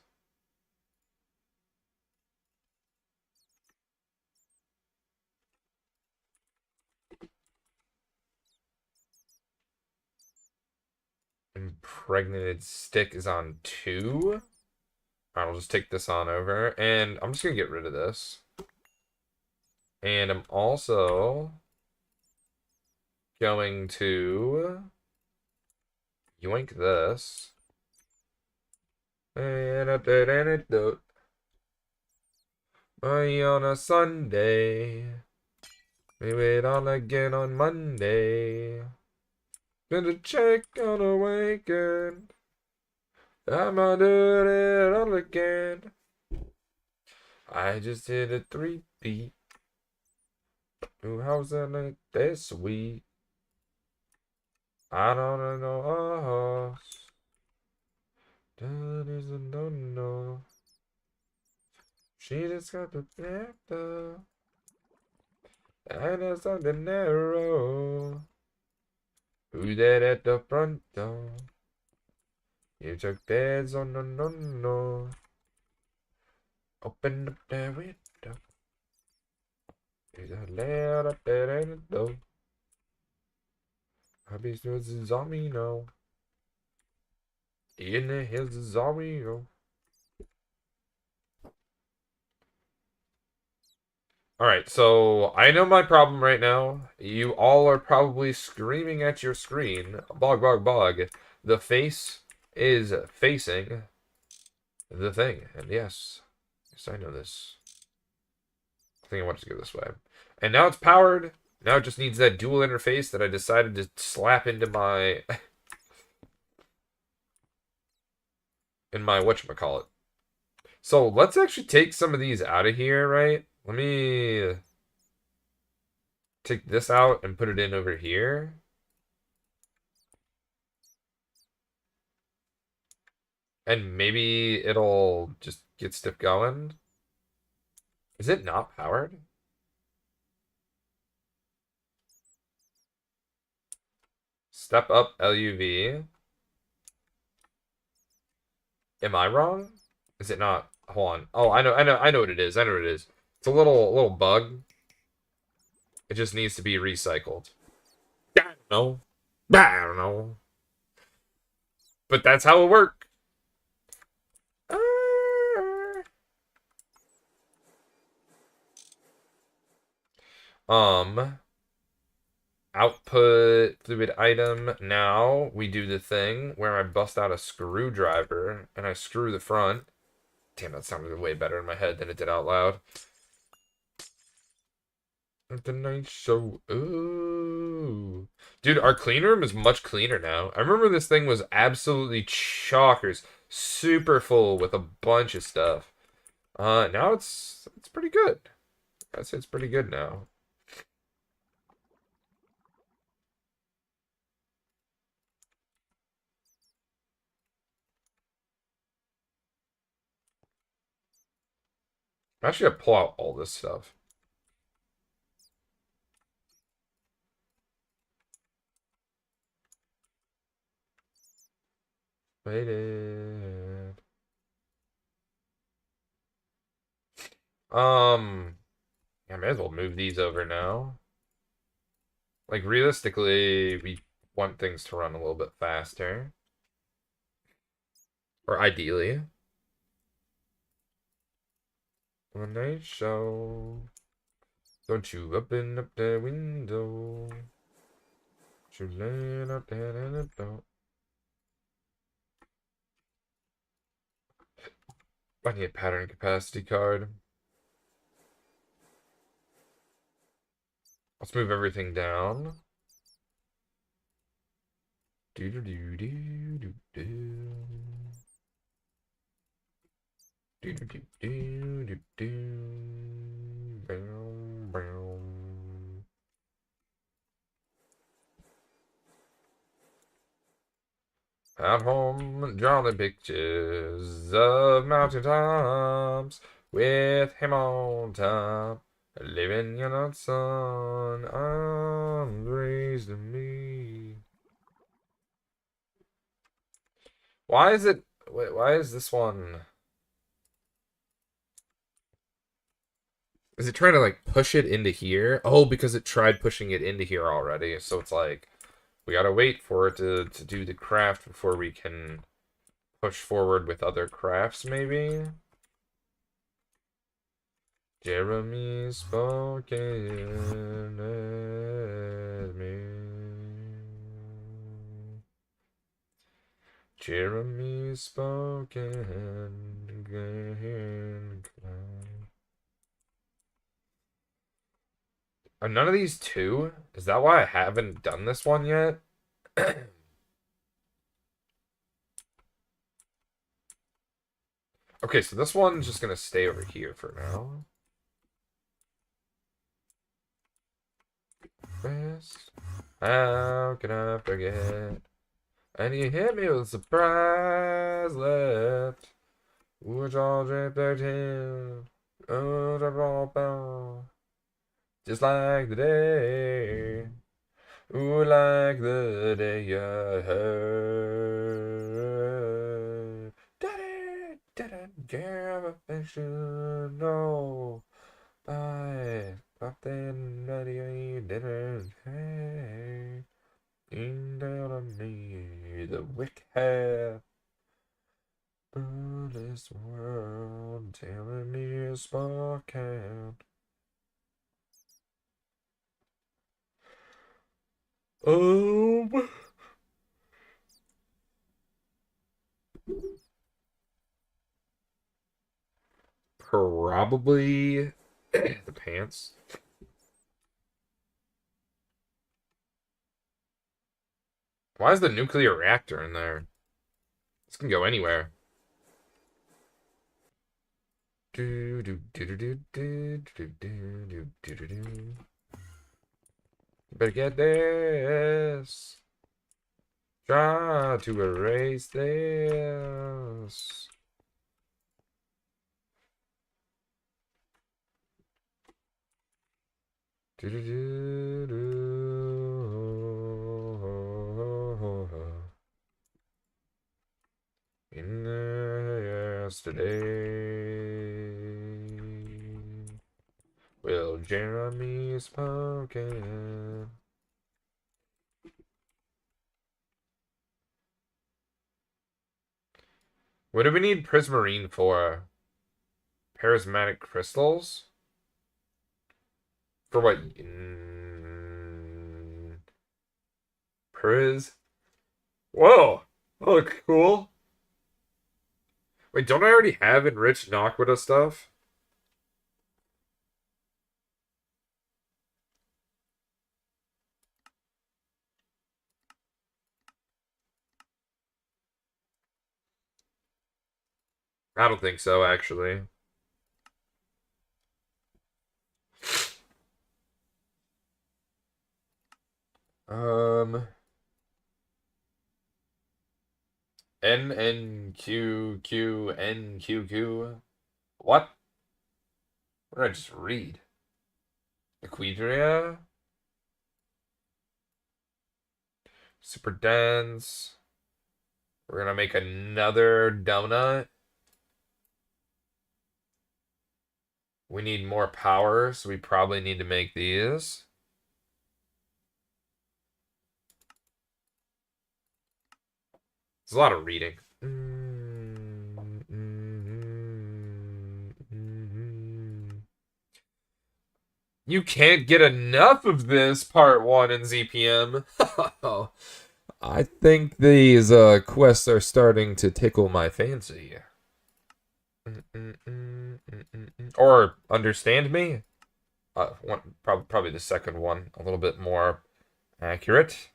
Impregnated stick is on 2. Alright, I'll just take this on over. And I'm just gonna get rid of this. And I'm also going to yoink this. And a dead anecdote. On a Sunday. We wait all again on Monday. Gonna check on a weekend. I'm gonna do it all again. I just hit a 3-beat. New house in it this week. I don't know a horse. That is a no-no. She just got the factor. And it's on the narrow. Who's that at the front door? You took beds on the no-no. Open up the window. There's a layout up there in the door. Happy Snooze is on me now. In the hills is all we know. Alright, so I know my problem right now. You all are probably screaming at your screen. Bog, bog, bog. The face is facing the thing. And yes, I know this. I think I want it to go this way. And now it's powered. Now it just needs that dual interface that I decided to slap into my in my whatchamacallit. So let's actually take some of these out of here, right? Let me take this out and put it in over here. And maybe it'll just get stuff going. Is it not powered? Step up LUV. Am I wrong? Is it not? Hold on. Oh, I know what it is. I know what it is. It's a little bug. It just needs to be recycled. I don't know. I don't know. But that's how it works. Um, output fluid item. Now we do the thing where I bust out a screwdriver and I screw the front. Damn, that sounded way better in my head than it did out loud. The night show. Ooh. Dude, our clean room is much cleaner now. I remember this thing was absolutely chockers. Super full with a bunch of stuff. Now it's pretty good. I'd say it's pretty good now. I actually gotta pull out all this stuff. Waited. Yeah, I may as well move these over now. Like, realistically, we want things to run a little bit faster. Or ideally. The night show. Don't you open up the window. You let up there and it don't. I need a pattern capacity card. Let's move everything down. Do do do do do do. Do do do do do do. Bow, bow. At home, drawing pictures of mountain tops with him on top, living in the sun, arms raised to me. Why is it? Wait, why is this one? Is it trying to like push it into here? Oh, because it tried pushing it into here already. So it's like we gotta wait for it to do the craft before we can push forward with other crafts, maybe? Jeremy spoken at me. Jeremy spoken again. Are none of these two? Is that why I haven't done this one yet? Okay, so this one's just gonna stay over here for now. Rest. How can I forget? And you hit me with a surprise left. Which all draped 13. Oh, just like the day. Ooh, like the day you heard. Daddy, didn't give affection, no. But something that you didn't say. In down on me, the wicked. This world telling me a spark count. Um, Probably the pants. Why is the nuclear reactor in there? This can go anywhere. Do do do do do do do do do do do. Better get this. Try to erase this. Do do do do. In yesterday, will Jeremy spoken? What do we need prismarine for? Charismatic crystals? For what? Priz? Whoa! Oh, cool. Wait, don't I already have enriched Naquita stuff? I don't think so, actually. Um, NNQQNQQ. What? What did I just read? Equidria? Super dense. We're gonna make another donut. We need more power, so we probably need to make these. There's a lot of reading. You can't get enough of this part 1 in ZPM. I think these quests are starting to tickle my fancy. Or understand me? Probably the second one, a little bit more accurate.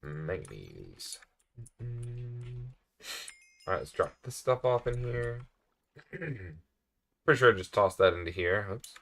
Manganese. Alright, let's drop this stuff off in here. Pretty sure I just tossed that into here. Oops.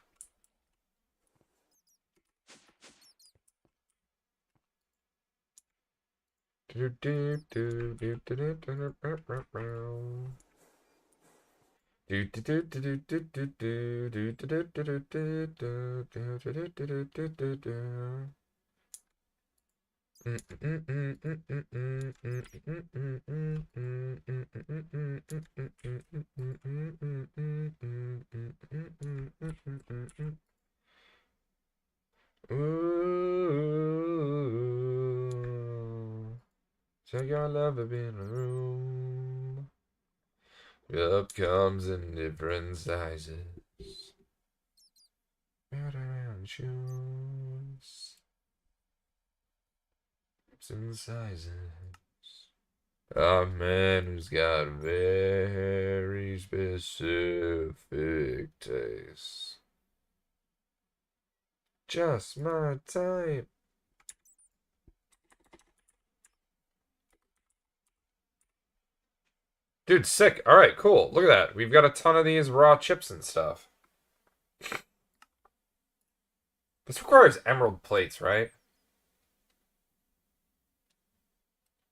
Ooh, take your love up in a room. Up comes in different sizes. Right around shoes. Some sizes. A man who's got very specific tastes. Just my type. Dude, sick. Alright, cool. Look at that. We've got a ton of these raw chips and stuff. This requires emerald plates, right?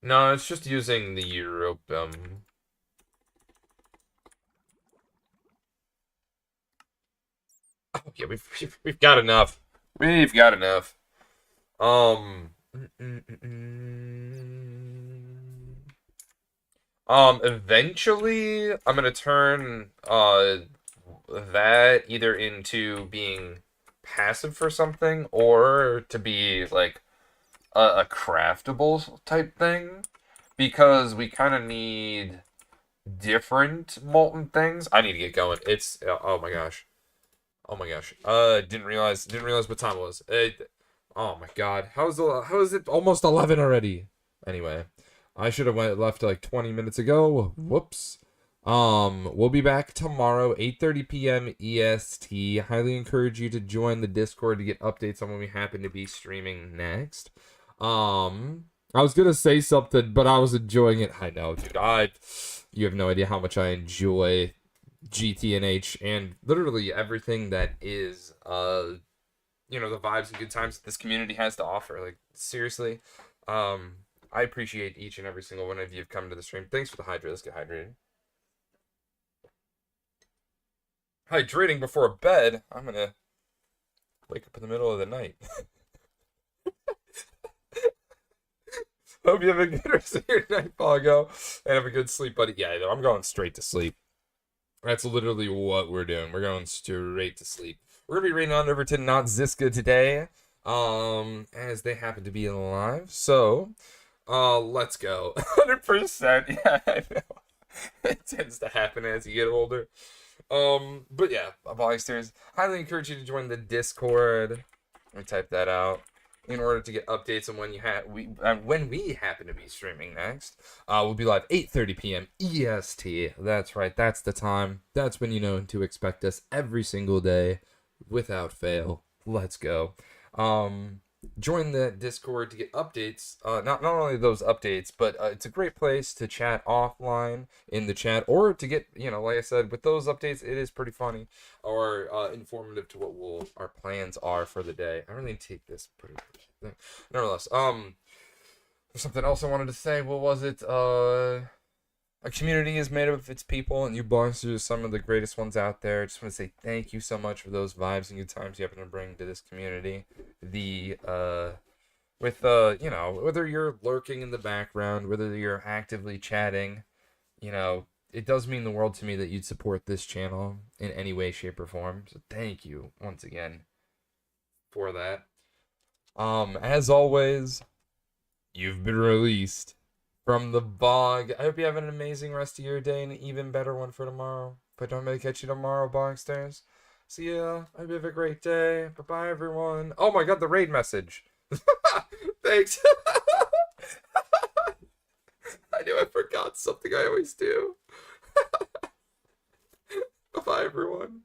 No, it's just using the Europe, Oh, yeah, we've got enough. We've got enough. Um... Eventually, I'm gonna turn, that either into being passive for something or to be, like, a craftable type thing. Because we kind of need different molten things. I need to get going. It's, oh my gosh. Oh my gosh. Didn't realize what time it was. Oh my god. How is it almost 11 already? Anyway, I should have left like 20 minutes ago. Whoops. We'll be back tomorrow, 8:30 p.m. EST. Highly encourage you to join the Discord to get updates on when we happen to be streaming next. I was gonna say something, but I was enjoying it. I know, dude. You have no idea how much I enjoy GTNH and literally everything that is the vibes and good times that this community has to offer. Like, seriously, I appreciate each and every single one of you have come to the stream. Thanks for the hydrate. Let's get hydrated. Hydrating before bed. I'm gonna wake up in the middle of the night. Hope you have a good rest of your night, Pago, and have a good sleep, buddy. Yeah, I'm going straight to sleep. That's literally what we're doing. We're going straight to sleep. We're gonna be raiding on over to Not Ziska today, as they happen to be alive. So, let's go. 100%. Yeah, I know. It tends to happen as you get older. But yeah, Ballysters, highly encourage you to join the Discord. Let me type that out in order to get updates on when we happen to be streaming next. We'll be live 8:30 p.m. EST. That's right. That's the time. That's when you know to expect us every single day, without fail. Let's go. Join the Discord to get updates. Not only those updates, but it's a great place to chat offline in the chat, or to get, like I said, with those updates, it is pretty funny or informative to what our plans are for the day. I really take this pretty thing. Nevertheless, there's something else I wanted to say. What was it? A community is made up of its people, and you belong to some of the greatest ones out there. I just want to say thank you so much for those vibes and good times you happen to bring to this community. Whether you're lurking in the background, whether you're actively chatting, it does mean the world to me that you'd support this channel in any way, shape, or form. So thank you once again for that. As always, you've been released from the bog. I hope you have an amazing rest of your day and an even better one for tomorrow. But don't make catch you tomorrow, Bogsters. See ya. I hope you have a great day. Bye-bye, everyone. Oh my god, the raid message. Thanks. I knew I forgot something I always do. Bye-bye, everyone.